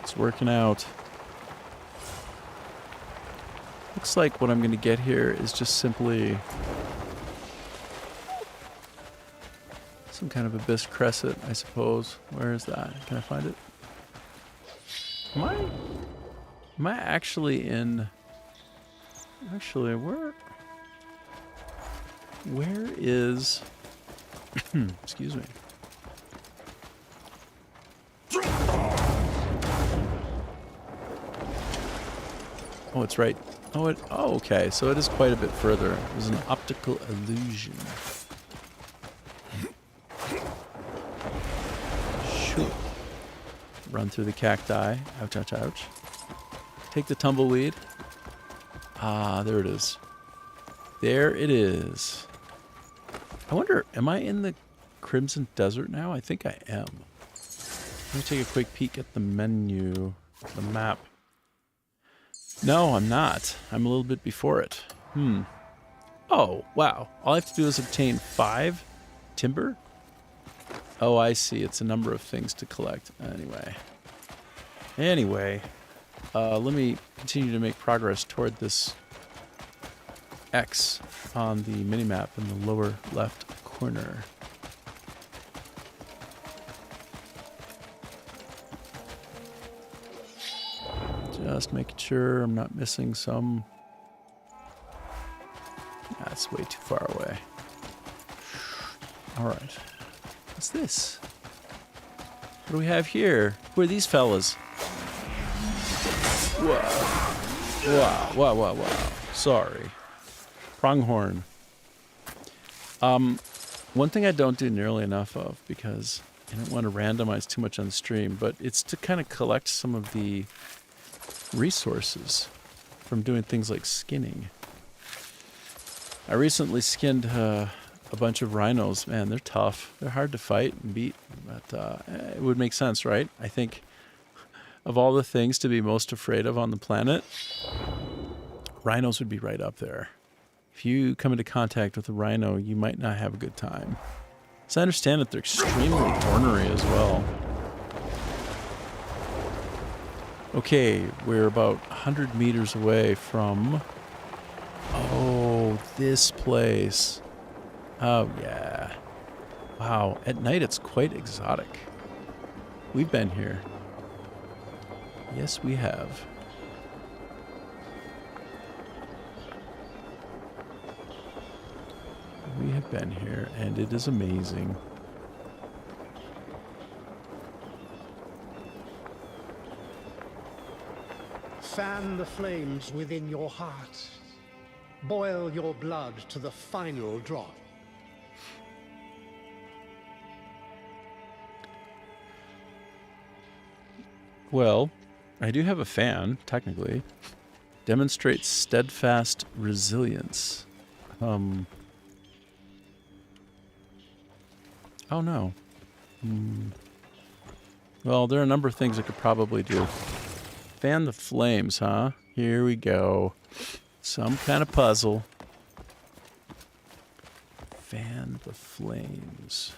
It's working out. Looks like what I'm going to get here is just simply some kind of abyss crescent, I suppose. Where is that? Can I find it? Am I actually in... Actually, where is... Excuse me. Oh, it's right. Oh, okay. So it is quite a bit further. It was an optical illusion. Sure. Run through the cacti. Ouch, ouch, ouch. Take the tumbleweed. Ah, there it is. There it is. I wonder, am I in the Crimson Desert now? I think I am. Let me take a quick peek at the menu, the map. No, I'm not. I'm a little bit before it. Oh, wow. All I have to do is obtain 5 timber? Oh, I see. It's a number of things to collect. Anyway, let me continue to make progress toward this X on the minimap in the lower left corner. Just making sure I'm not missing some. That's way too far away. Alright. What's this? What do we have here? Who are these fellas? Whoa. Wow, wow, wow, wow. Sorry. Pronghorn. One thing I don't do nearly enough of, because I don't want to randomize too much on the stream, but it's to kind of collect some of the resources from doing things like skinning. I recently skinned a bunch of rhinos. Man, they're tough. They're hard to fight and beat, but it would make sense, right? I think of all the things to be most afraid of on the planet, rhinos would be right up there. If you come into contact with a rhino, you might not have a good time. So I understand that they're extremely ornery as well. Okay, we're about 100 meters away from... Oh, this place. Oh, yeah. Wow, at night it's quite exotic. We've been here. Yes, we have. We have been here, and it is amazing. Fan the flames within your heart. Boil your blood to the final drop. Well, I do have a fan, technically. Demonstrates steadfast resilience. Oh no. Well, there are a number of things I could probably do. Fan the flames, huh? Here we go. Some kind of puzzle. Fan the flames.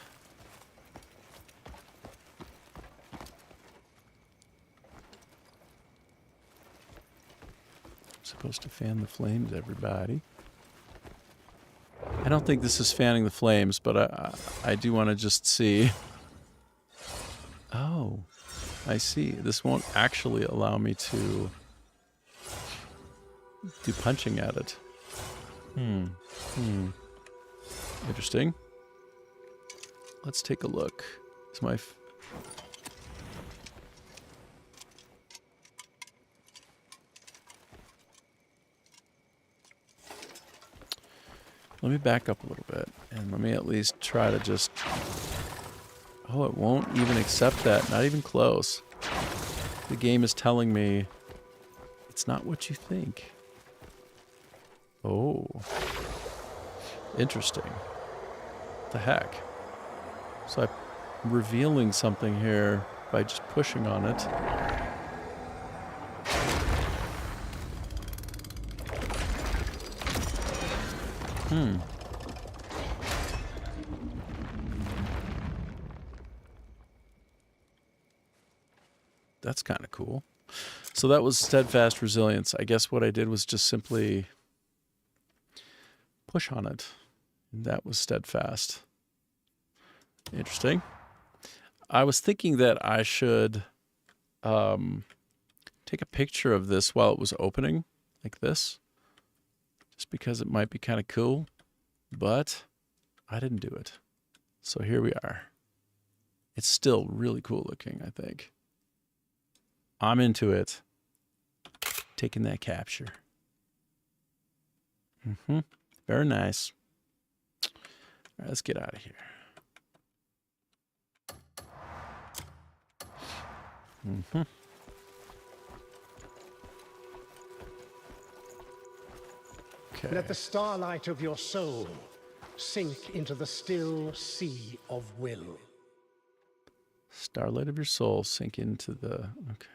I'm supposed to fan the flames, everybody. I don't think this is fanning the flames, but I do want to just see. Oh, I see. This won't actually allow me to do punching at it. Interesting. Let's take a look. Is my... Let me back up a little bit, and let me at least try to just... Oh, it won't even accept that. Not even close. The game is telling me it's not what you think. Oh. Interesting. The heck? So I'm revealing something here by just pushing on it. That's kind of cool. So that was steadfast resilience. I guess what I did was just simply push on it. And that was steadfast. Interesting. I was thinking that I should take a picture of this while it was opening, like this, just because it might be kind of cool, but I didn't do it. So here we are. It's still really cool looking, I think. I'm into it. Taking that capture. Very nice. All right, let's get out of here. Okay. Let the starlight of your soul sink into the still sea of will. Starlight of your soul sink into the... Okay.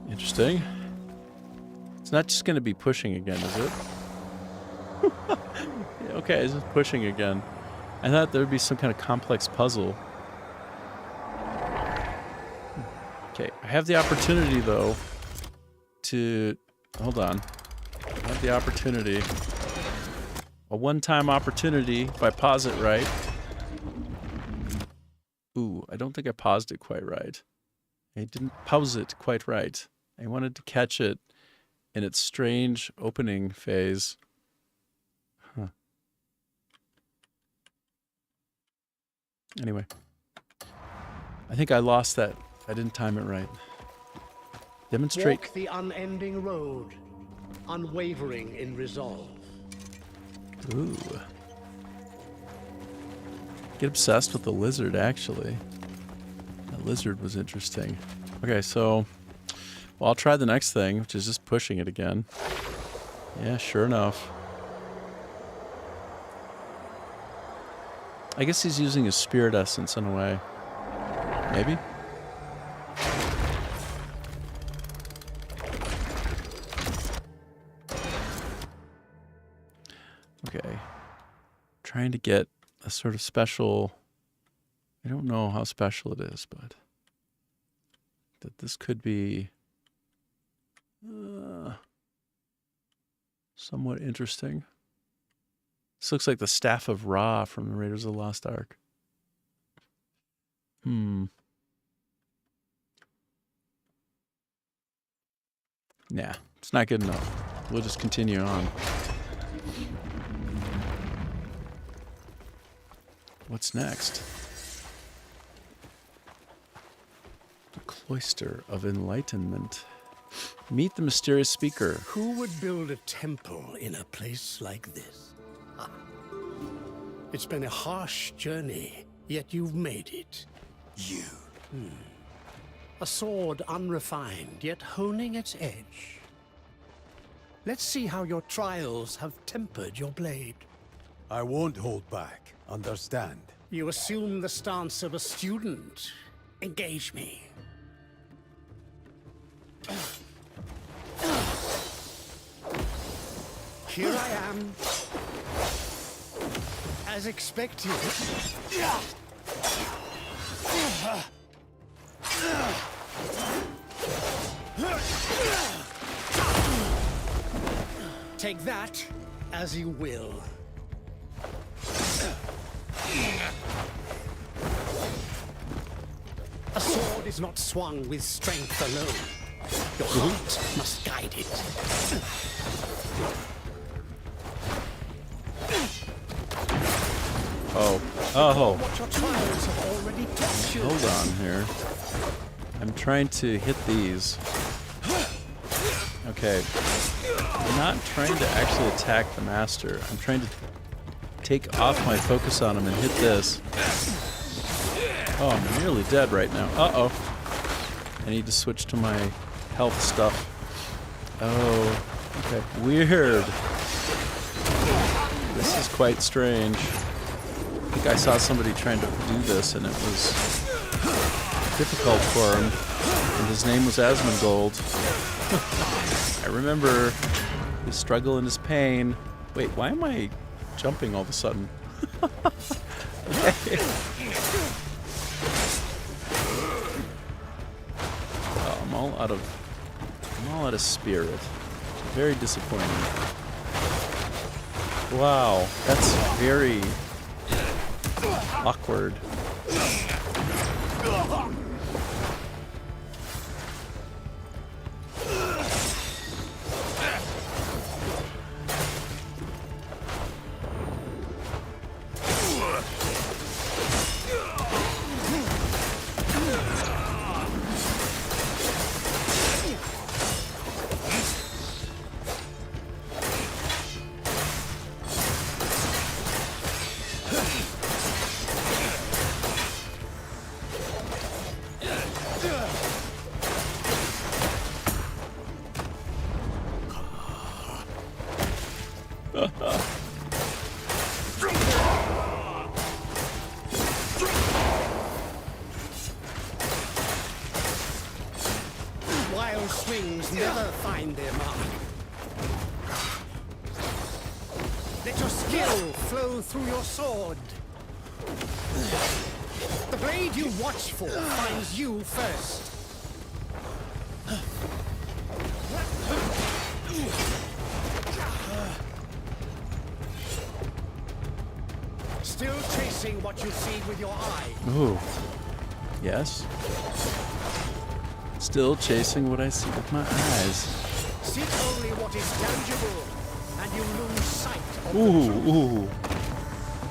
Interesting. It's not just going to be pushing again, is it? Okay, it's just pushing again. I thought there would be some kind of complex puzzle. Okay, I have the opportunity, though, to... Hold on. I have the opportunity. A one-time opportunity, if I pause it right. Ooh, I don't think I paused it quite right. I didn't pause it quite right. I wanted to catch it in its strange opening phase. Huh. Anyway. I think I lost that. I didn't time it right. Demonstrate. Walk the unending road, unwavering in resolve. Ooh. Get obsessed with the lizard, actually. That lizard was interesting. Okay, so... Well, I'll try the next thing, which is just pushing it again. Yeah, sure enough. I guess he's using his spirit essence in a way. Maybe? Okay. Trying to get a sort of special... I don't know how special it is, but... That this could be... somewhat interesting. This looks like the Staff of Ra from the Raiders of the Lost Ark. Nah, it's not good enough. We'll just continue on. What's next? The Cloister of Enlightenment. Meet the mysterious speaker. Who would build a temple in a place like this? It's been a harsh journey, yet you've made it. You. A sword unrefined, yet honing its edge. Let's see how your trials have tempered your blade. I won't hold back. Understand? You assume the stance of a student. Engage me. Here I am. As expected. Take that as you will. A sword is not swung with strength alone. Your heart must guide it. Oh. Oh. What your trials have already taught you. Hold on here. I'm trying to hit these. Okay. I'm not trying to actually attack the master. I'm trying to take off my focus on him and hit this. Oh, I'm nearly dead right now. Uh-oh. I need to switch to my health stuff. Oh, okay. Weird. This is quite strange. I think I saw somebody trying to do this and it was difficult for him. And his name was Asmongold. I remember his struggle and his pain. Wait, why am I jumping all of a sudden? Okay. Oh, I'm all out of spirit. Very disappointing. Wow, that's very awkward. Wild swings never find their mark. Let your skill flow through your sword. The blade you watch for finds you first. Still chasing what you see with your eye. Ooh. Yes. Still chasing what I see with my eyes. Seek only what is tangible, and you lose sight of Ooh, ooh.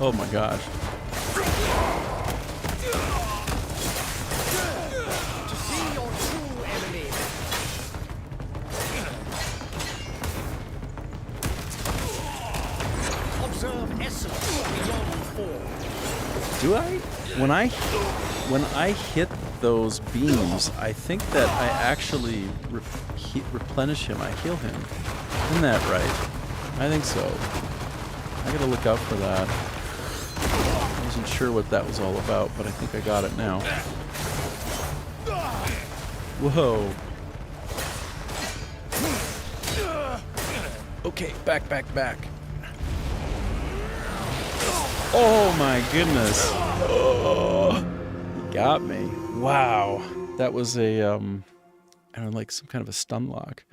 Oh my gosh. to see your true enemy. Observe essence beyond form. Do I? When I hit those beams, I think that I actually replenish him. I heal him. Isn't that right? I think so. I gotta look out for that. I wasn't sure what that was all about, but I think I got it now. Whoa. Okay, back. Oh my goodness. Oh, he got me. Wow. That was a, I don't know, like some kind of a stun lock.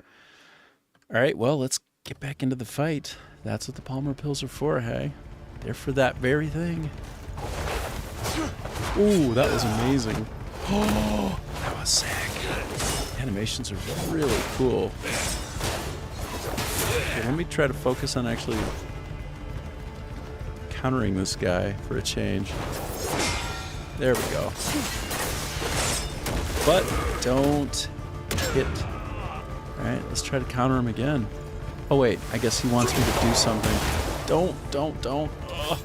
All right, well, let's get back into the fight. That's what the Palmer pills are for, hey? They're for that very thing. Ooh, that was amazing. Oh, that was sick. Animations are really cool. Okay, let me try to focus on actually countering this guy for a change. There we go. But don't hit. Alright, let's try to counter him again. Oh wait, I guess he wants me to do something. Don't. Ugh.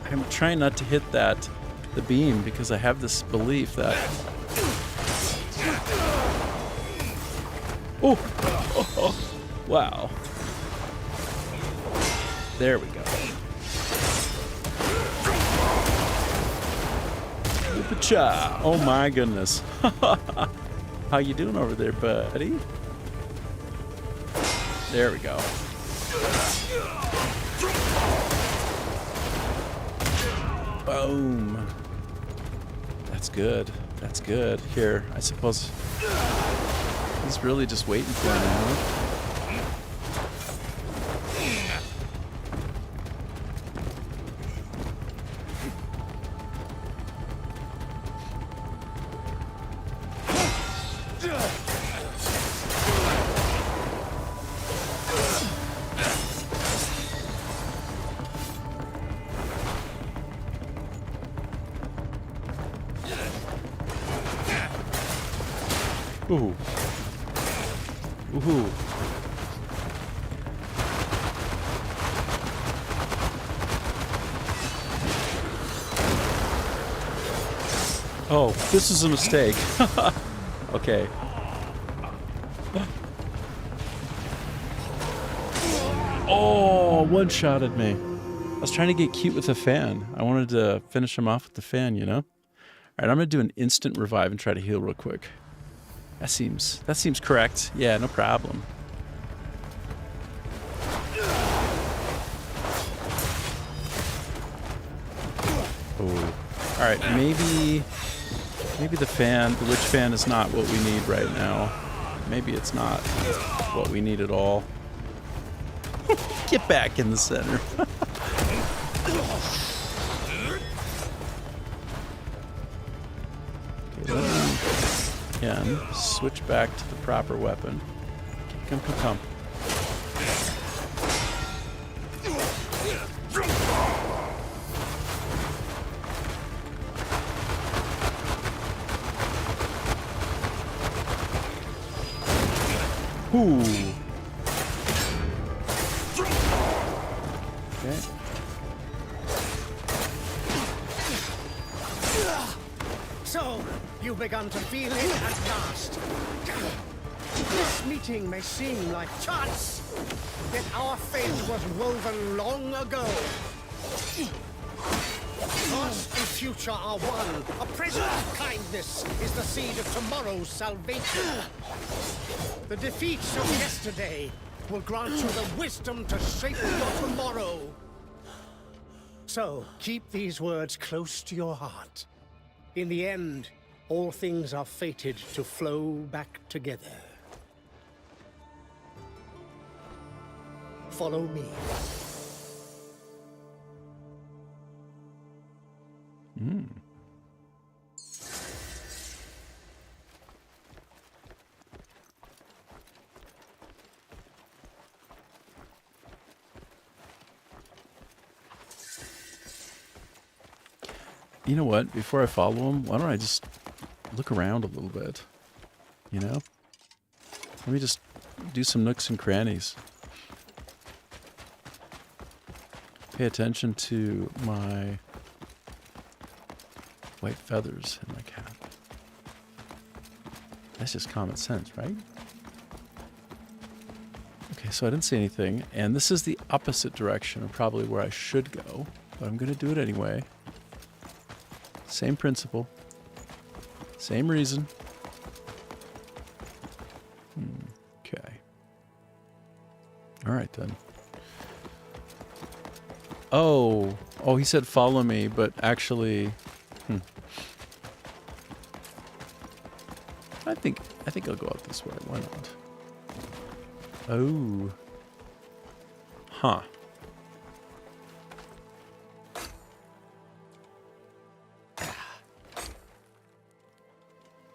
I'm trying not to hit the beam, because I have this belief that... Oh! Wow. There we go. Whoop-a-cha. Oh my goodness. How you doing over there, buddy? There we go. Boom. That's good. That's good. Here, I suppose he's really just waiting for me now. Ooh. Ooh. Oh, this is a mistake. Okay. Oh, one-shotted me. I was trying to get cute with the fan. I wanted to finish him off with the fan, you know? All right, I'm going to do an instant revive and try to heal real quick. That seems correct. Yeah, no problem. Oh. All right, maybe the fan, the witch fan is not what we need right now. Maybe it's not what we need at all. Get back in the center. Okay, let me again switch back to the proper weapon. Come. Ooh. Okay. So, you've begun to feel it at last. This meeting may seem like chance, yet our fate was woven long ago. Past and future are one. A present kindness is the seed of tomorrow's salvation. The defeats of yesterday will grant you the wisdom to shape your tomorrow. So, keep these words close to your heart. In the end, all things are fated to flow back together. Follow me. You know what? Before I follow him, why don't I just look around a little bit? You know? Let me just do some nooks and crannies. Pay attention to my white feathers in my cap. That's just common sense, right? Okay, so I didn't see anything, and this is the opposite direction of probably where I should go, but I'm going to do it anyway. Same principle. Same reason. Okay. All right, then. Oh, he said follow me, but actually... I think I'll go out this way. Why not? Oh. Huh.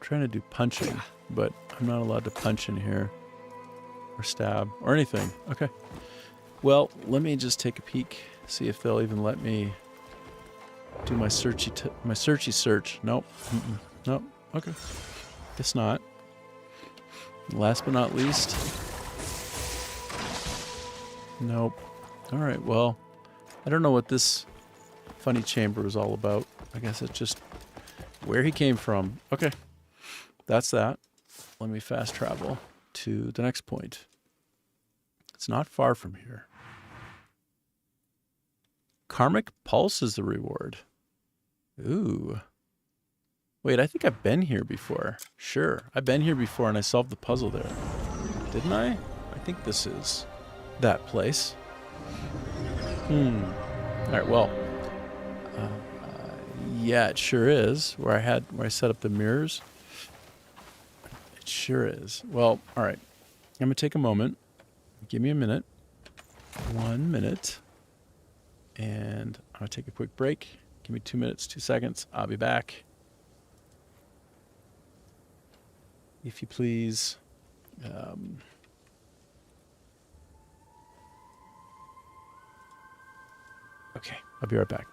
Trying to do punching, but I'm not allowed to punch in here or stab or anything. Okay. Well, let me just take a peek, see if they'll even let me do my searchy search. Nope. Nope. Okay. Guess not. Last but not least. Nope. All right. Well, I don't know what this funny chamber is all about. I guess it's just where he came from. Okay. That's that. Let me fast travel to the next point. It's not far from here. Karmic Pulse is the reward. Ooh. Wait, I think I've been here before. Sure, I've been here before and I solved the puzzle there. Didn't I? I think this is that place. Alright, well. Yeah, it sure is. Where I set up the mirrors. It sure is. Well, alright. I'm going to take a moment. Give me a minute. 1 minute. And I'm going to take a quick break. Give me 2 minutes, 2 seconds. I'll be back. If you please. Okay, I'll be right back.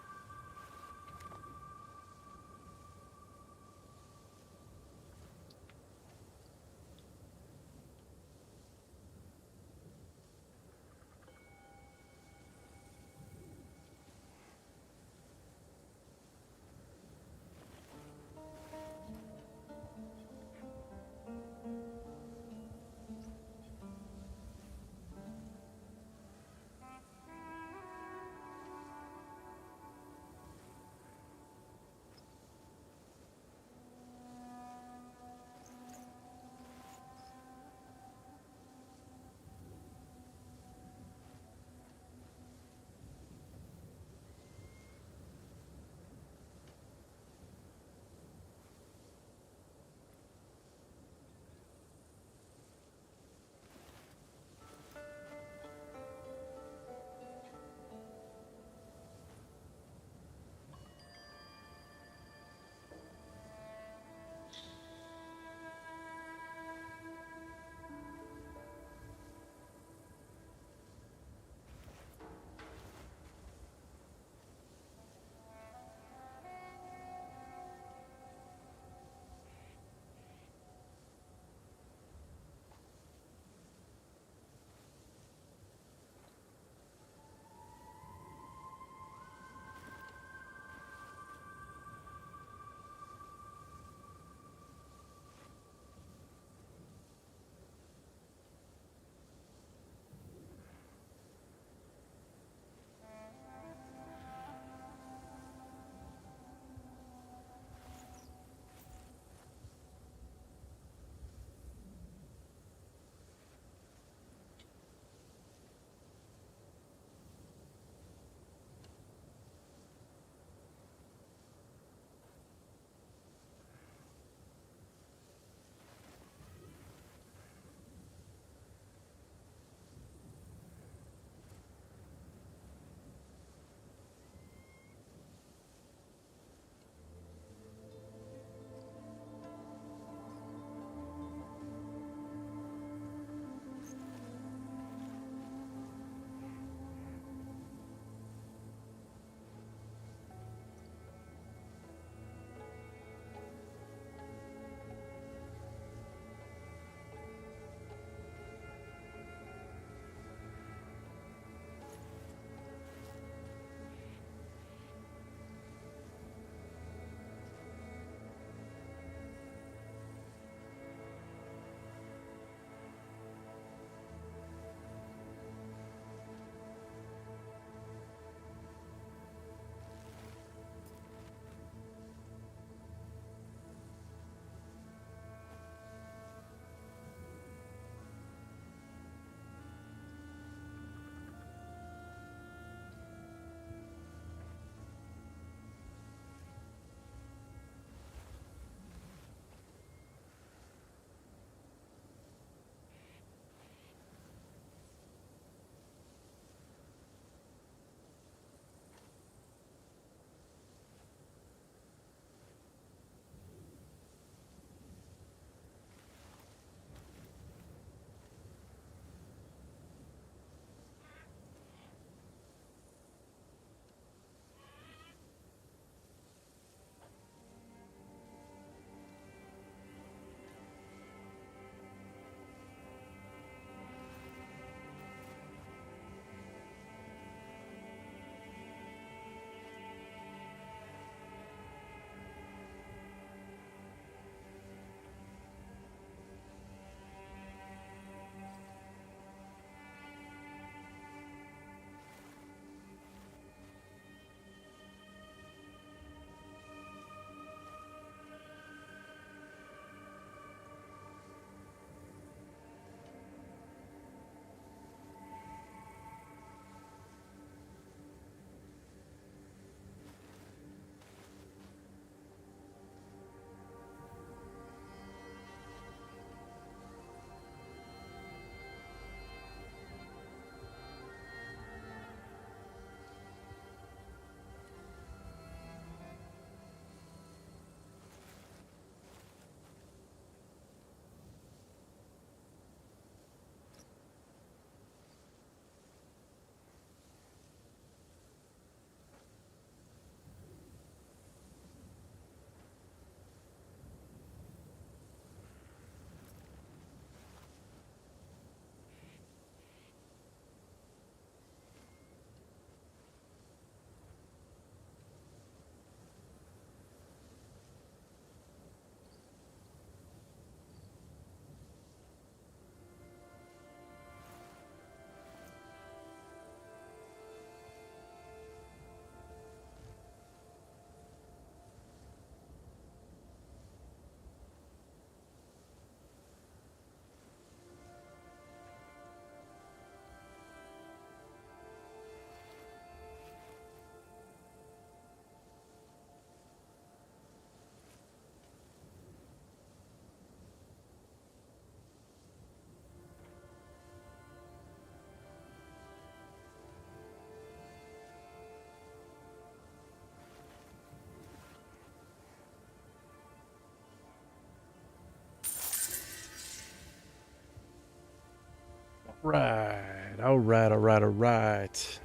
Right. All right. All right. All right.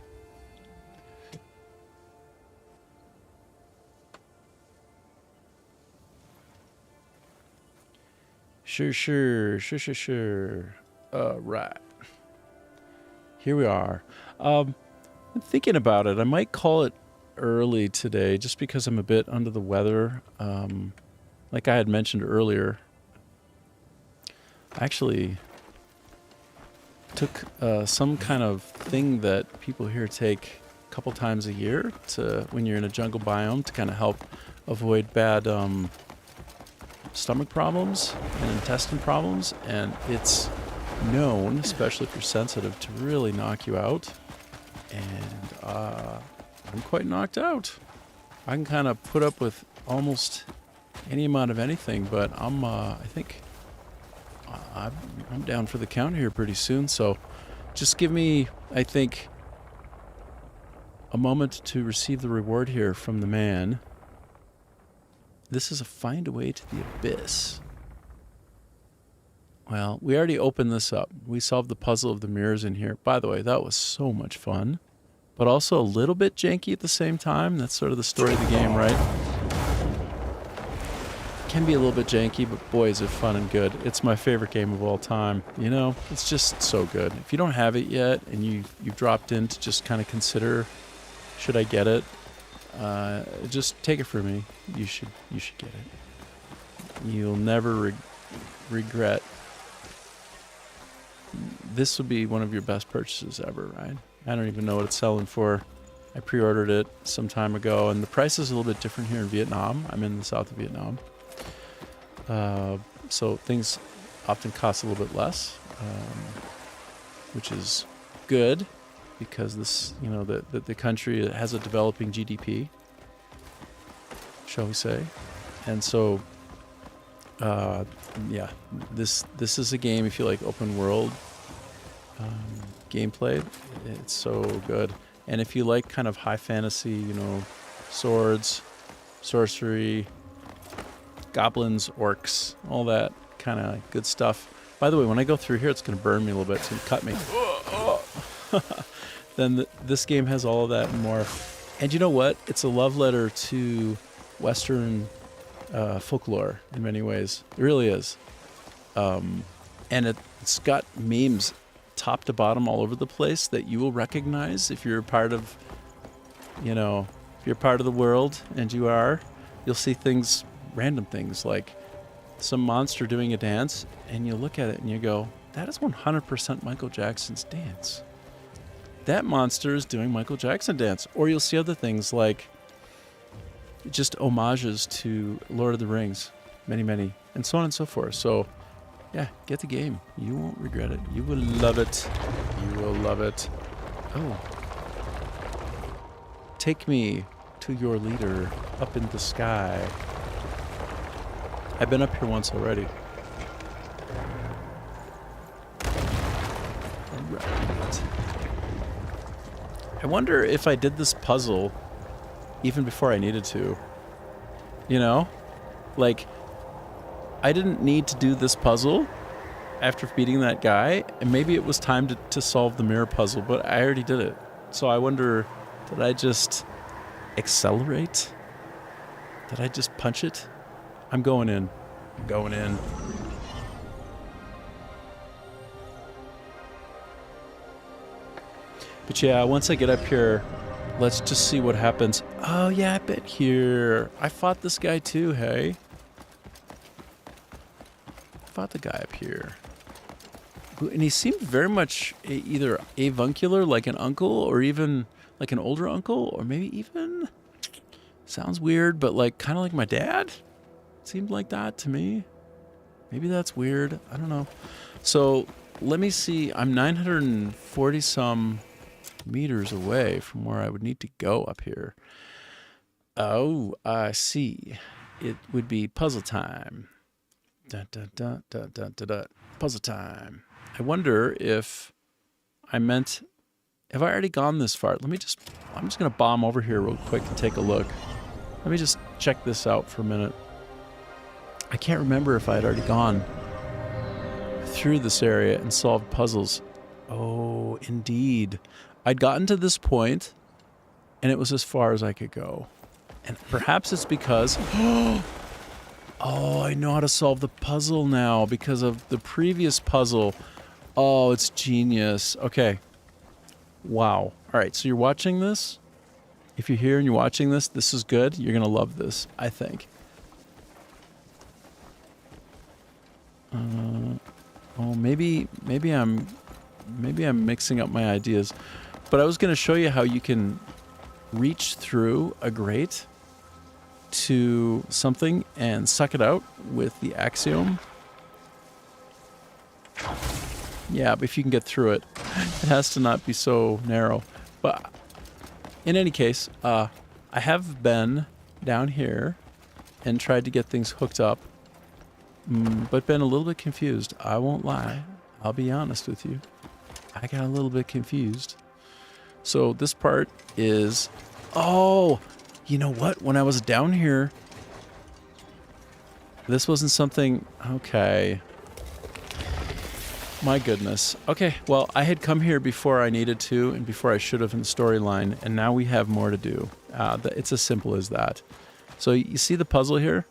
Sure. All right. Here we are. I'm thinking about it. I might call it early today just because I'm a bit under the weather. Like I had mentioned earlier, I actually took some kind of thing that people here take a couple times a year to when you're in a jungle biome to kind of help avoid bad stomach problems and intestine problems, and it's known, especially if you're sensitive, to really knock you out. And I'm quite knocked out. I can kind of put up with almost any amount of anything, but I think I'm down for the count here pretty soon. So just give me, I think, a moment to receive the reward here from the man. This is a find a way to the abyss. Well, we already opened this up. We solved the puzzle of the mirrors in here. By the way, that was so much fun, but also a little bit janky at the same time. That's sort of the story of the game, right? Can be a little bit janky, but boy, is it fun and good. It's my favorite game of all time. You know, it's just so good. If you don't have it yet and you've dropped in to just kind of consider, should I get it? Just take it from me. You should get it. You'll never regret. This would be one of your best purchases ever, right? I don't even know what it's selling for. I pre-ordered it some time ago, and the price is a little bit different here in Vietnam. I'm in the south of Vietnam. So things often cost a little bit less, which is good because this, you know, the country has a developing GDP, shall we say. And so, yeah, this is a game, if you like open world gameplay, it's so good. And if you like kind of high fantasy, you know, swords, sorcery, goblins, orcs, all that kind of good stuff. By the way, when I go through here, it's going to burn me a little bit. It's going to cut me. Then this game has all of that and more. And you know what? It's a love letter to Western folklore in many ways. It really is. And it's got memes top to bottom all over the place that you will recognize if you're a part of, you know, if you're part of the world, and you are, you'll see things, random things like some monster doing a dance, and you look at it and you go, that is 100% Michael Jackson's dance. That monster is doing Michael Jackson dance. Or you'll see other things like just homages to Lord of the Rings, many, and so on and so forth. So yeah, get the game. You won't regret it. You will love it. You will love it. Oh. Take me to your leader up in the sky. I've been up here once already. Alright. I wonder if I did this puzzle even before I needed to. You know? Like, I didn't need to do this puzzle after beating that guy, and maybe it was time to solve the mirror puzzle, but I already did it. So I wonder, did I just accelerate? Did I just punch it? I'm going in. I'm going in. But yeah, once I get up here, let's just see what happens. Oh yeah, I've been here. I fought this guy too, hey? Fought the guy up here. And he seemed very much either avuncular, like an uncle, or even like an older uncle, or maybe even, sounds weird, but like kind of like my dad. Seemed like that to me. Maybe that's weird. I don't know. So let me see. I'm 940 some meters away from where I would need to go up here. Oh, I see. It would be puzzle time. Puzzle time. I wonder if I meant, have I already gone this far? I'm just going to bomb over here real quick and take a look. Let me just check this out for a minute. I can't remember if I had already gone through this area and solved puzzles. Oh, indeed. I'd gotten to this point, and it was as far as I could go. And perhaps it's because... Oh, I know how to solve the puzzle now because of the previous puzzle. Oh, it's genius. Okay. Wow. All right, so you're watching this. If you're here and you're watching this, this is good. You're going to love this, I think. Oh, maybe I'm mixing up my ideas. But I was going to show you how you can reach through a grate to something and suck it out with the axiom. Yeah, but if you can get through it, it has to not be so narrow. But in any case, I have been down here and tried to get things hooked up, but been a little bit confused. I won't lie. I'll be honest with you. I got a little bit confused. So this part is... Oh! You know what? When I was down here... This wasn't something... Okay. My goodness. Okay, well, I had come here before I needed to and before I should have in the storyline, and now we have more to do. It's as simple as that. So you see the puzzle here?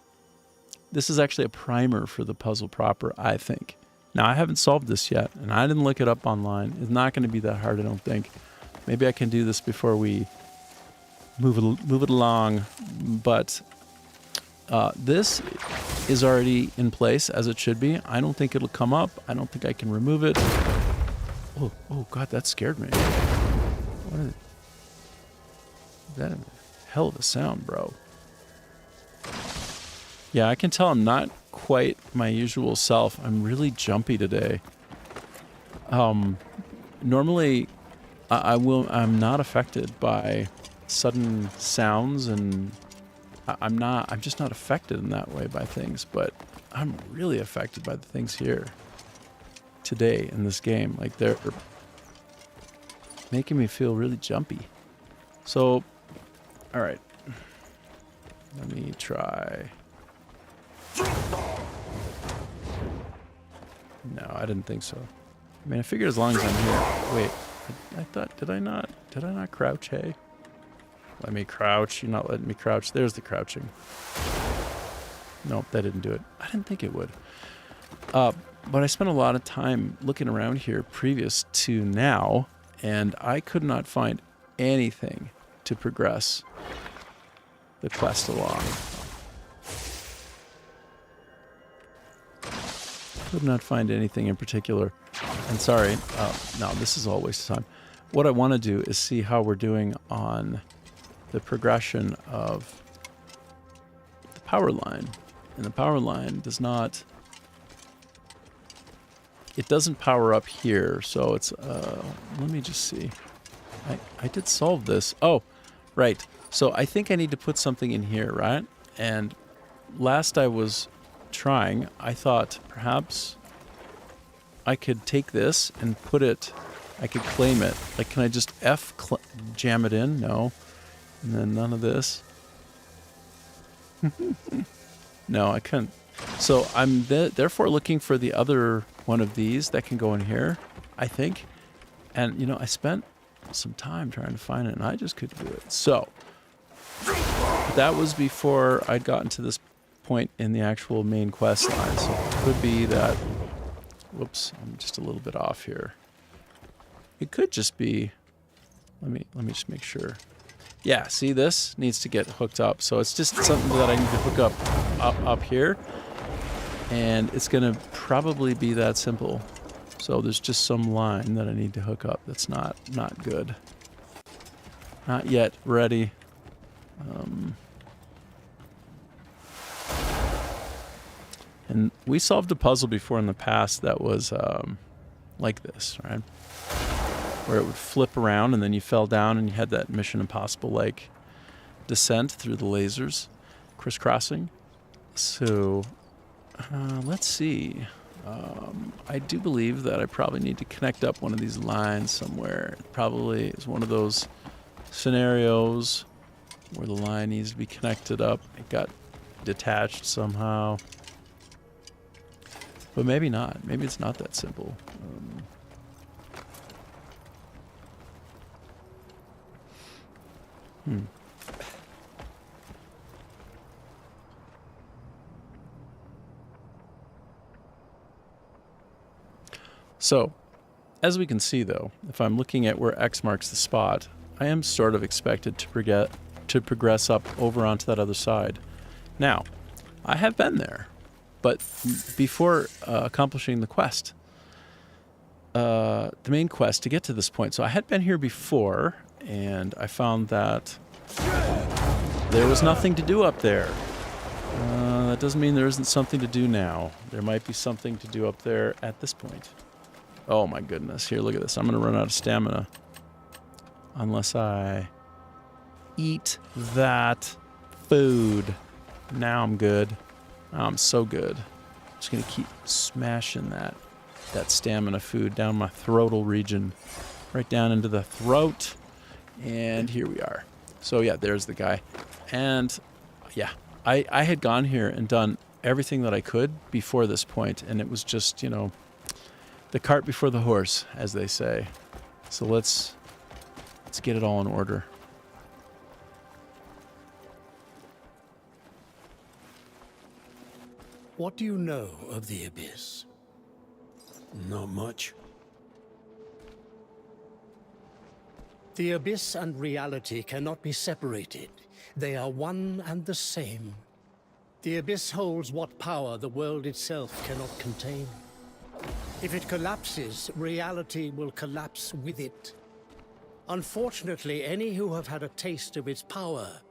This is actually a primer for the puzzle proper, I think. Now, I haven't solved this yet, and I didn't look it up online. It's not going to be that hard, I don't think. Maybe I can do this before we move it along, but this is already in place as it should be. I don't think it'll come up. I don't think I can remove it. Oh God, that scared me. What is that? A hell of a sound, bro. Yeah, I can tell I'm not quite my usual self. I'm really jumpy today. Normally, I'm not affected by sudden sounds, and I'm just not affected in that way by things, but I'm really affected by the things here today in this game. Like, they're making me feel really jumpy. So, all right. Let me try. No, I didn't think so. I mean, I figured as long as I'm here. Wait, I thought, did I not crouch, hey? Let me crouch. You're not letting me crouch. There's the crouching. Nope, that didn't do it. I didn't think it would. But I spent a lot of time looking around here previous to now, and I could not find anything to progress the quest along. Could not find anything in particular. And sorry, no, this is all a waste of time. What I want to do is see how we're doing on the progression of the power line. And the power line does not... It doesn't power up here, so it's... let me just see. I did solve this. Oh, right. So I think I need to put something in here, right? And last I was trying, I thought perhaps I could take this and put it... I could claim it. Like, can I just jam it in? No. And then none of this. No, I couldn't. So I'm therefore looking for the other one of these that can go in here, I think. And, you know, I spent some time trying to find it, and I just couldn't do it. So that was before I'd gotten to this point in the actual main quest line. So it could be that... Whoops, I'm just a little bit off here. It could just be... Let me just make sure. Yeah, see, this needs to get hooked up. So it's just something that I need to hook up here. And it's going to probably be that simple. So there's just some line that I need to hook up that's not good. Not yet ready. And we solved a puzzle before in the past that was like this, right? Where it would flip around and then you fell down and you had that Mission Impossible-like descent through the lasers, crisscrossing. So, let's see. I do believe that I probably need to connect up one of these lines somewhere. It probably is one of those scenarios where the line needs to be connected up. It got detached somehow. But maybe not. Maybe it's not that simple. So, as we can see though, if I'm looking at where X marks the spot, I am sort of expected to progress up over onto that other side. Now, I have been there, but before accomplishing the quest, the main quest to get to this point. So I had been here before, and I found that there was nothing to do up there. That doesn't mean there isn't something to do now. There might be something to do up there at this point. Oh my goodness. Here, look at this. I'm going to run out of stamina. Unless I eat that food. Now I'm good. Oh, I'm so good. I'm just going to keep smashing that stamina food down my throatal region. Right down into the throat. And here we are. So yeah, there's the guy. And yeah, I had gone here and done everything that I could before this point, and it was just, you know, the cart before the horse, as they say. So let's get it all in order. What do you know of the Abyss? Not much. The Abyss and reality cannot be separated. They are one and the same. The Abyss holds what power the world itself cannot contain. If it collapses, reality will collapse with it. Unfortunately, any who have had a taste of its power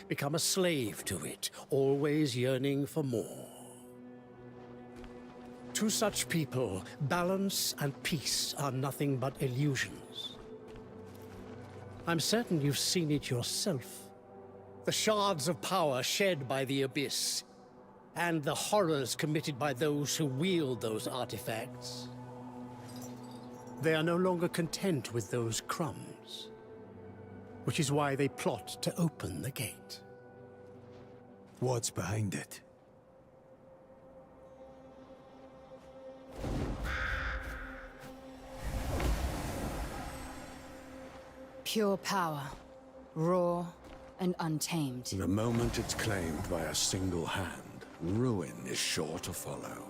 become a slave to it, always yearning for more. To such people, balance and peace are nothing but illusions. I'm certain you've seen it yourself. The shards of power shed by the Abyss, and the horrors committed by those who wield those artifacts. They are no longer content with those crumbs, which is why they plot to open the gate. What's behind it? Pure power, raw and untamed. The moment it's claimed by a single hand, ruin is sure to follow.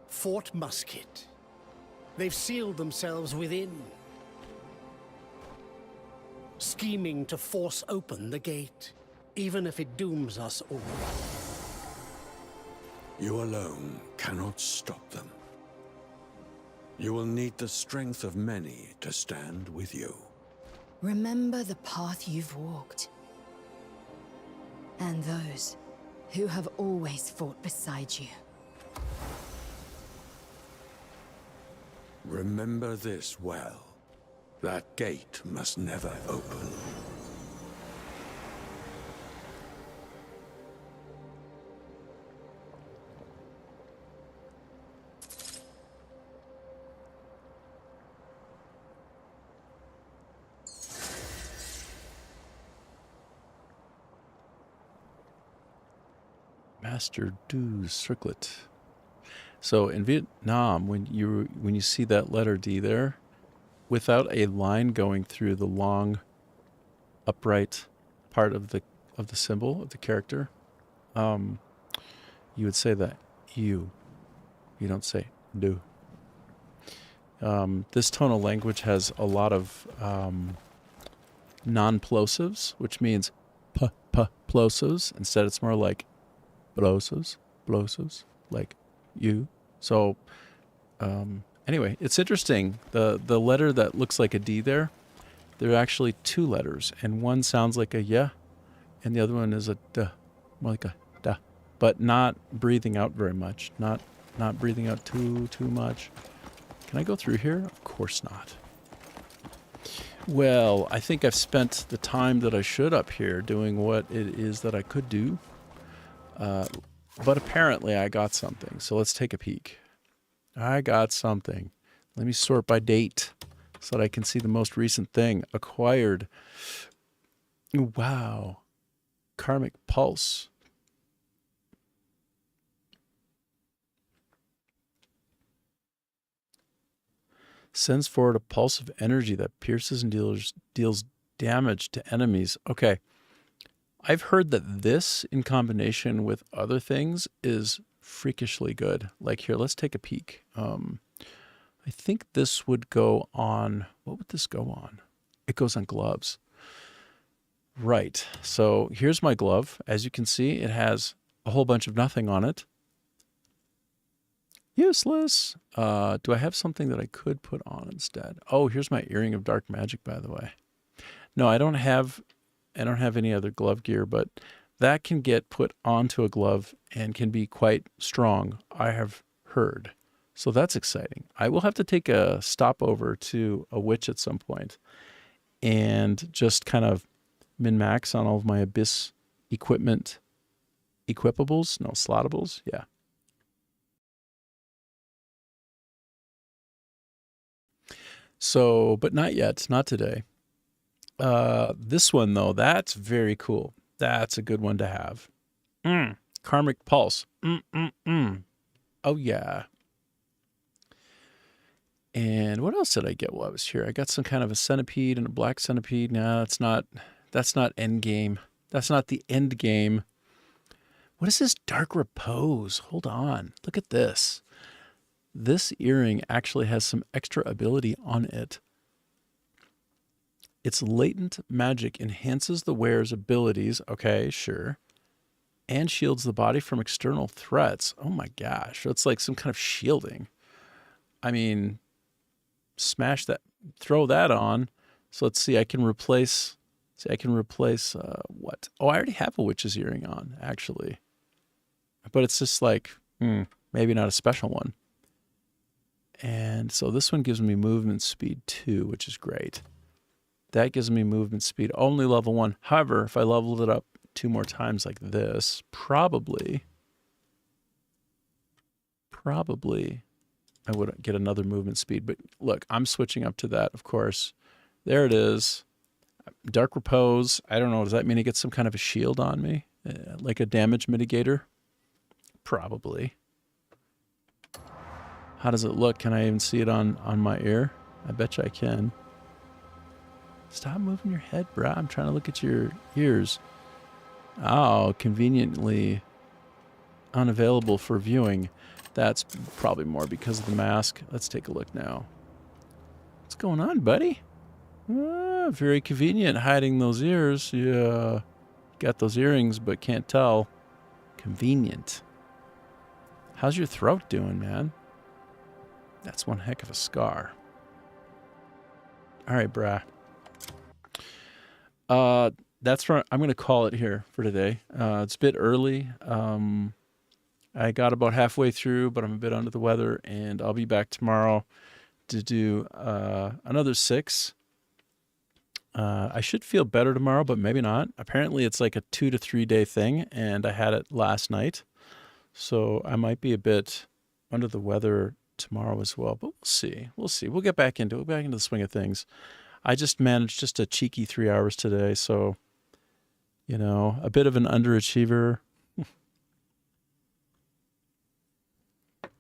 Fort Musket. They've sealed themselves within, scheming to force open the gate, even if it dooms us all. You alone cannot stop them. You will need the strength of many to stand with you. Remember the path you've walked, and those who have always fought beside you. Remember this well. That gate must never open. Master Du Circlet. So in Vietnam, when you see that letter D there, without a line going through the long, upright part of the symbol of the character, you would say that you. You don't say do. This tonal language has a lot of non-plosives, which means plosives. Instead, it's more like plosives, like you. So anyway, it's interesting. The letter that looks like a D there are actually two letters, and one sounds like a yeah, and the other one is a duh, more like a da, but not breathing out very much. Not breathing out too much. Can I go through here? Of course not. Well, I think I've spent the time that I should up here doing what it is that I could do. But apparently I got something. So let's take a peek. I got something. Let me sort by date so that I can see the most recent thing. Acquired. Wow. Karmic Pulse. Sends forward a pulse of energy that pierces and deals damage to enemies. Okay. I've heard that this, in combination with other things, is freakishly good. Like here, let's take a peek. I think this would go on, what would this go on? It goes on gloves. Right. So here's my glove. As you can see, it has a whole bunch of nothing on it. Useless. Do I have something that I could put on instead? Oh, here's my earring of dark magic, by the way. No, I don't have any other glove gear, but that can get put onto a glove and can be quite strong, I have heard. So that's exciting. I will have to take a stopover to a witch at some point and just kind of min-max on all of my Abyss equipment. Equipables? No, slottables? Yeah. So, but not yet. Not today. This one, though, that's very cool. That's a good one to have. Karmic Pulse. Oh, yeah. And what else did I get while I was here? I got some kind of a centipede and a black centipede. No, that's not end game. That's not the end game. What is this Dark Repose? Hold on. Look at this. This earring actually has some extra ability on it. Its latent magic enhances the wearer's abilities. Okay, sure. And shields the body from external threats. Oh my gosh. It's like some kind of shielding. I mean, smash that, throw that on. So let's see, I can replace what? Oh, I already have a witch's earring on, actually. But it's just like, maybe not a special one. And so this one gives me movement speed 2, which is great. That gives me movement speed only level 1. However, if I leveled it up 2 more times like this, probably I would get another movement speed. But look, I'm switching up to that, of course. There it is. Dark Repose. I don't know. Does that mean it gets some kind of a shield on me? Like a damage mitigator? Probably. How does it look? Can I even see it on my ear? I bet you I can. Stop moving your head, bruh. I'm trying to look at your ears. Oh, conveniently unavailable for viewing. That's probably more because of the mask. Let's take a look now. What's going on, buddy? Very convenient hiding those ears. Yeah. Got those earrings, but can't tell. Convenient. How's your throat doing, man? That's one heck of a scar. All right, brah. That's right. I'm going to call it here for today. It's a bit early. I got about halfway through, but I'm a bit under the weather, and I'll be back tomorrow to do another 6. I should feel better tomorrow, but maybe not. Apparently, it's like a 2 to 3 day thing, and I had it last night. So I might be a bit under the weather tomorrow as well, but we'll see. We'll see. We'll get back into it, back into the swing of things. I just managed just a cheeky 3 hours today, so, you know, a bit of an underachiever.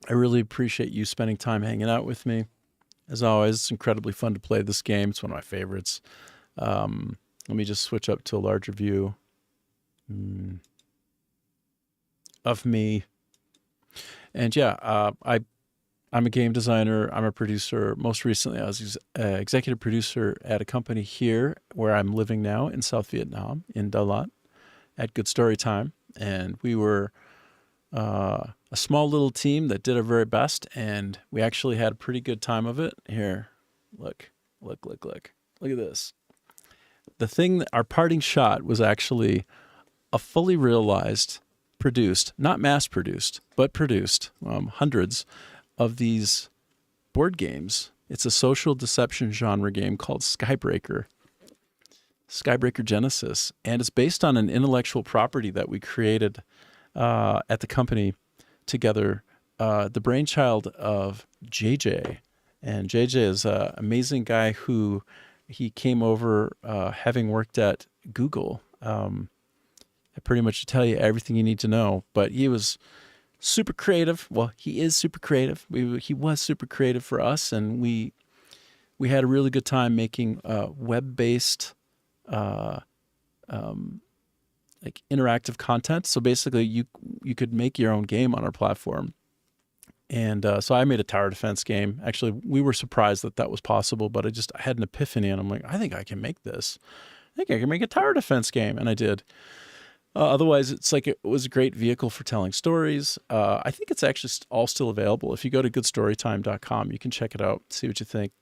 I really appreciate you spending time hanging out with me. As always, it's incredibly fun to play this game. It's one of my favorites. Let me just switch up to a larger view of me. And yeah, I'm a game designer. I'm a producer. Most recently, I was executive producer at a company here where I'm living now in South Vietnam, in Da Lat, at Good Story Time. And we were a small little team that did our very best, and we actually had a pretty good time of it. Here, look at this. The thing, our parting shot was actually a fully realized, produced, not mass produced, but produced, hundreds of these board games. It's a social deception genre game called Skybreaker Genesis, and it's based on an intellectual property that we created at the company together, the brainchild of JJ. And JJ is an amazing guy who he came over having worked at Google. I pretty much tell you everything you need to know, but he was super creative. Well, he is super creative. He was super creative for us, and we we had a really good time making web-based like interactive content. So basically you could make your own game on our platform. And so I made a tower defense game. Actually, we were surprised that that was possible, but I had an epiphany, and I'm like, I think I can make this. I think I can make a tower defense game, and I did. Otherwise, it's like it was a great vehicle for telling stories. I think it's actually all still available. If you go to goodstorytime.com, you can check it out, see what you think.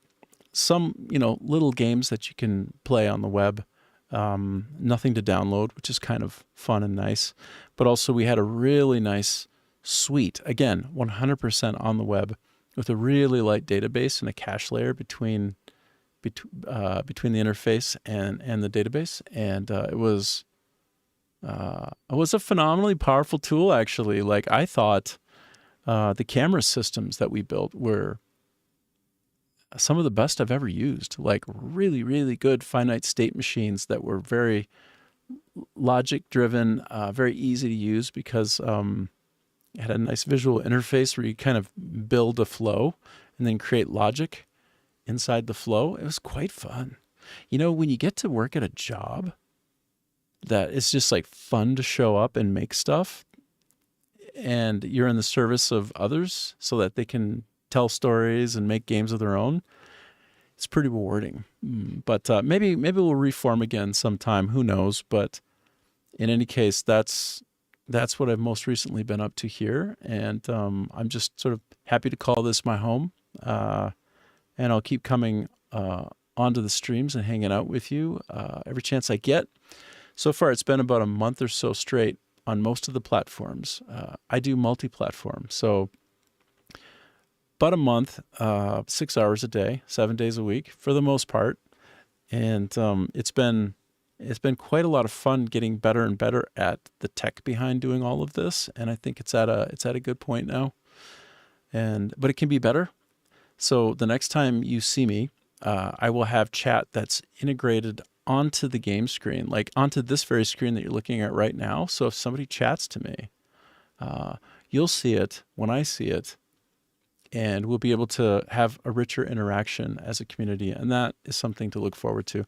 Some, little games that you can play on the web. Nothing to download, which is kind of fun and nice. But also we had a really nice suite, again, 100% on the web, with a really light database and a cache layer between the interface and the database. And it was a phenomenally powerful tool, actually. Like, I thought the camera systems that we built were some of the best I've ever used. Like, really, really good finite state machines that were very logic driven, very easy to use because it had a nice visual interface where you kind of build a flow and then create logic inside the flow. It was quite fun. When you get to work at a job that it's just like fun to show up and make stuff, and you're in the service of others so that they can tell stories and make games of their own, it's pretty rewarding. But maybe we'll reform again sometime. Who knows? But in any case, that's what I've most recently been up to here, and I'm just sort of happy to call this my home. And I'll keep coming onto the streams and hanging out with you every chance I get. So far, it's been about a month or so straight on most of the platforms. I do multi-platform, so about a month, 6 hours a day, 7 days a week for the most part. And it's been quite a lot of fun getting better and better at the tech behind doing all of this. And I think it's at a good point now. But it can be better. So the next time you see me, I will have chat that's integrated onto the game screen, like onto this very screen that you're looking at right now. So if somebody chats to me, you'll see it when I see it. And we'll be able to have a richer interaction as a community. And that is something to look forward to.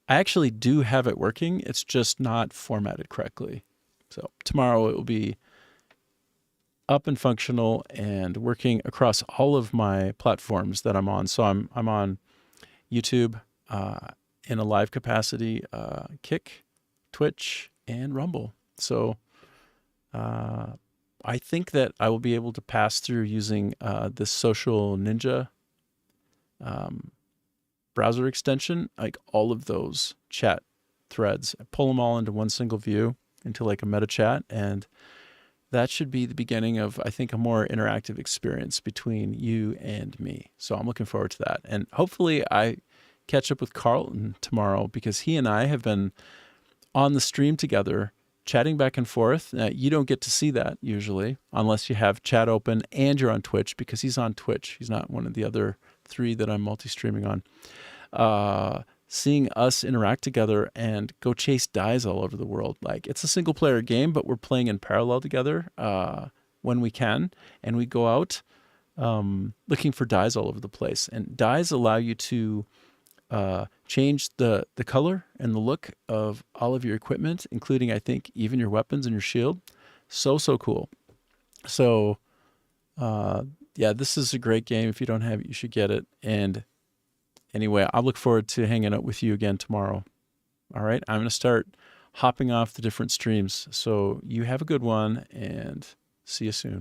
I actually do have it working. It's just not formatted correctly. So tomorrow it will be up and functional and working across all of my platforms that I'm on. So I'm on YouTube in a live capacity, Kick, Twitch, and Rumble. So I think that I will be able to pass through using this Social Ninja browser extension, like all of those chat threads. I pull them all into one single view, into like a meta chat, and that should be the beginning of, I think, a more interactive experience between you and me. So I'm looking forward to that. And hopefully I catch up with Carlton tomorrow, because he and I have been on the stream together, chatting back and forth. You don't get to see that usually unless you have chat open and you're on Twitch, because he's on Twitch. He's not one of the other 3 that I'm multi-streaming on. Seeing us interact together and go chase dies all over the world. Like, it's a single player game, but we're playing in parallel together when we can. And we go out looking for dies all over the place. And dies allow you to change the color and the look of all of your equipment, including, I think, even your weapons and your shield. So cool. So, yeah, this is a great game. If you don't have it, you should get it. And anyway, I look forward to hanging out with you again tomorrow. All right, I'm going to start hopping off the different streams. So you have a good one, and see you soon.